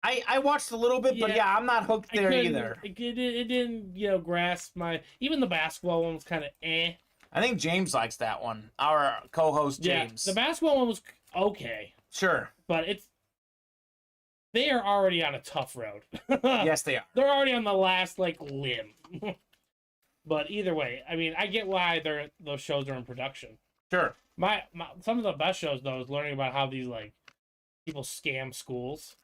Speaker 2: I watched a little bit, but
Speaker 3: Yeah.
Speaker 2: yeah, I'm not hooked there either.
Speaker 3: It didn't grasp my. Even the basketball one was kind of eh.
Speaker 2: I think James likes that one. Our co-host James.
Speaker 3: Yeah, the basketball one was okay,
Speaker 2: Sure.
Speaker 3: but they are already on a tough road.
Speaker 2: Yes, they are.
Speaker 3: They're already on the last limb. But either way, I mean, I get why those shows are in production.
Speaker 2: Sure.
Speaker 3: Some of the best shows though is learning about how these people scam schools.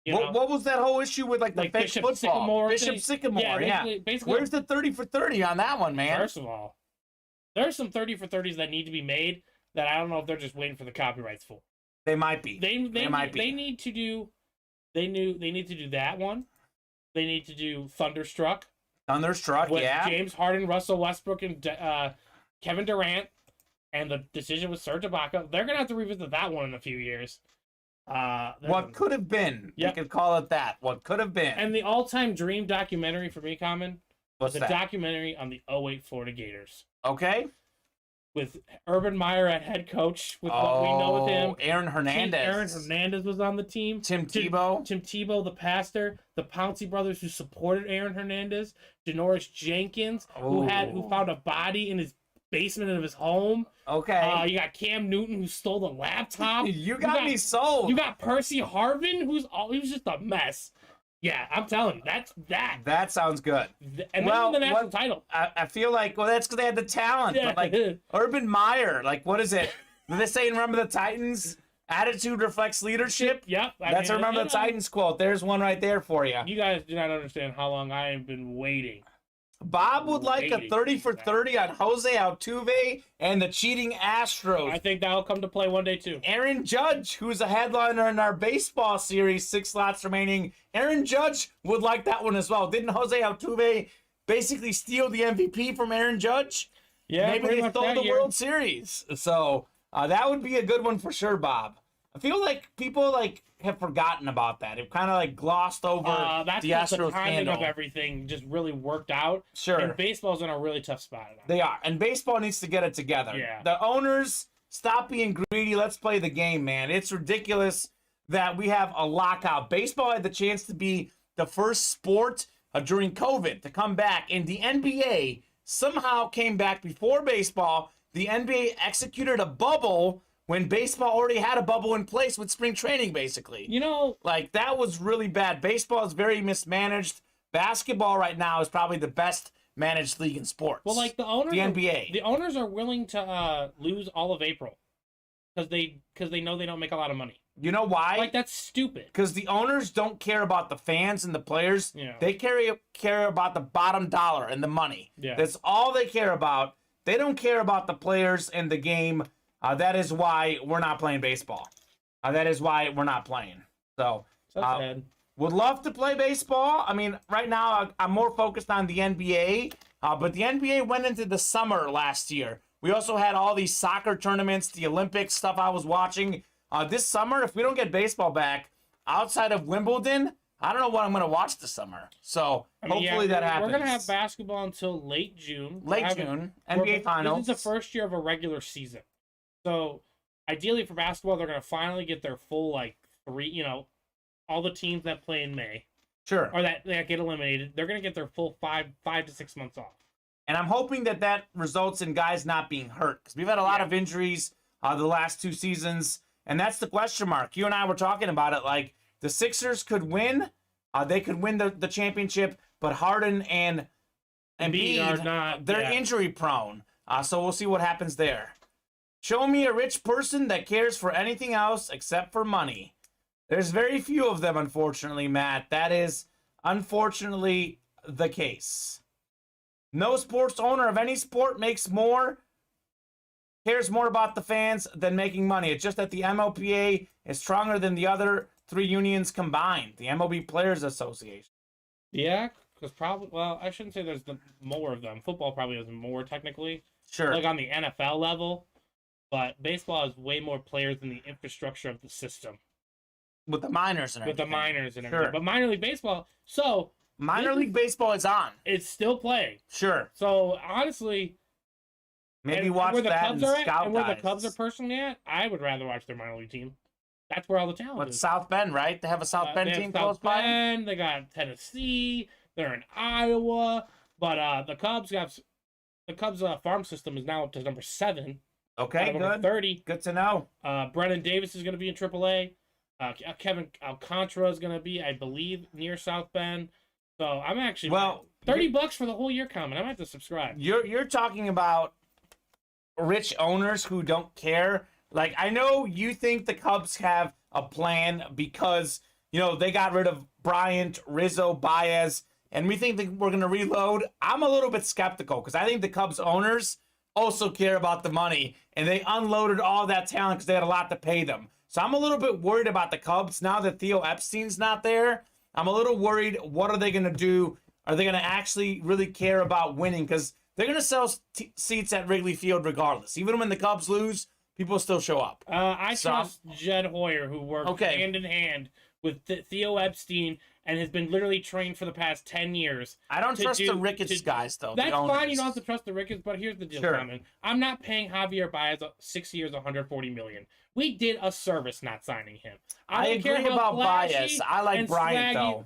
Speaker 3: You know?
Speaker 2: What was that whole issue with the fake
Speaker 3: Bishop
Speaker 2: football?
Speaker 3: Sycamore
Speaker 2: Bishop
Speaker 3: thing?
Speaker 2: Sycamore,
Speaker 3: Yeah,
Speaker 2: yeah.
Speaker 3: basically,
Speaker 2: Where's the 30 for 30 on that one, man?
Speaker 3: first of all, there's some 30 for 30s that need to be made that I don't know if they're just waiting for the copyrights for.
Speaker 2: They might be.
Speaker 3: They
Speaker 2: might be.
Speaker 3: They need to do that one. They need to do Thunderstruck
Speaker 2: Thunderstruck,
Speaker 3: with
Speaker 2: yeah.
Speaker 3: James Harden, Russell Westbrook, and Kevin Durant, and the decision with Serge Ibaka. They're gonna have to revisit that one in a few years.
Speaker 2: What could have been.
Speaker 3: Yep.
Speaker 2: You could call it that. What could have been.
Speaker 3: And the all-time dream documentary for me, Kamen,
Speaker 2: What's
Speaker 3: was a
Speaker 2: that?
Speaker 3: documentary on the '08 Florida Gators
Speaker 2: Okay.
Speaker 3: with Urban Meyer at head coach. With what we know with him,
Speaker 2: Aaron Hernandez.
Speaker 3: Aaron Hernandez was on the team.
Speaker 2: Tim Tebow.
Speaker 3: Tim Tebow, the pastor, the Pouncey brothers who supported Aaron Hernandez, Janoris Jenkins, who found a body in his basement of his home.
Speaker 2: Okay.
Speaker 3: You got Cam Newton who stole the laptop.
Speaker 2: you got me sold.
Speaker 3: You got Percy Harvin he was just a mess. Yeah, I'm telling you, that's that.
Speaker 2: That sounds good.
Speaker 3: And they won the national title.
Speaker 2: I feel like, that's because they had the talent.
Speaker 3: Yeah.
Speaker 2: But Urban Meyer, what is it? Did they say in Remember the Titans? Attitude reflects leadership.
Speaker 3: Yep.
Speaker 2: That's a Remember the Titans quote. There's one right there for you.
Speaker 3: You guys do not understand how long I have been waiting.
Speaker 2: Bob would like a 30 for 30 on Jose Altuve and the cheating Astros.
Speaker 3: I think that'll come to play one day too.
Speaker 2: Aaron Judge, who's a headliner in our baseball series, 6 slots remaining. Aaron Judge would like that one as well. Didn't Jose Altuve basically steal the MVP from Aaron Judge?
Speaker 3: Yeah,
Speaker 2: maybe they stole the World Series. So that would be a good one for sure, Bob. I feel like people have forgotten about that. They've kind of glossed over
Speaker 3: that's
Speaker 2: the
Speaker 3: just
Speaker 2: Astros
Speaker 3: the timing
Speaker 2: scandal.
Speaker 3: of everything just really worked out.
Speaker 2: Sure.
Speaker 3: And baseball's in a really tough spot.
Speaker 2: They are. And baseball needs to get it together.
Speaker 3: Yeah.
Speaker 2: The owners, stop being greedy. Let's play the game, man. It's ridiculous that we have a lockout. Baseball had the chance to be the first sport during COVID to come back. And the NBA somehow came back before baseball. The NBA executed a bubble when baseball already had a bubble in place with spring training, basically.
Speaker 3: You know,
Speaker 2: that was really bad. Baseball is very mismanaged. Basketball right now is probably the best managed league in sports.
Speaker 3: well, the owners,
Speaker 2: the NBA.
Speaker 3: the owners are willing to lose all of April because they know they don't make a lot of money.
Speaker 2: You know why?
Speaker 3: That's stupid.
Speaker 2: Because the owners don't care about the fans and the players.
Speaker 3: Yeah.
Speaker 2: They care about the bottom dollar and the money.
Speaker 3: Yeah.
Speaker 2: That's all they care about. They don't care about the players and the game. That is why we're not playing baseball. That is why we're not playing. So,
Speaker 3: Sad.
Speaker 2: would love to play baseball. I mean, right now I'm more focused on the NBA. But the NBA went into the summer last year. We also had all these soccer tournaments, the Olympics stuff I was watching. This summer, if we don't get baseball back, outside of Wimbledon, I don't know what I'm going to watch this summer. So hopefully that happens.
Speaker 3: We're going to have basketball until late June.
Speaker 2: NBA Finals.
Speaker 3: This is the first year of a regular season. So ideally for basketball, they're going to finally get their full, all the teams that play in May.
Speaker 2: Sure.
Speaker 3: Or that get eliminated, they're going to get their full 5 to 6 months off.
Speaker 2: And I'm hoping that results in guys not being hurt. Because we've had a lot of injuries the last 2 seasons. And that's the question mark. You and I were talking about it. The Sixers could win. They could win the championship. But Harden and Embiid
Speaker 3: are not.
Speaker 2: They're injury prone. So we'll see what happens there. Show me a rich person that cares for anything else except for money. There's very few of them, unfortunately, Matt. That is, unfortunately, the case. No sports owner of any sport cares more about the fans than making money. It's just that the MLPA is stronger than the other 3 unions combined, the MLB Players Association.
Speaker 3: Yeah, because I shouldn't say there's more of them. Football probably has more technically.
Speaker 2: Sure.
Speaker 3: On the NFL level. But baseball has way more players than the infrastructure of the system.
Speaker 2: With the minors and everything.
Speaker 3: Sure. But minor league baseball,
Speaker 2: minor league baseball is on.
Speaker 3: It's still playing.
Speaker 2: Sure.
Speaker 3: So, honestly...
Speaker 2: Maybe watch that and scout guys.
Speaker 3: And where the Cubs are personally at, I would rather watch their minor league team. That's where all the talent is.
Speaker 2: South Bend, right? They have a South Bend team close by?
Speaker 3: They got Tennessee. They're in Iowa. But the Cubs farm system is now up to number 7.
Speaker 2: Okay, good.
Speaker 3: 30.
Speaker 2: Good to know.
Speaker 3: Brennan Davis is going to be in AAA. Kevin Alcantara is going to be, I believe, near South Bend. So I'm actually $30 for the whole year, Kamen. I might have to subscribe.
Speaker 2: You're talking about rich owners who don't care. I know you think the Cubs have a plan because they got rid of Bryant, Rizzo, Baez, and we think that we're going to reload. I'm a little bit skeptical because I think the Cubs owners also care about the money, and they unloaded all that talent because they had a lot to pay them. So I'm a little bit worried about the Cubs now that Theo Epstein's not there. I'm a little worried. What are they going to do? Are they going to actually really care about winning? Because they're going to sell seats at Wrigley Field regardless. Even when the Cubs lose, people still show up.
Speaker 3: I trust Jed Hoyer, who worked hand in hand with Theo Epstein and has been literally trained for the past 10 years.
Speaker 2: I don't trust the Ricketts guys, though.
Speaker 3: That's fine. You don't have to trust the Ricketts, but here's the deal,
Speaker 2: Sure.
Speaker 3: Simon. I'm not paying Javier Baez 6 years, $140 million. We did a service not signing him.
Speaker 2: I agree about Baez. I like Bryant, though.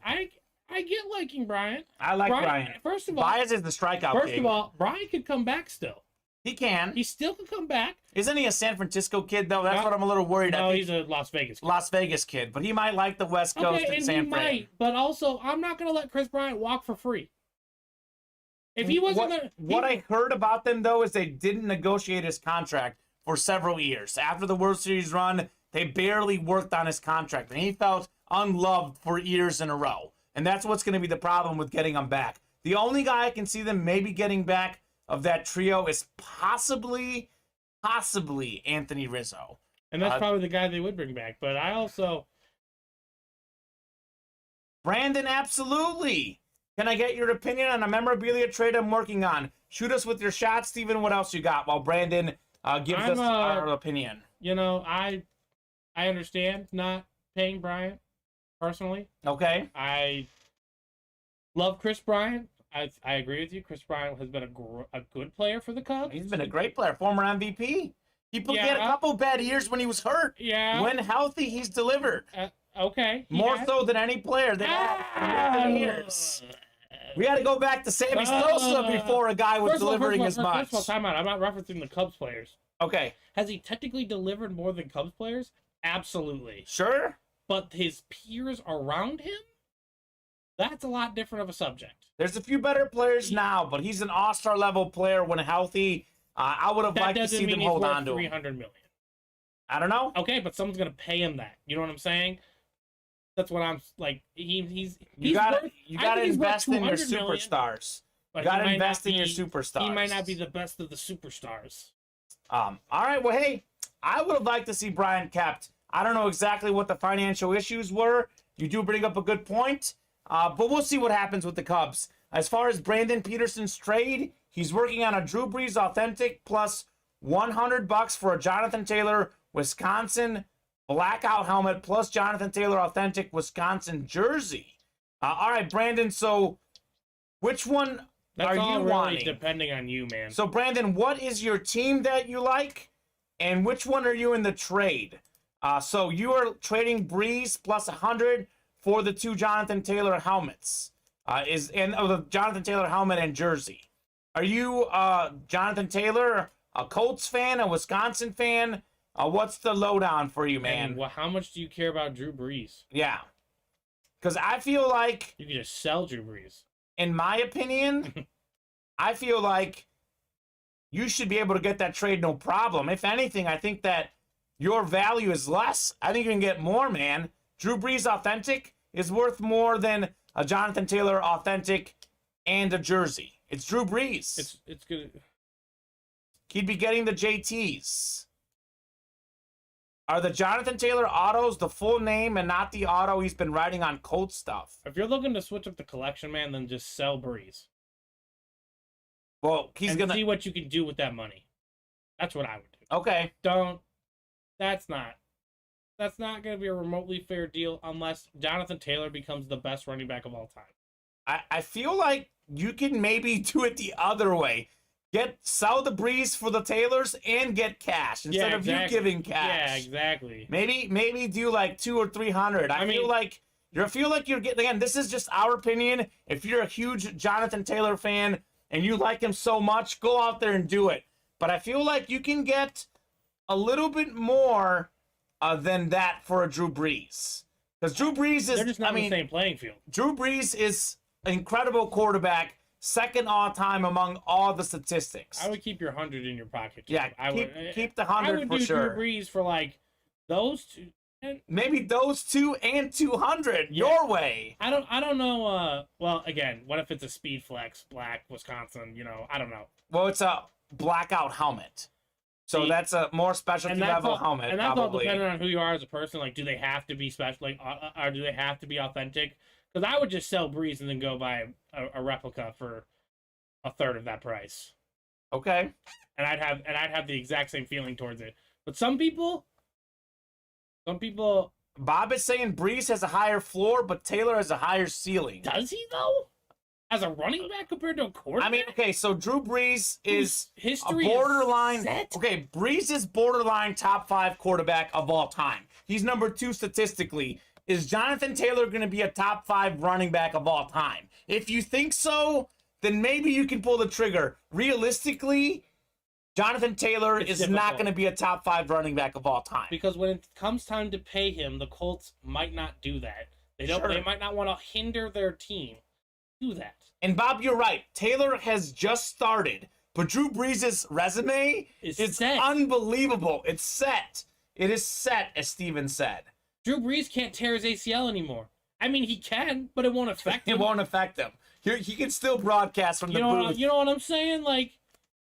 Speaker 3: I get liking Bryant.
Speaker 2: I like Bryant.
Speaker 3: First of all,
Speaker 2: Baez is the strikeout
Speaker 3: First
Speaker 2: king.
Speaker 3: of all, Bryant could come back still.
Speaker 2: He can.
Speaker 3: He still could come back.
Speaker 2: Isn't he a San Francisco kid, though? That's what I'm a little worried.
Speaker 3: No, he's a Las Vegas kid.
Speaker 2: Las Vegas kid, but he might like the West Coast and San Fran.
Speaker 3: Might, but also, I'm not going to let Chris Bryant walk for free. If he wasn't going to...
Speaker 2: What I heard about them, though, is they didn't negotiate his contract for several years. After the World Series run, They barely worked on his contract, and he felt unloved for years in a row. And that's what's going to be the problem with getting him back. The only guy I can see them maybe getting back of that trio is possibly Anthony Rizzo.
Speaker 3: And that's probably the guy they would bring back. But I also...
Speaker 2: Brandon, absolutely. Can I get your opinion on a memorabilia trade I'm working on? Shoot us with your shot, Steven. What else you got while Brandon gives us our opinion?
Speaker 3: You know, I understand not paying Bryant, personally.
Speaker 2: Okay.
Speaker 3: I love Chris Bryant. I agree with you. Chris Bryant has been a good player for the Cubs.
Speaker 2: He's been a great player, former MVP. He had a couple bad years when he was hurt.
Speaker 3: Yeah.
Speaker 2: When healthy, he's delivered.
Speaker 3: Okay.
Speaker 2: More so than any player that had years. We got to go back to Sammy Sosa before a guy was delivering as much.
Speaker 3: First of all, time out. I'm not referencing the Cubs players.
Speaker 2: Okay.
Speaker 3: Has he technically delivered more than Cubs players? Absolutely.
Speaker 2: Sure.
Speaker 3: But his peers around him? That's a lot different of a subject.
Speaker 2: There's a few better players now, but he's an all-star level player when healthy. I would have liked to see them hold on to him.
Speaker 3: $300 million.
Speaker 2: I don't know.
Speaker 3: Okay, but someone's gonna pay him that. You know what I'm saying? That's what I'm like. You
Speaker 2: gotta invest in your superstars. You gotta invest in your superstars.
Speaker 3: He might not be the best of the superstars.
Speaker 2: All right. Well, hey, I would have liked to see Brian kept. I don't know exactly what the financial issues were. You do bring up a good point. But we'll see what happens with the Cubs. As far as Brandon Peterson's trade, he's working on a Drew Brees Authentic plus $100 for a Jonathan Taylor Wisconsin blackout helmet plus Jonathan Taylor Authentic Wisconsin jersey. All right, Brandon, so which one are you wanting?
Speaker 3: Depending on you, man.
Speaker 2: So, Brandon, what is your team that you like, and which one are you in the trade? So you are trading Brees plus 100 for the two Jonathan Taylor helmets, the Jonathan Taylor helmet and jersey. Are you Jonathan Taylor, a Colts fan, a Wisconsin fan? What's the lowdown for you, man?
Speaker 3: And how much do you care about Drew Brees?
Speaker 2: Yeah, because I feel like
Speaker 3: you can just sell Drew Brees.
Speaker 2: In my opinion, I feel like you should be able to get that trade no problem. If anything, I think that your value is less. I think you can get more, man. Drew Brees Authentic is worth more than a Jonathan Taylor Authentic and a jersey. It's Drew Brees.
Speaker 3: It's good.
Speaker 2: He'd be getting the JTs. Are the Jonathan Taylor autos the full name and not the auto he's been writing on Colt stuff?
Speaker 3: If you're looking to switch up the collection, man, then just sell Brees.
Speaker 2: Well, he's going to
Speaker 3: see what you can do with that money. That's what I would do.
Speaker 2: Okay.
Speaker 3: That's not going to be a remotely fair deal unless Jonathan Taylor becomes the best running back of all time.
Speaker 2: I feel like you can maybe do it the other way. Sell the Brees for the Taylors and get cash instead of you giving cash.
Speaker 3: Yeah, exactly.
Speaker 2: Maybe do like 200 or 300. I feel like you're getting, again, this is just our opinion. If you're a huge Jonathan Taylor fan and you like him so much, go out there and do it. But I feel like you can get a little bit more than that for a Drew Brees. Because Drew Brees is,
Speaker 3: they're just not on the same playing field.
Speaker 2: Drew Brees is an incredible quarterback, second all time among all the statistics.
Speaker 3: I would keep your 100 in your pocket. Too.
Speaker 2: Yeah, keep the 100 for sure.
Speaker 3: I would do Drew Brees for like those two.
Speaker 2: Maybe those two and 200 your way.
Speaker 3: I don't know. Well, again, what if it's a speed flex, black, Wisconsin? I don't know.
Speaker 2: Well, it's a blackout helmet. So that's a more specialty level helmet.
Speaker 3: And that's all dependent on who you are as a person. Like, do they have to be special? Like, or do they have to be authentic? Because I would just sell Brees and then go buy a replica for a third of that price.
Speaker 2: Okay.
Speaker 3: And I'd have the exact same feeling towards it. But some people.
Speaker 2: Bob is saying Brees has a higher floor, but Taylor has a higher ceiling.
Speaker 3: Does he though? As a running back compared to a quarterback?
Speaker 2: I mean, okay, so Drew Brees is
Speaker 3: history
Speaker 2: a borderline.
Speaker 3: Is set?
Speaker 2: Okay, Brees is borderline top 5 quarterback of all time. He's number 2 statistically. Is Jonathan Taylor going to be a top 5 running back of all time? If you think so, then maybe you can pull the trigger. Realistically, Jonathan Taylor is not going to be a top 5 running back of all time.
Speaker 3: Because when it comes time to pay him, the Colts might not do that. They might not want to hinder their team. Do that.
Speaker 2: And Bob, you're right. Taylor has just started, but Drew Brees' resume is
Speaker 3: set.
Speaker 2: Unbelievable. It's set. It is set, as Steven said.
Speaker 3: Drew Brees can't tear his ACL anymore. I mean, he can, but it won't affect him.
Speaker 2: It won't affect him. He can still broadcast from the booth.
Speaker 3: You know what I'm saying? Like,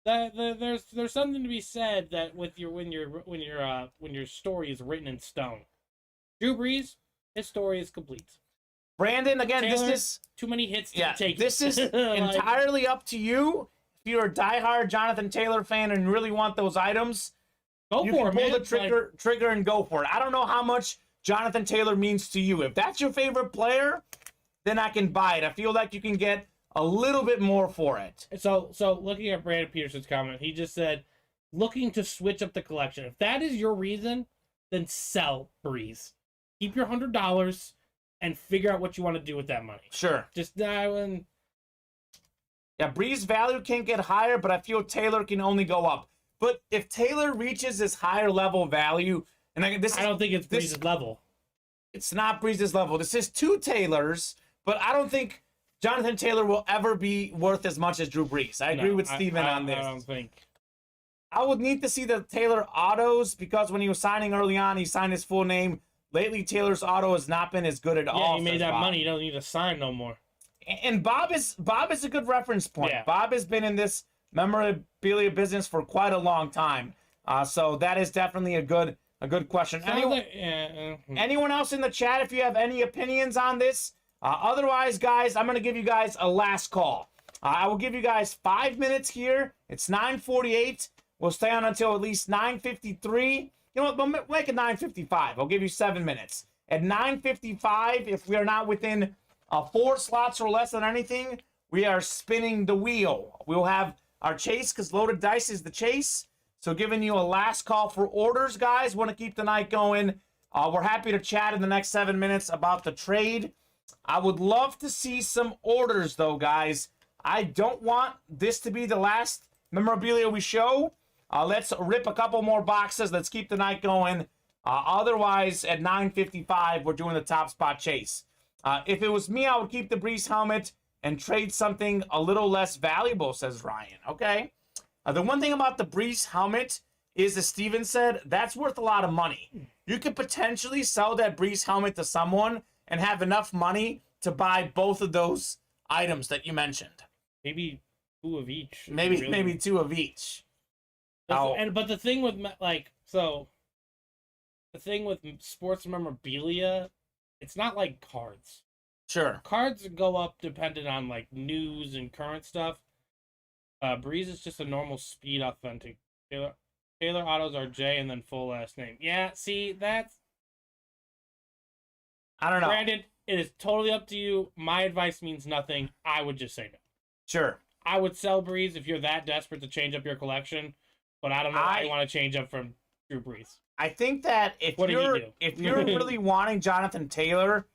Speaker 3: there's something to be said that with when your story is written in stone. Drew Brees, his story is complete.
Speaker 2: Brandon, again,
Speaker 3: Taylor,
Speaker 2: this is
Speaker 3: too many hits to take.
Speaker 2: This is entirely up to you. If you're a diehard Jonathan Taylor fan and really want those items,
Speaker 3: you can
Speaker 2: pull the trigger and go for it. I don't know how much Jonathan Taylor means to you. If that's your favorite player, then I can buy it. I feel like you can get a little bit more for it.
Speaker 3: So looking at Brandon Peterson's comment, he just said, looking to switch up the collection. If that is your reason, then sell Breeze. Keep your $100 and figure out what you want to do with that money.
Speaker 2: Sure.
Speaker 3: Just when.
Speaker 2: Yeah, Breeze value can get higher, but I feel Taylor can only go up. But if Taylor reaches his higher level value, and I
Speaker 3: don't think it's Breeze's level.
Speaker 2: It's not Breeze's level. This is two Taylors, but I don't think Jonathan Taylor will ever be worth as much as Drew Brees. I agree with Steven on this.
Speaker 3: I don't think.
Speaker 2: I would need to see the Taylor autos because when he was signing early on, he signed his full name. Lately, Taylor's auto has not been as good at all.
Speaker 3: Yeah, he made that money. He doesn't need to sign no more.
Speaker 2: And Bob is a good reference point.
Speaker 3: Yeah.
Speaker 2: Bob has been in this memorabilia business for quite a long time. So that is definitely a good question. Anyone else in the chat, if you have any opinions on this? Otherwise, guys, I'm going to give you guys a last call. I will give you guys 5 minutes here. It's 9:48. We'll stay on until at least 9:53. You know what? We'll make it 9:55. I'll give you 7 minutes. At 9:55, if we are not within 4 slots or less than anything, we are spinning the wheel. We'll have our chase because loaded dice is the chase. So giving you a last call for orders, guys. Want to keep the night going. We're happy to chat in the next 7 minutes about the trade. I would love to see some orders, though, guys. I don't want this to be the last memorabilia we show. Let's rip a couple more boxes. Let's keep the night going. Otherwise, at 9:55, we're doing the top spot chase. If it was me, I would keep the Breeze helmet and trade something a little less valuable, says Ryan. Okay. The one thing about the Breeze helmet is, as Steven said, that's worth a lot of money. You could potentially sell that Breeze helmet to someone and have enough money to buy both of those items that you mentioned.
Speaker 3: Maybe 2 of each.
Speaker 2: Maybe 2 of each.
Speaker 3: But the thing with the thing with sports memorabilia, it's not like cards.
Speaker 2: Sure.
Speaker 3: Cards go up dependent on like news and current stuff. Breeze is just a normal speed authentic. Taylor autos are J and then full last name. Yeah, see, that's...
Speaker 2: I don't know.
Speaker 3: Brandon, it is totally up to you. My advice means nothing. I would just say no.
Speaker 2: Sure.
Speaker 3: I would sell Breeze if you're that desperate to change up your collection, but I don't know why you want to change up from Drew Brees.
Speaker 2: I think that if you're really wanting Jonathan Taylor,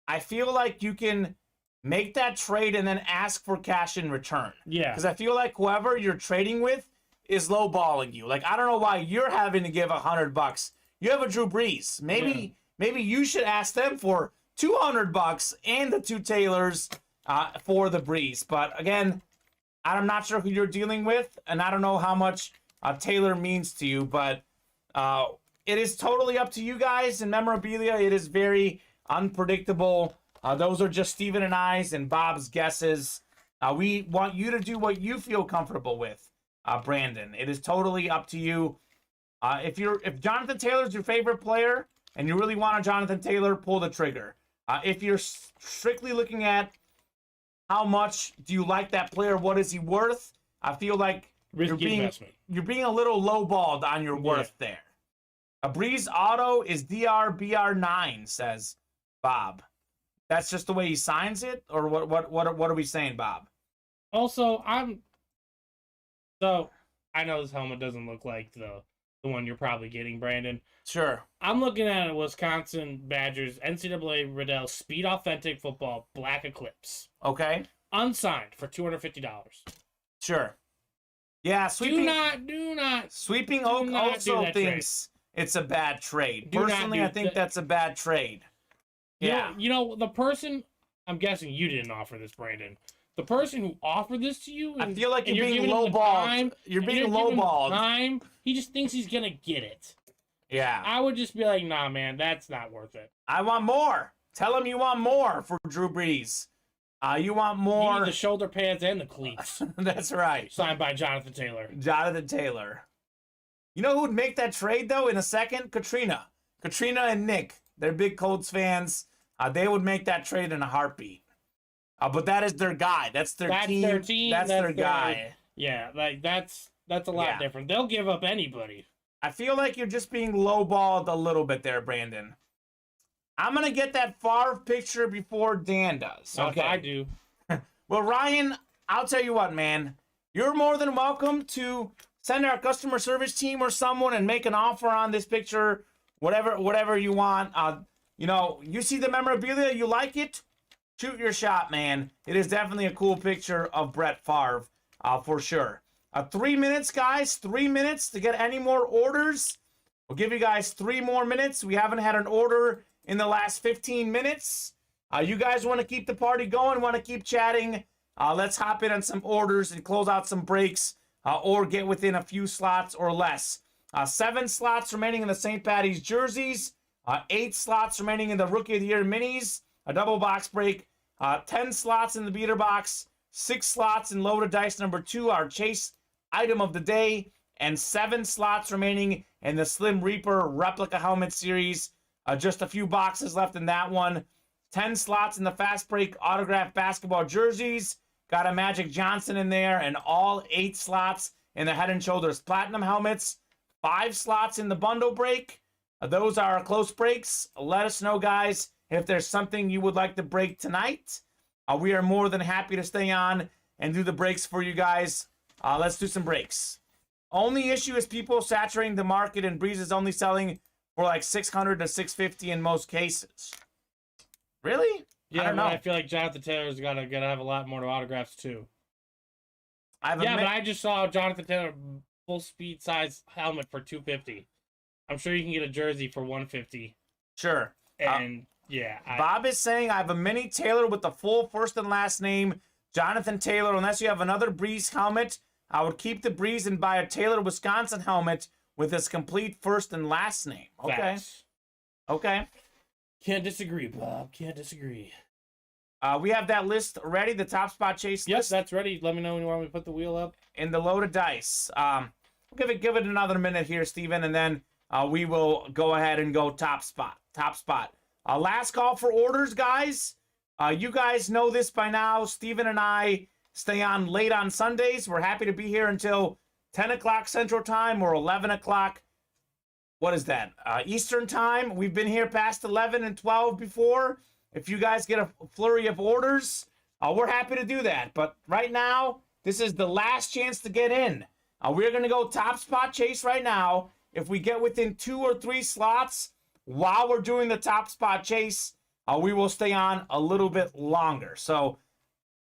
Speaker 2: I feel like you can make that trade and then ask for cash in return.
Speaker 3: Yeah.
Speaker 2: Because I feel like whoever you're trading with is lowballing you. Like, I don't know why you're having to give $100. You have a Drew Brees. Maybe you should ask them for $200 and the 2 Taylors for the Breeze. But again, I'm not sure who you're dealing with, and I don't know how much Taylor means to you, but it is totally up to you guys. In memorabilia, it is very unpredictable. Those are just Steven and I's and Bob's guesses. We want you to do what you feel comfortable with, Brandon. It is totally up to you. If Jonathan Taylor's your favorite player and you really want a Jonathan Taylor, pull the trigger. If you're strictly looking at how much do you like that player, what is he worth, I feel like you're being a little lowballed on your worth there. A Breeze auto is DRBR9, says Bob. That's just the way he signs it, or what are we saying, Bob?
Speaker 3: Also, I know this helmet doesn't look like the one you're probably getting, Brandon.
Speaker 2: Sure.
Speaker 3: I'm looking at a Wisconsin Badgers NCAA Riddell Speed Authentic Football Black Eclipse.
Speaker 2: Okay.
Speaker 3: Unsigned for $250.
Speaker 2: Sure. Yeah, sweeping.
Speaker 3: Do not.
Speaker 2: Sweeping Oak also thinks it's a bad trade. Personally, I think that's a bad trade. Yeah.
Speaker 3: You know, the person, I'm guessing you didn't offer this, Brandon. The person who offered this to you,
Speaker 2: I feel like you're being lowballed. You're being lowballed.
Speaker 3: He just thinks he's gonna get it.
Speaker 2: Yeah.
Speaker 3: I would just be like, nah, man, that's not worth it.
Speaker 2: I want more. Tell him you want more for Drew Brees. You want
Speaker 3: You
Speaker 2: more.
Speaker 3: need the shoulder pads and the cleats.
Speaker 2: That's right.
Speaker 3: Signed by Jonathan Taylor.
Speaker 2: Jonathan Taylor. You know who would make that trade, though, in a second? Katrina. Katrina and Nick. They're big Colts fans. They would make that trade in a heartbeat. But that is their guy. That's their team. That's their guy.
Speaker 3: Yeah, like that's a lot different. They'll give up anybody.
Speaker 2: I feel like you're just being lowballed a little bit there, Brandon. I'm going to get that Favre picture before Dan does.
Speaker 3: Okay, I do.
Speaker 2: Well, Ryan, I'll tell you what, man. You're more than welcome to send our customer service team or someone and make an offer on this picture, whatever you want. You know, you see the memorabilia, you like it, shoot your shot, man. It is definitely a cool picture of Brett Favre, for sure. 3 minutes, guys. 3 minutes to get any more orders. We'll give you guys 3 more minutes. We haven't had an order in the last 15 minutes. You guys want to keep the party going, want to keep chatting. Let's hop in on some orders and close out some breaks or get within a few slots or less. 7 slots remaining in the St. Patty's jerseys. 8 slots remaining in the Rookie of the Year minis. A double box break. 10 slots in the beater box. 6 slots in loaded dice number 2, our chase item of the day. And 7 slots remaining in the Slim Reaper replica helmet series. Just a few boxes left in that one. 10 slots in the fast break autographed basketball jerseys. Got a Magic Johnson in there, and all 8 slots in the Head & Shoulders Platinum helmets. 5 slots in the bundle break. Those are our close breaks. Let us know, guys, if there's something you would like to break tonight. We are more than happy to stay on and do the breaks for you guys. Let's do some breaks. Only issue is people saturating the market, and Breeze is only selling for like 600 to 650 in most cases. Really?
Speaker 3: Yeah,
Speaker 2: I don't know.
Speaker 3: I feel like Jonathan Taylor's gotta have a lot more autographs too. But I just saw Jonathan Taylor full speed size helmet for $250. I'm sure you can get a jersey for $150.
Speaker 2: Sure.
Speaker 3: And
Speaker 2: Bob is saying I have a mini Taylor with the full first and last name, Jonathan Taylor. Unless you have another Breeze helmet, I would keep the Breeze and buy a Taylor Wisconsin helmet with his complete first and last name. Okay.
Speaker 3: Facts.
Speaker 2: Okay.
Speaker 3: Can't disagree, Bob. Can't disagree.
Speaker 2: We have that list ready, the top spot chase
Speaker 3: Yep,
Speaker 2: list.
Speaker 3: that's ready. Let me know when you want me to put the wheel up.
Speaker 2: In the loaded dice. Give it another minute here, Steven, and then we will go ahead and go top spot. Top spot. Last call for orders, guys. You guys know this by now. Steven and I stay on late on Sundays. We're happy to be here until 10 o'clock Central Time or 11 o'clock. What is that? Eastern Time. We've been here past 11 and 12 before. If you guys get a flurry of orders, we're happy to do that. But right now, this is the last chance to get in. We're going to go top spot chase right now. If we get within 2 or 3 slots while we're doing the top spot chase, we will stay on a little bit longer. So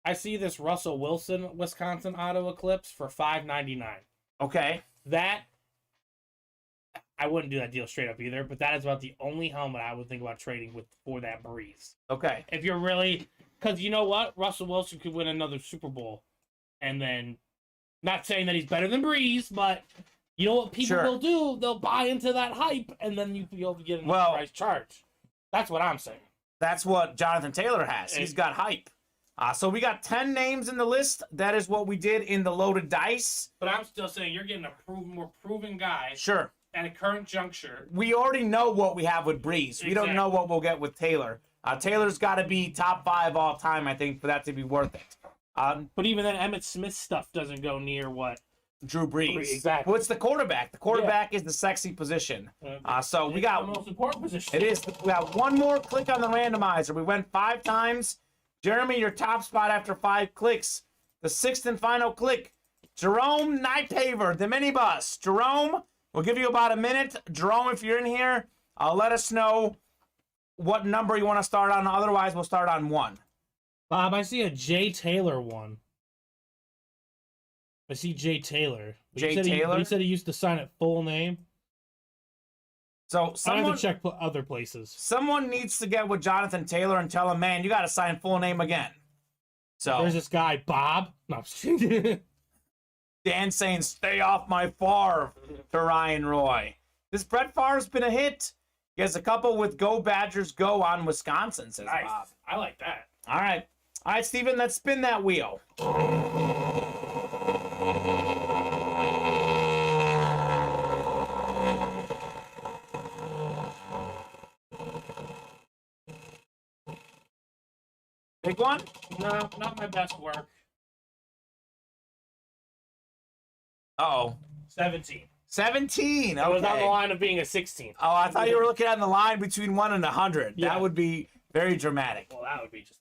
Speaker 3: I see this Russell Wilson Wisconsin Auto Eclipse for $5.99.
Speaker 2: Okay.
Speaker 3: That, I wouldn't do that deal straight up either, but that is about the only helmet I would think about trading with for that Breeze.
Speaker 2: Okay.
Speaker 3: If you're really, because you know what? Russell Wilson could win another Super Bowl. And then, not saying that he's better than Breeze, but you know what people will do? They'll buy into that hype, and then you'll be able to get another price charge. That's what I'm saying. That's
Speaker 2: what Jonathan Taylor has. He's got hype. So we got 10 names in the list. That is what we did in the loaded dice.
Speaker 3: But I'm still saying you're getting a more proven guy.
Speaker 2: Sure.
Speaker 3: At a current juncture.
Speaker 2: We already know what we have with Breeze. We don't know what we'll get with Taylor. Taylor's got to be top 5 all time, I think, for that to be worth it.
Speaker 3: But even then, Emmitt Smith stuff doesn't go near what
Speaker 2: Drew Brees.
Speaker 3: Exactly.
Speaker 2: Well, it's the quarterback. The quarterback is the sexy position. So we got
Speaker 3: the most important position.
Speaker 2: It is. We got one more click on the randomizer. We went 5 times. Jeremy, your top spot after 5 clicks. The 6th and final click. Jerome Nightpaver, the minibus. Jerome, we'll give you about a minute. Jerome, if you're in here, let us know what number you want to start on. Otherwise, we'll start on 1.
Speaker 3: Bob, I see a Jay Taylor one. I see Jay Taylor.
Speaker 2: Taylor?
Speaker 3: He said he used to sign it full name.
Speaker 2: So
Speaker 3: I have to check other places.
Speaker 2: Someone needs to get with Jonathan Taylor and tell him, man, you got to sign full name again. So
Speaker 3: there's this guy, Bob. No,
Speaker 2: Dan saying, stay off my Favre to Ryan Roy. This Brett Favre's been a hit. He has a couple with Go Badgers Go on Wisconsin, says
Speaker 3: Nice.
Speaker 2: Bob.
Speaker 3: I like that.
Speaker 2: All right. All right, Steven, let's spin that wheel. Big one?
Speaker 3: No, not my best work.
Speaker 2: Uh-oh.
Speaker 3: 17.
Speaker 2: 17.
Speaker 3: I was on the
Speaker 2: Okay.
Speaker 3: line of being a 16.
Speaker 2: Oh, I thought you were looking at the line between 1 and 100.
Speaker 3: Yeah.
Speaker 2: That would be very dramatic.
Speaker 3: Well, that would be just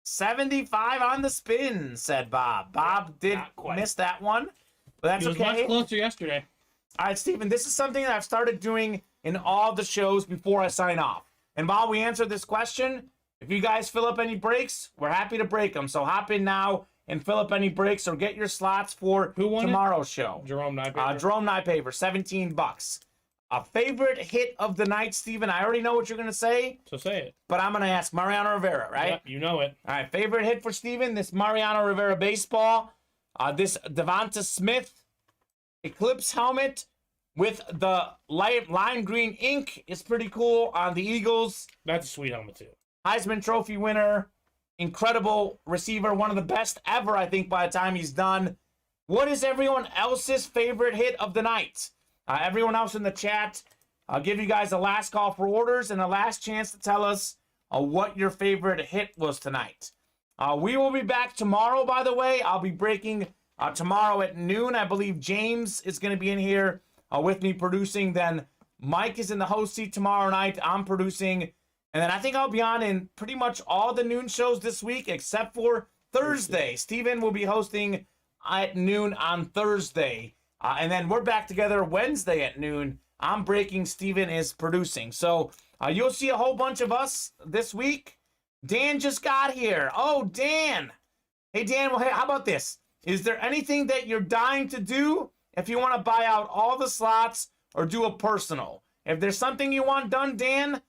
Speaker 2: 75 on the spin, said Bob. Bob did
Speaker 3: not quite.
Speaker 2: miss that one, but that's
Speaker 3: It was
Speaker 2: okay.
Speaker 3: much closer yesterday.
Speaker 2: All right, Steven, this is something that I've started doing in all the shows before I sign off. And while we answer this question, if you guys fill up any breaks, we're happy to break them. So hop in now and fill up any breaks or get your slots for
Speaker 3: Who won it?
Speaker 2: tomorrow's show.
Speaker 3: Jerome Nypaver.
Speaker 2: Jerome Nypaver, $17. A favorite hit of the night, Steven? I already know what you're going to say,
Speaker 3: So say it.
Speaker 2: but I'm going to ask Mariano Rivera, right?
Speaker 3: Yep, you know it.
Speaker 2: All right, favorite hit for Steven, this Mariano Rivera baseball. This Devonta Smith Eclipse helmet with the lime green ink is pretty cool on the Eagles.
Speaker 3: That's a sweet helmet, too.
Speaker 2: Heisman Trophy winner, incredible receiver, one of the best ever, I think, by the time he's done. What is everyone else's favorite hit of the night? Everyone else in the chat, I'll give you guys a last call for orders and a last chance to tell us what your favorite hit was tonight. We will be back tomorrow, by the way. I'll be breaking tomorrow at noon. I believe James is going to be in here with me producing. Then Mike is in the host seat tomorrow night. I'm producing. And then I think I'll be on in pretty much all the noon shows this week except for Thursday. Steven will be hosting at noon on Thursday. And then we're back together Wednesday at noon. I'm breaking, Steven is producing. So you'll see a whole bunch of us this week. Dan just got here. Oh, Dan. Hey, Dan, well, hey, how about this? Is there anything that you're dying to do if you want to buy out all the slots or do a personal? If there's something you want done, Dan,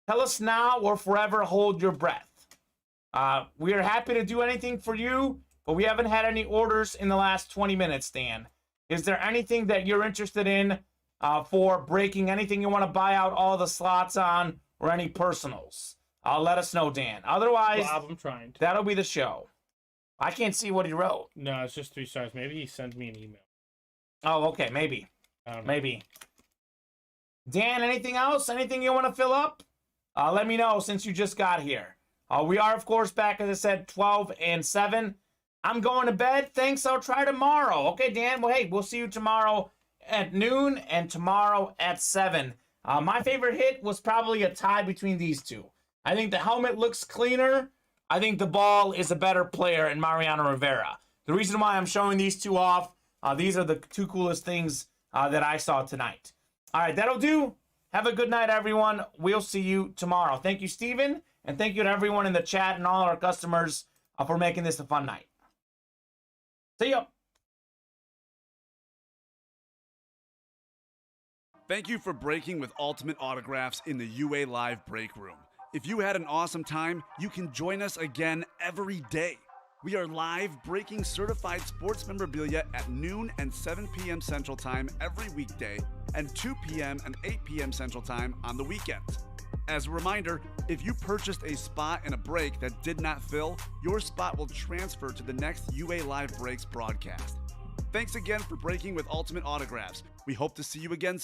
Speaker 2: tell us now or forever hold your breath. We are happy to do anything for you, but we haven't had any orders in the last 20 minutes, Dan. Is there anything that you're interested in for breaking, anything you want to buy out all the slots on, or any personals? Let us know, Dan. Otherwise,
Speaker 3: Bob, I'm trying to.
Speaker 2: that'll be the show. I can't see what he wrote.
Speaker 3: No, it's just 3 stars. Maybe he sent me an email.
Speaker 2: Oh, okay, maybe.
Speaker 3: I don't know.
Speaker 2: Maybe. Dan, anything else? Anything you want to fill up? Let me know since you just got here. We are, of course, back, as I said, 12 and 7. I'm going to bed. Thanks. I'll try tomorrow. Okay, Dan. Well, hey, we'll see you tomorrow at noon and tomorrow at 7. My favorite hit was probably a tie between these two. I think the helmet looks cleaner. I think the ball is a better player in Mariano Rivera. The reason why I'm showing these two off, these are the two coolest things that I saw tonight. All right, that'll do. Have a good night, everyone. We'll see you tomorrow. Thank you, Steven, and thank you to everyone in the chat and all our customers for making this a fun night. See ya.
Speaker 1: Thank you for breaking with Ultimate Autographs in the UA Live Break Room. If you had an awesome time, you can join us again every day. We are live breaking certified sports memorabilia at noon and 7 p.m. Central Time every weekday and 2 p.m. and 8 p.m. Central Time on the weekends. As a reminder, if you purchased a spot in a break that did not fill, your spot will transfer to the next UA Live Breaks broadcast. Thanks again for breaking with Ultimate Autographs. We hope to see you again